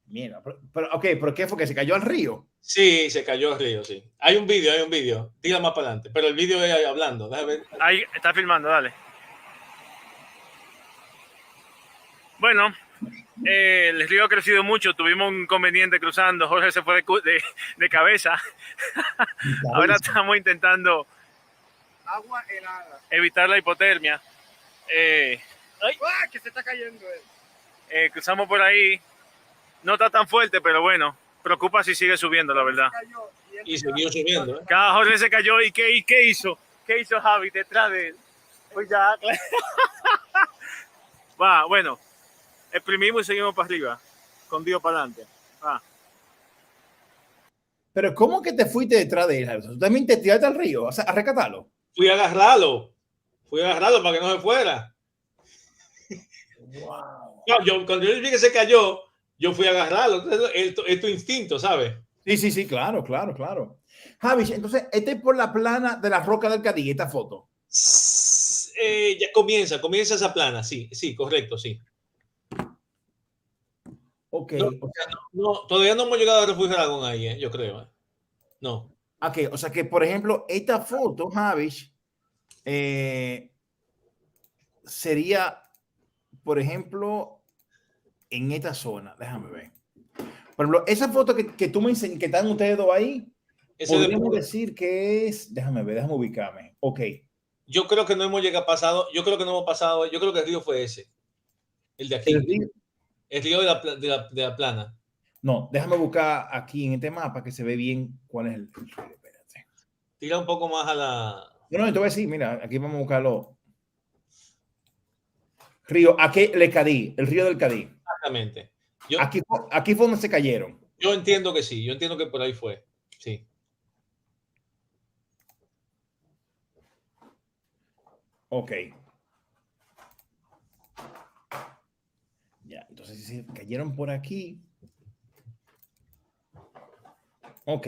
Mira, pero ¿qué fue? ¿Que se cayó al río? Sí, se cayó el río, sí. Hay un vídeo. Tira más para adelante. Pero el vídeo es hablando. Déjame ver. Ahí está filmando, dale. Bueno, el río ha crecido mucho. Tuvimos un inconveniente cruzando. Jorge se fue de cabeza. Ahora estamos intentando Agua helada. evitar la hipotermia. Que se está cayendo. Cruzamos por ahí. No está tan fuerte, pero bueno, preocupa si sigue subiendo, la verdad. Y siguió subiendo. Cada Jorge se cayó. ¿Y qué hizo? ¿Qué hizo Javi detrás de él? Pues ya. Va, bueno. Exprimimos y seguimos para arriba. Con Dios para adelante. Va. Pero ¿cómo que te fuiste detrás de él? ¿Tú también te tiraste al río? O sea, a rescatarlo. Fui a agarrarlo para que no se fuera. Wow. No, cuando yo vi que se cayó, yo fui a agarrarlo. Es tu instinto, ¿sabes? Sí, claro. Javi, entonces, este es por la plana de la Roca del Cadí, esta foto. Ya comienza esa plana, sí, correcto, sí. Ok. No, todavía no hemos llegado a Refugio Aragón ahí, yo creo. No. Ok, o sea que, por ejemplo, esta foto, Javi, sería, por ejemplo, en esta zona. Déjame ver. Por ejemplo, esa foto que tú me enseñas, que están ustedes dos ahí, Ese de Podríamos Pura. decir que es, déjame ver, déjame ubicarme. Ok, Yo creo que no hemos llegado pasado, yo creo que no hemos pasado, yo creo que el río fue ese, el de aquí, el río- el río de la plana. no, déjame buscar aquí en este mapa que se ve bien cuál es el río. Espérate. Tira un poco más a la... No, te voy a decir, mira, aquí vamos a buscarlo. Río, aquí el Cadí, el río del Cadí. Exactamente. Aquí fue donde se cayeron. Yo entiendo que sí, yo entiendo que por ahí fue, sí. Ok. Ya, entonces si cayeron por aquí. Ok.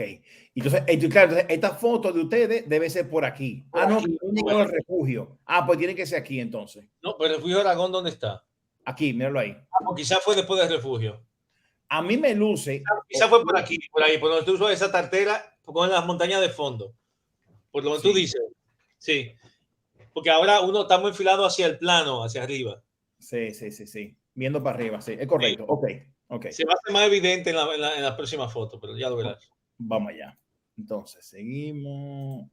Entonces, claro, esta foto de ustedes debe ser por aquí. Ah, no, que no llegó al refugio. Ah, pues tiene que ser aquí entonces. No, pero el refugio de Aragón, ¿dónde está? Aquí, míralo ahí. O quizás fue después del refugio. A mí me luce. Quizás fue por aquí, por ahí, por donde tú usas esa tartera, con las montañas de fondo. Por donde tú dices. Sí. Porque ahora uno está muy enfilado hacia el plano, hacia arriba. Sí. Viendo para arriba, sí. Es correcto. Sí. Ok. Se va a hacer más evidente en la próxima foto, pero ya lo verás. Vamos allá. Entonces, seguimos.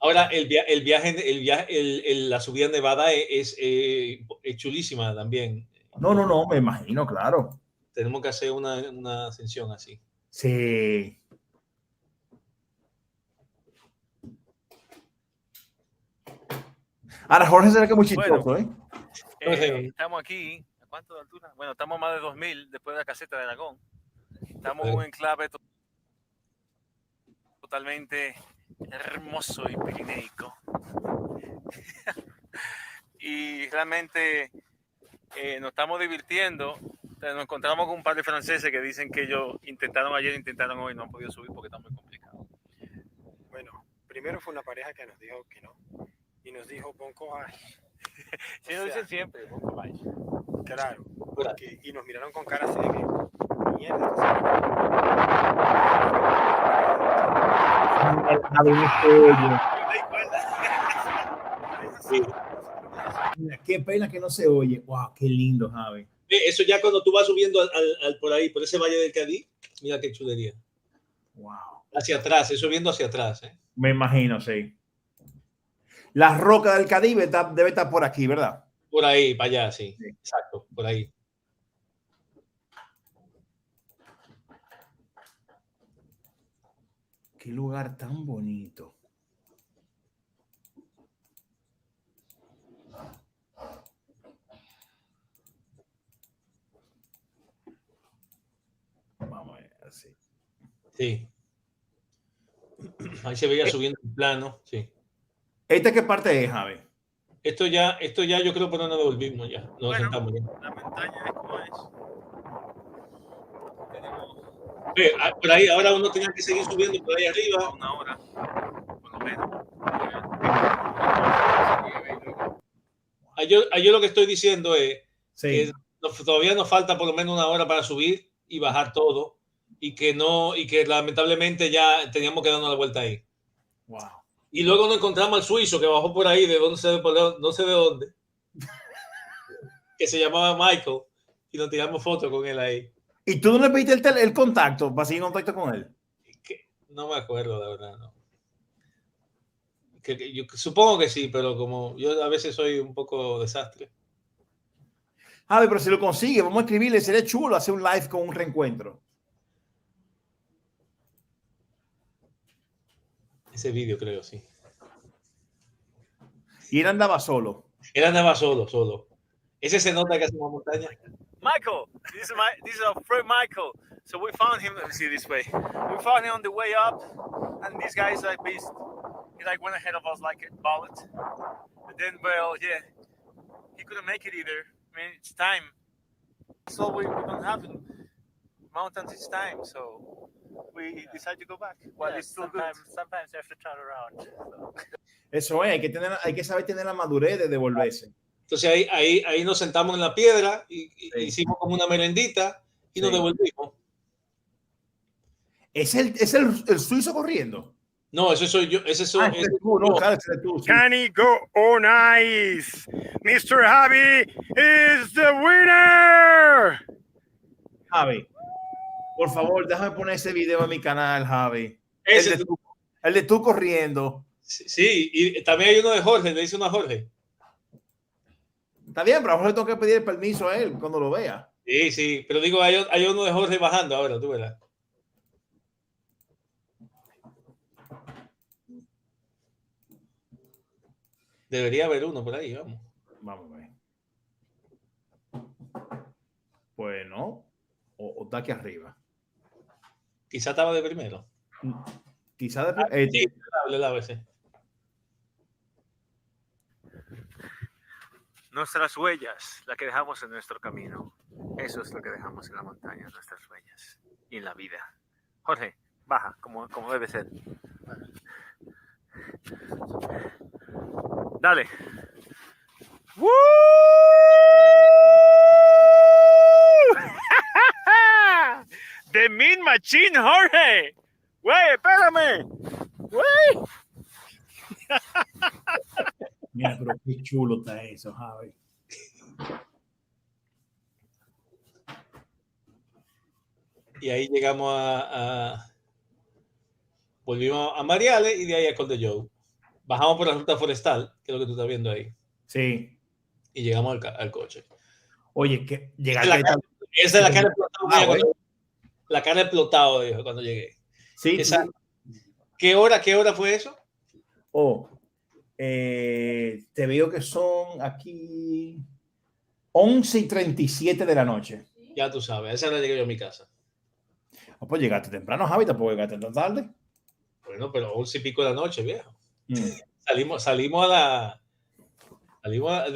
Ahora, la subida en Nevada es chulísima también. No, me imagino, claro. Tenemos que hacer una ascensión así. Sí. Ahora, Jorge será que es muy chistoso, Bueno, estamos aquí. ¿A cuánto de altura? Bueno, estamos a más de 2000 después de la caseta de Aragón. Estamos en un enclave totalmente hermoso y pirineico. Y realmente nos estamos divirtiendo. Nos encontramos con un par de franceses que dicen que ellos intentaron ayer, intentaron hoy, no han podido subir porque está muy complicado. Bueno, primero fue una pareja que nos dijo que no. Y nos dijo bon courage. Sí, nos dicen siempre, bon courage. Claro, porque, y nos miraron con cara así de que mierda. Qué pena que no se oye. Wow, qué lindo, Javi. Eso ya cuando tú vas subiendo por ahí, por ese valle del Cadí, mira qué chulería. Wow. Hacia atrás, eso viendo hacia atrás. Me imagino, sí. La roca del Caribe debe estar por aquí, ¿verdad? Por ahí, para allá, sí. Exacto, por ahí. Qué lugar tan bonito. Vamos a ver, así. Sí. Ahí se veía subiendo el plano, sí. ¿Esta qué parte es, Javi? Esto ya yo creo por donde nos volvimos ya. Nos sentamos ya. La montaña es como es. Por ahí, ahora uno tenía que seguir subiendo por ahí arriba. Una hora, por lo menos. Yo lo que estoy diciendo es Sí. que todavía nos falta por lo menos una hora para subir y bajar todo. Y que lamentablemente ya teníamos que darnos la vuelta ahí. Wow. Y luego nos encontramos al suizo que bajó por ahí, no sé de dónde, que se llamaba Michael, y nos tiramos fotos con él ahí. ¿Y tú no le pediste el contacto para seguir en contacto con él? No me acuerdo, la verdad, no. Yo supongo que sí, pero como yo a veces soy un poco desastre. Javi, pero si lo consigue, vamos a escribirle, sería chulo hacer un live con un reencuentro. Ese vídeo creo, sí. Y él andaba solo. Él andaba solo. Ese se nota que hace una montaña. Michael, this is our friend Michael. So we found him. Let me see this way. We found him on the way up, and this guy is like beast. He like went ahead of us like a bullet. But then, well, yeah, he couldn't make it either. I mean, it's time. So we don't have mountains. It's time. So we decided to go back. Well, it's still good. Sometimes you have to turn around. So. Eso es, hay que saber tener la madurez de devolverse. Entonces ahí nos sentamos en la piedra y hicimos como una merendita y nos devolvimos. ¿Es el suizo corriendo? No, ese soy yo. Ese tú, no, claro, ese es tú. Sí. Can he go on ice? Mr. Javi is the winner. Javi, por favor, déjame poner ese video en mi canal, Javi. Ese El de tú corriendo. sí, y también hay uno de Jorge, le dice uno a Jorge. Está bien, pero a Jorge tengo que pedir el permiso a él cuando lo vea. Sí, pero digo, hay uno de Jorge bajando ahora, tú verás. Debería haber uno por ahí, vamos. Vamos a ver. Pues no. O está aquí arriba. Quizá estaba de primero. Quizá Sí, la ABC. Nuestras huellas, la que dejamos en nuestro camino. Eso es lo que dejamos en la montaña, nuestras huellas. Y en la vida. Jorge, baja, como debe ser. Dale. ¡Woo! The Mean Machine, Jorge. Güey, espérame. Güey. Mira, pero qué chulo está eso, Javi. Y ahí llegamos volvimos a Mariales y de ahí a Col de Joe. Bajamos por la ruta forestal, que es lo que tú estás viendo ahí, Sí. y llegamos al coche. Oye, que Esa llegaste. es la cara explotada. güey. La cara explotado, dijo, cuando llegué. Sí. ¿Qué hora fue eso? Te veo que son aquí 11:37 de la noche. Ya tú sabes, a esa hora llegué yo a mi casa. Pues llegaste temprano, Javi, tampoco llegaste tan tarde. Bueno, pero 11 y pico de la noche, viejo. Mm. Salimos de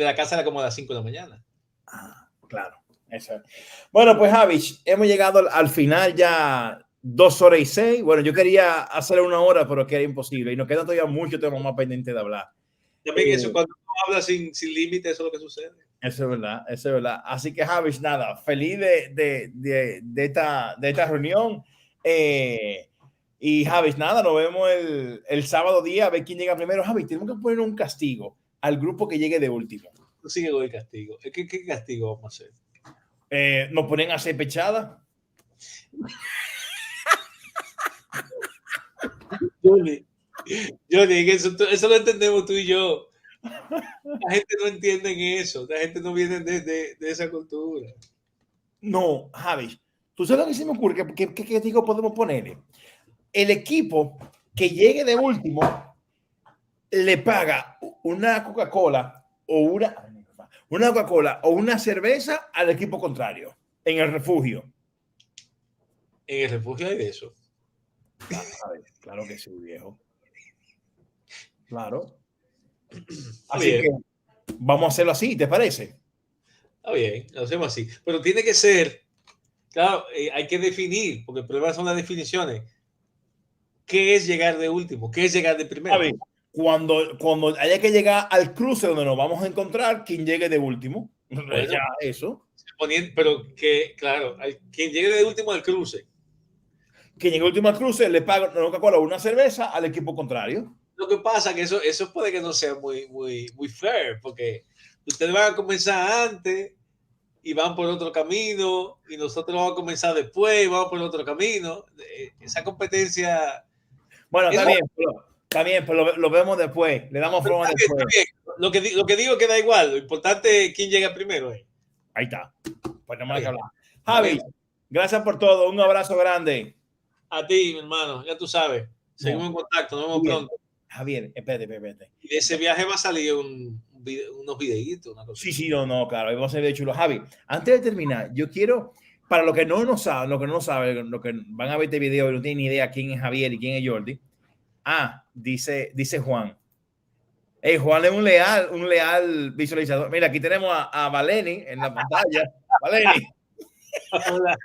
la casa como a las 5 de la mañana. Ah, claro. Eso. Bueno, pues Javi, hemos llegado al final ya 2 horas y 6. Bueno, yo quería hacer 1 hora, pero que era imposible. Y nos queda todavía mucho tema más pendiente de hablar. También eso, cuando uno habla sin límite, eso es lo que sucede. Eso es verdad, eso es verdad. Así que Javi, nada, feliz de esta reunión. Y Javi, nada, nos vemos el sábado día a ver quién llega primero. Javi, tenemos que poner un castigo al grupo que llegue de último. Tú sigue con el castigo. ¿Qué castigo vamos a hacer? Nos ponen a hacer pechada. Johnny, eso lo entendemos tú y yo. La gente no entiende eso. La gente no viene de esa cultura. No, Javi, ¿tú sabes lo que se me ocurre? ¿Qué castigo podemos ponerle? El equipo que llegue de último le paga una Coca-Cola o una cerveza al equipo contrario en el refugio. En el refugio hay de eso. Claro que sí, viejo. Claro. Está Así bien. que vamos a hacerlo así, ¿te parece? Está bien, lo hacemos así. Pero tiene que ser, claro, hay que definir, porque el problema son las definiciones. ¿Qué es llegar de último? ¿Qué es llegar de primero? A ver, cuando haya que llegar al cruce donde nos vamos a encontrar, quien llegue de último. Bueno, ya, eso. Pero que, claro, quien llegue de último al cruce. Quien llegue último al cruce le paga una Coca-Cola o una cerveza al equipo contrario. Lo que pasa es que eso puede que no sea muy fair, porque ustedes van a comenzar antes y van por otro camino, y nosotros vamos a comenzar después y vamos por otro camino. Esa competencia... Bueno, está bien, pero lo vemos después. Le damos forma después. Lo que digo que da igual. Lo importante es quién llega primero. Ahí está. Pues no más que hablar. Javi, gracias por todo. Un abrazo grande. A ti, mi hermano. Ya tú sabes. Seguimos en contacto. Nos vemos pronto. Javier, espérate. Y de ese viaje va a salir unos videitos. Una cosa. Sí, no, claro. Vamos a ser chulo. Javi, antes de terminar, yo quiero, para los que no saben, los que van a ver este video y no tienen ni idea quién es Javier y quién es Jordi. Dice Juan. Juan es un leal visualizador. Mira, aquí tenemos a Valeni en la pantalla. Valeni. Hola.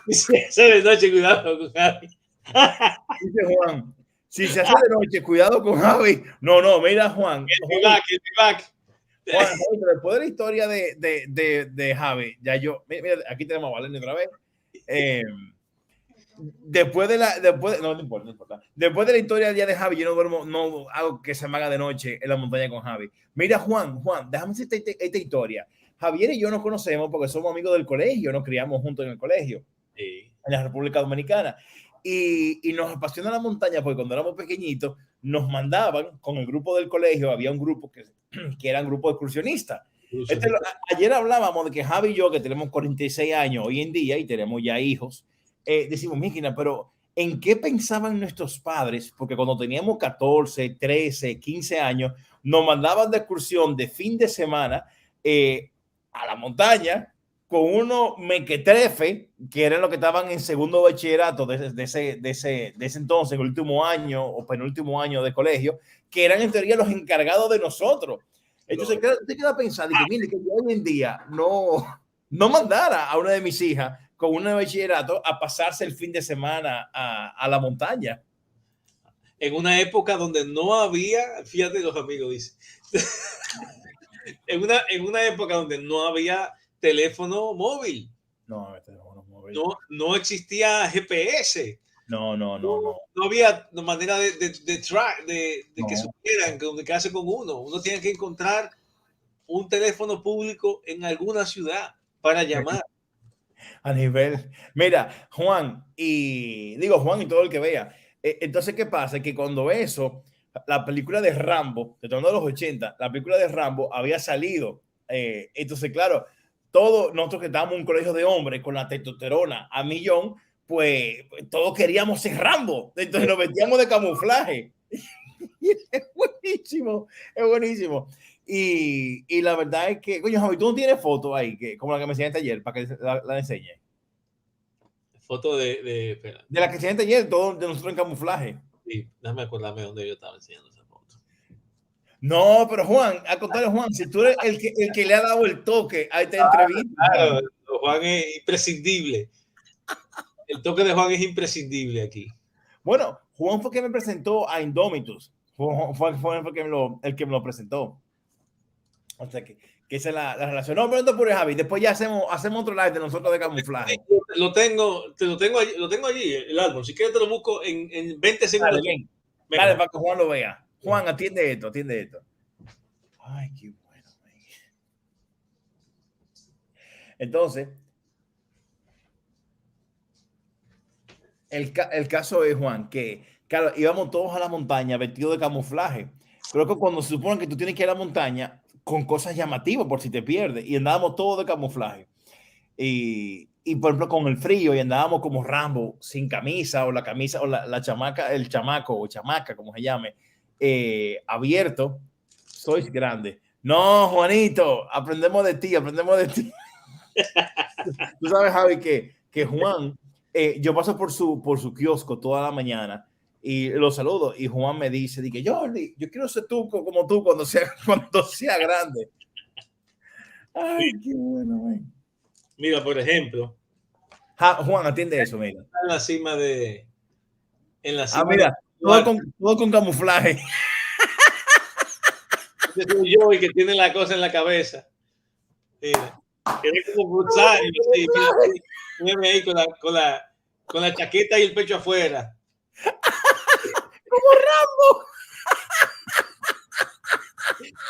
Se de noche, cuidado con Javi. Dice Juan. Si se hace de noche, cuidado con Javi. No, mira, Juan. El back. Juan, después de la historia de Javi, ya yo, mira, aquí tenemos a Valeni otra vez. No importa. Después de la historia del día de Javi, yo no duermo, no hago que se me haga de noche en la montaña con Javi. Mira, Juan, déjame decirte esta historia. Javier y yo nos conocemos porque somos amigos del colegio, nos criamos juntos en el colegio, en la República Dominicana. y nos apasiona la montaña porque cuando éramos pequeñitos nos mandaban con el grupo del colegio, había un grupo que eran grupo de excursionistas. Ayer hablábamos de que Javi y yo, que tenemos 46 años hoy en día y tenemos ya hijos, decimos, Míquina, pero ¿en qué pensaban nuestros padres? Porque cuando teníamos 14, 13, 15 años, nos mandaban de excursión de fin de semana a la montaña con unos mequetrefe, que eran los que estaban en segundo bachillerato de ese entonces, el último año o penúltimo año de colegio, que eran en teoría los encargados de nosotros. Entonces, te queda pensar, que mire, que yo hoy en día no mandara a una de mis hijas con un bachillerato a pasarse el fin de semana a la montaña. En una época donde no había, fíjate los amigos, dice, en una época donde no había teléfono móvil. No existía GPS. No había manera de que supieran qué hace con uno. Uno tiene que encontrar un teléfono público en alguna ciudad para llamar. A nivel, mira, Juan y todo el que vea. Entonces, ¿qué pasa? Que cuando la película de Rambo, de todos los 80, la película de Rambo había salido. Entonces, claro, todos nosotros que estábamos en un colegio de hombres con la testosterona a millón, pues todos queríamos ser Rambo. Entonces nos metíamos de camuflaje. Es buenísimo, es buenísimo. Y la verdad es que, coño, Javi, tú no tienes fotos ahí, como la que me enseñaste ayer, para que la enseñe. Foto de la que enseñaste ayer, todo de nosotros en camuflaje. Sí, déjame acordarme dónde yo estaba enseñando esa foto. No, pero Juan, al contrario, Juan, si tú eres el que le ha dado el toque a esta entrevista. Claro, Juan es imprescindible. El toque de Juan es imprescindible aquí. Bueno, Juan fue quien me presentó a Indomitus. Fue el que me lo presentó. O sea que esa es la relación. No, pero no por Javi. Después ya hacemos otro live de nosotros de camuflaje. Te lo tengo allí, el álbum. Si quieres te lo busco en 20 segundos. Dale, para que Juan lo vea. Juan, atiende esto. Ay, qué bueno. Entonces, el caso es, Juan, que claro, íbamos todos a la montaña vestidos de camuflaje. Pero que cuando se supone que tú tienes que ir a la montaña con cosas llamativas por si te pierdes, y andábamos todos de camuflaje. Y por ejemplo, con el frío, y andábamos como Rambo, sin camisa, o la camisa, o la chamaca, el chamaco o chamaca, como se llame, abierto. Sois grande. No, Juanito, aprendemos de ti. Tú sabes, Javi, que Juan, yo paso por su kiosco toda la mañana y lo saludo, y Juan me dice, yo quiero ser tú como tú cuando sea grande. Ay, qué bueno, man. Mira, por ejemplo. Juan, atiende eso, mira. En la cima mira, todo con camuflaje. Soy yo y que tiene la cosa en la cabeza. Mira, es como Butzari, mírame ahí con la chaqueta y el pecho afuera. Como Rambo.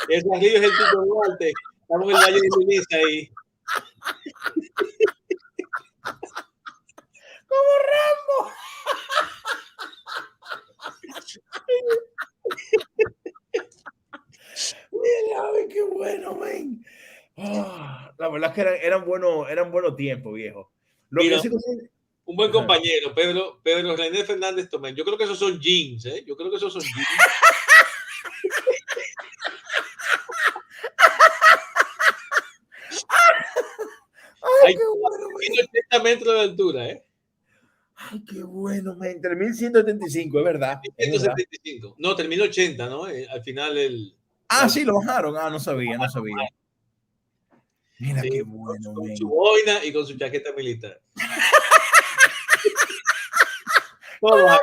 Ese arriba es el Tito Duarte. Estamos en el Valle de Luisa ahí. Como Rambo. Mira, qué bueno, man. La verdad es que eran buenos tiempos, viejo. Mira, un buen compañero, Pedro René Fernández Tomé. Yo creo que esos son jeans, ¿eh? Yo creo que esos son jeans. Ay, qué bueno, 180 metros de altura, ¿eh? Ay, qué bueno, man. Terminó 175, es verdad. 175. No, terminó 80, ¿no? Al final sí, lo bajaron. No sabía. Mira, sí, qué bueno, con su boina y con su chaqueta militar. Todo ahí.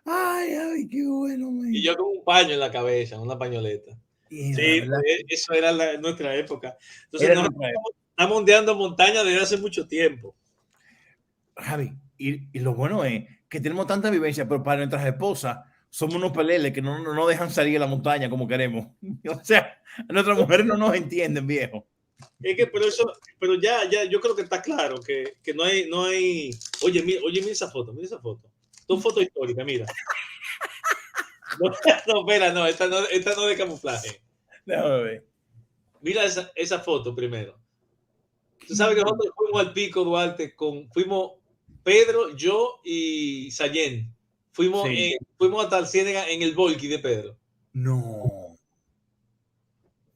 Ay, qué bueno, man. Y yo con un paño en la cabeza, una pañoleta. Sí, eso era nuestra época. Entonces, estamos ondeando montaña desde hace mucho tiempo. Javi, y lo bueno es que tenemos tanta vivencia, pero para nuestras esposas somos unos peleles que no dejan salir a la montaña como queremos. O sea, nuestras mujeres no nos entienden, viejo. Es que, pero ya, yo creo que está claro que no hay. Oye, mira esa foto, mira esa foto. Dos fotos históricas, mira. No, no, espera, no, esta no es de camuflaje. Déjame ver. Mira esa foto primero. Tú sabes que nosotros fuimos al Pico Duarte fuimos Pedro, yo y Sayén. Sí. Fuimos hasta el Ciénega en el Volky de Pedro. No.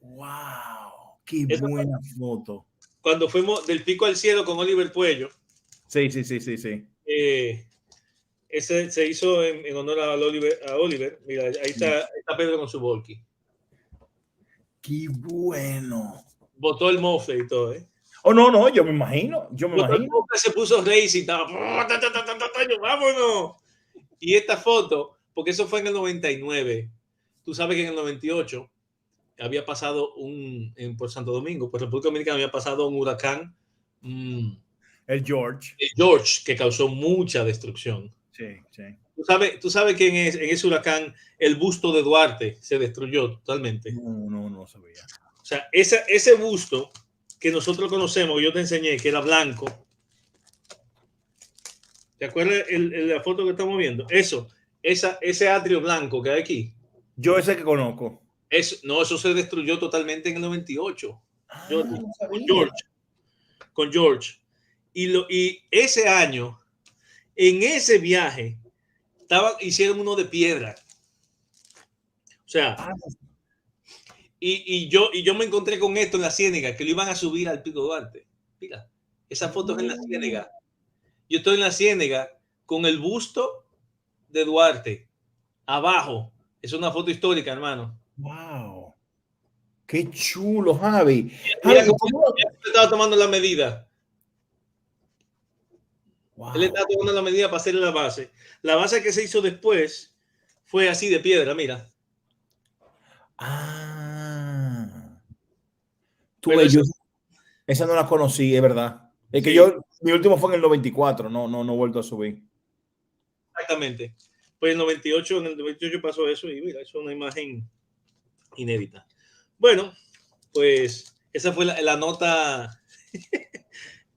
Wow. Qué Esa fue buena foto. cuando fuimos del Pico al Cielo con Oliver Puello. Sí. Ese se hizo en honor a Oliver. Mira, ahí está Pedro con su Volky. Qué bueno. Botó el mofle y todo, ¿eh? Oh, no, yo me imagino. Botó el mofle, se puso racing, vámonos. Y esta foto, porque eso fue en el 99. Tú sabes que en el 98 había pasado por Santo Domingo, por República Dominicana, había pasado un huracán, El George. el George, que causó mucha destrucción. Sí. Tú sabes que en ese huracán el busto de Duarte se destruyó totalmente. No sabía. O sea, ese busto que nosotros conocemos, que yo te enseñé, que era blanco. ¿Te acuerdas la foto que estamos viendo? Ese atrio blanco que hay aquí. Yo ese que conozco. Eso se destruyó totalmente en el 98. No Con George. Y ese año, en ese viaje, hicieron uno de piedra. O sea, y yo me encontré con esto en la Ciénega, que lo iban a subir al Pico Duarte. Mira, esa foto es en la Ciénega. Yo estoy en la Ciénega con el busto de Duarte abajo. Es una foto histórica, hermano. Wow. Qué chulo, Javi. Mira cómo estaba tomando la medida. Wow. Él estaba tomando la medida para hacerle la base. La base que se hizo después fue así de piedra, mira. Tú ves, esa no la conocí, es verdad. Es que mi último fue en el 94, no he vuelto a subir. Exactamente. Pues en el 98 pasó eso y mira, eso es una imagen inédita. Bueno, pues esa fue la nota,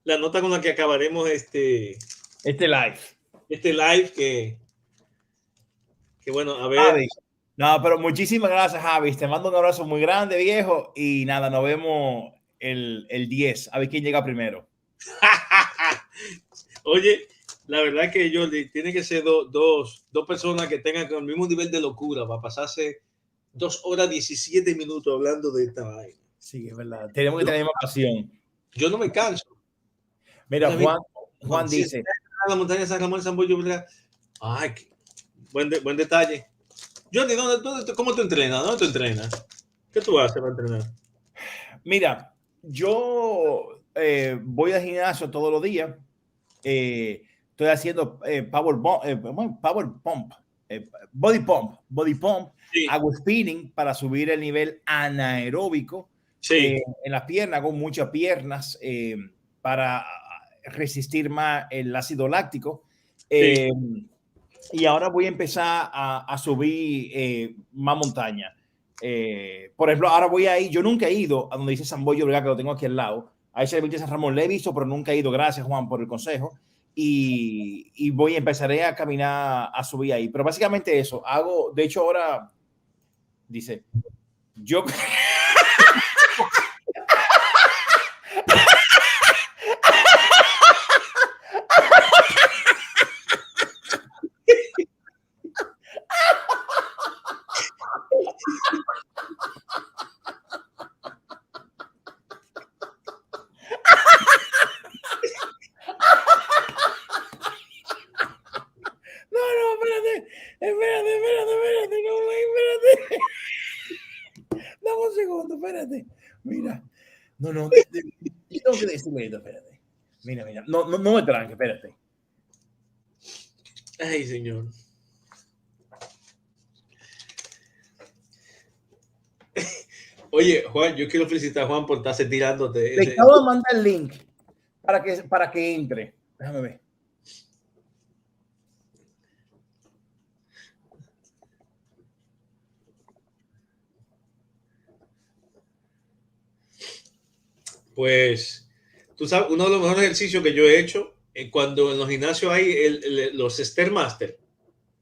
la nota con la que acabaremos este live. Este live que bueno, a ver. Javi. No, pero muchísimas gracias, Javi. Te mando un abrazo muy grande, viejo. Y nada, nos vemos el 10. A ver quién llega primero. Oye, la verdad que Jordi, tiene que ser dos personas que tengan el mismo nivel de locura para pasarse 2 horas 17 minutos hablando de esta vaina. Sí, es verdad. Tenemos que tener más pasión. Yo no me canso. Mira, Juan dice. La montaña de San Ramón de San Boyo, ay, buen detalle. Jordi, ¿cómo tú entrenas? ¿Dónde tú entrenas? ¿Qué tú haces para entrenar? Mira, yo voy al gimnasio todos los días. Estoy haciendo power pump, body pump. Sí. Hago spinning para subir el nivel anaeróbico en las piernas. Hago muchas piernas para resistir más el ácido láctico. Y ahora voy a empezar a subir más montaña. Por ejemplo, ahora voy a ir, yo nunca he ido a donde dice San Boyo, que lo tengo aquí al lado. A ese de San Ramón le he visto, pero nunca he ido. Gracias, Juan, por el consejo. Y empezaré a caminar, a subir ahí. Pero básicamente eso, hago, de hecho ahora, dice, yo... Dame un segundo, espérate. Mira. No, yo tengo que decirle esto, espérate. Mira. No me tranque, espérate. Ay, señor. Oye, Juan, yo quiero felicitar a Juan por estarse tirándote. Te acabo de mandar el link para que entre. Déjame ver. Pues, tú sabes, uno de los mejores ejercicios que yo he hecho cuando en los gimnasios hay los Stairmaster.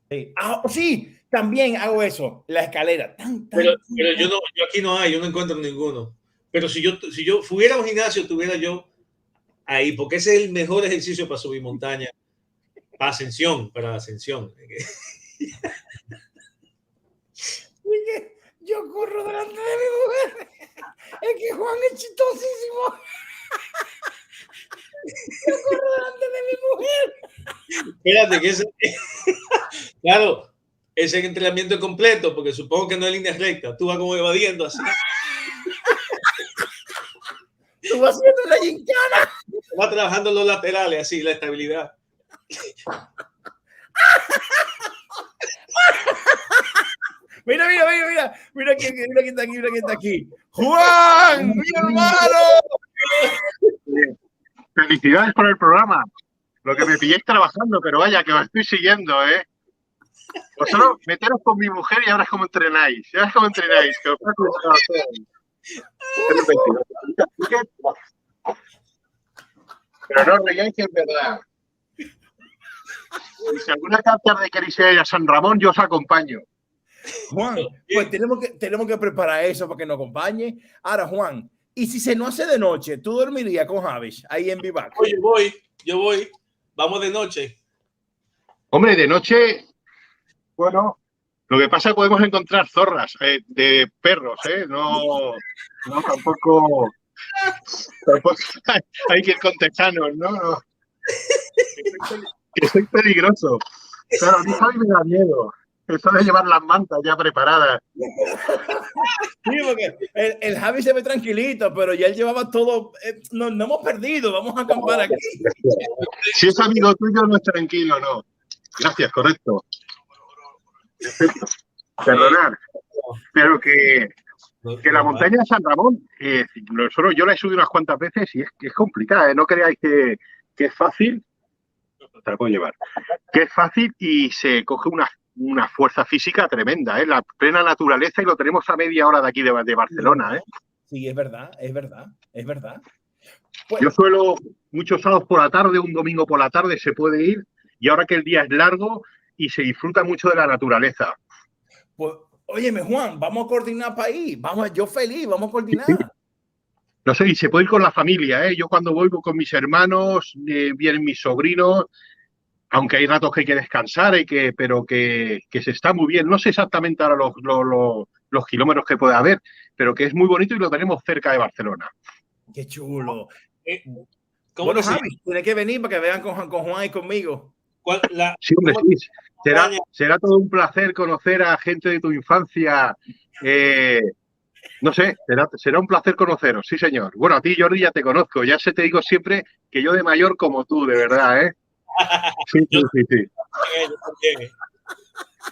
Sí. Sí, también hago eso, la escalera. Pero yo aquí no hay, yo no encuentro ninguno. Pero si yo fuera a un gimnasio, tuviera yo ahí, porque ese es el mejor ejercicio para subir montaña, para ascensión. Yo corro delante de mi mujer. Es que Juan es chistosísimo. Yo corro delante de mi mujer. Espérate, que claro, ese entrenamiento es completo, porque supongo que no es línea recta. Tú vas como evadiendo así. Tú vas haciendo una gincana. Vas trabajando los laterales, así, la estabilidad. Mira quién está aquí. Juan, mi hermano. Felicidades por el programa. Lo que me pilléis trabajando, pero vaya, que os estoy siguiendo, ¿eh? Vosotros meteros con mi mujer y ahora es como entrenáis. Que os pero no os reíais, que es verdad. Y si alguna tarde queréis ir a San Ramón, yo os acompaño. Juan, pues tenemos que preparar eso para que nos acompañe. Ahora, Juan, y si se nos hace de noche, ¿tú dormirías con Javis ahí en Vivac? Yo voy. Vamos de noche. Hombre, de noche, bueno, lo que pasa es que podemos encontrar zorras de perros, ¿eh? No tampoco hay que ir con tejanos, ¿no? Que soy peligroso. Claro, a mí me da miedo. Eso de llevar las mantas ya preparadas. Sí, porque el Javi se ve tranquilito, pero ya él llevaba todo. No hemos perdido, vamos a acampar aquí. Si es amigo tuyo, no es tranquilo, no. Gracias, correcto. Perdonar. Pero que la montaña de San Ramón, yo la he subido unas cuantas veces y es complicada, ¿eh? No creáis que es fácil. Te la puedo llevar. Que es fácil y se coge una fuerza física tremenda, ¿eh? La plena naturaleza, y lo tenemos a media hora de aquí de Barcelona, ¿eh? Sí, es verdad. Pues, yo suelo, muchos sábados por la tarde, un domingo por la tarde se puede ir, y ahora que el día es largo y se disfruta mucho de la naturaleza. Pues, óyeme, Juan, vamos a coordinar para ir. Yo feliz, vamos a coordinar. Sí. No sé, y se puede ir con la familia, ¿eh? Yo cuando voy con mis hermanos, vienen mis sobrinos, aunque hay ratos que hay que descansar, pero que se está muy bien. No sé exactamente ahora los kilómetros que puede haber, pero que es muy bonito y lo tenemos cerca de Barcelona. Qué chulo. ¿Cómo Javi, tiene que venir para que vean con Juan y conmigo. Sí, hombre, sí. Será todo un placer conocer a gente de tu infancia. No sé, será un placer conoceros, sí, señor. Bueno, a ti, Jordi, ya te conozco. Ya te digo siempre que yo de mayor como tú, de verdad, ¿eh? Sí.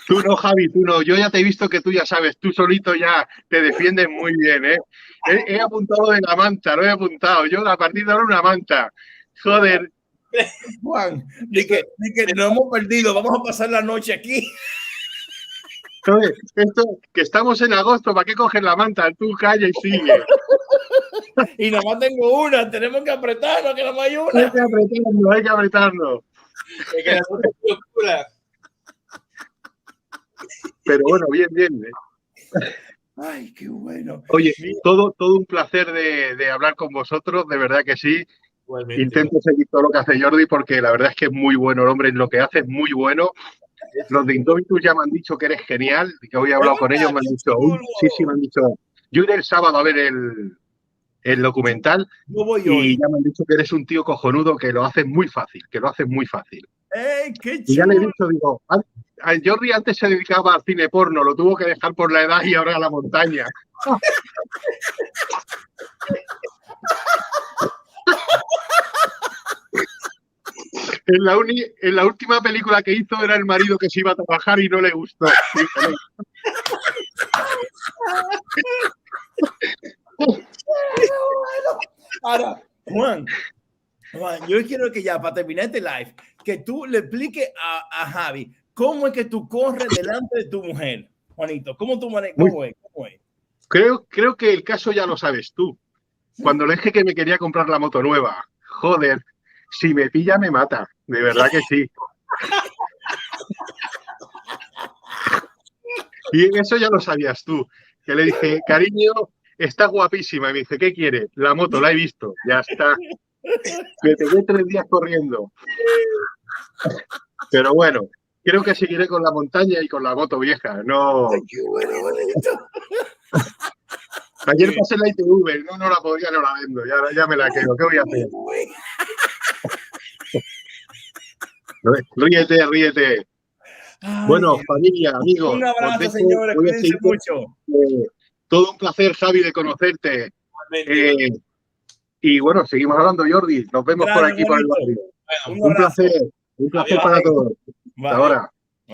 Tú no, Javi, tú no. Yo ya te he visto que tú ya sabes, tú solito ya te defiendes muy bien, ¿eh? He apuntado de la manta, lo he apuntado. Yo a partir de ahora una manta. Joder. Juan, ni que no hemos perdido, vamos a pasar la noche aquí. Joder, esto, que estamos en agosto, ¿para qué coger la manta? Tú calla y sigue. Y nomás tengo una, tenemos que apretarnos, que nomás hay una. Hay que apretarnos. Pero bueno, bien. Ay, qué bueno. Oye, todo un placer de hablar con vosotros, de verdad que sí. Igualmente. Intento seguir todo lo que hace Jordi, porque la verdad es que es muy bueno el hombre, lo que hace es muy bueno. Los de Indomitus ya me han dicho que eres genial, que hoy he hablado con ellos, me han dicho, sí, me han dicho, yo iré el sábado a ver el documental y ya me han dicho que eres un tío cojonudo, que lo haces muy fácil, ¡Qué chulo! Y ya le he dicho, digo, a Jordi antes se dedicaba al cine porno, lo tuvo que dejar por la edad y ahora a la montaña. En la última película que hizo era el marido que se iba a trabajar y no le gustó. Ahora, Juan, yo quiero que ya, para terminar este live, que tú le expliques a Javi cómo es que tú corres delante de tu mujer, Juanito. ¿Cómo tú manejas? ¿Cómo es? Creo que el caso ya lo sabes tú. cuando le dije que me quería comprar la moto nueva, joder, si me pilla me mata, de verdad que sí. Y eso ya lo sabías tú, que le dije, cariño, está guapísima. Y me dice, ¿qué quiere? La moto, la he visto, ya está. Me pegué 3 días corriendo. Pero bueno, creo que seguiré con la montaña y con la moto vieja. No. Ayer pasé la ITV, no la podía, no la vendo. Ya me la quedo. ¿Qué voy a hacer? Ríete. Ay, Bueno, familia, amigos. un abrazo, os dejo, señores. voy a Cuídense seguir. mucho. Todo un placer, Javi, de conocerte. Y bueno, seguimos hablando, Jordi. Nos vemos por Gracias, aquí, por el bonito. barrio. Un Un abrazo. placer. Un placer para todos. Hasta ahora.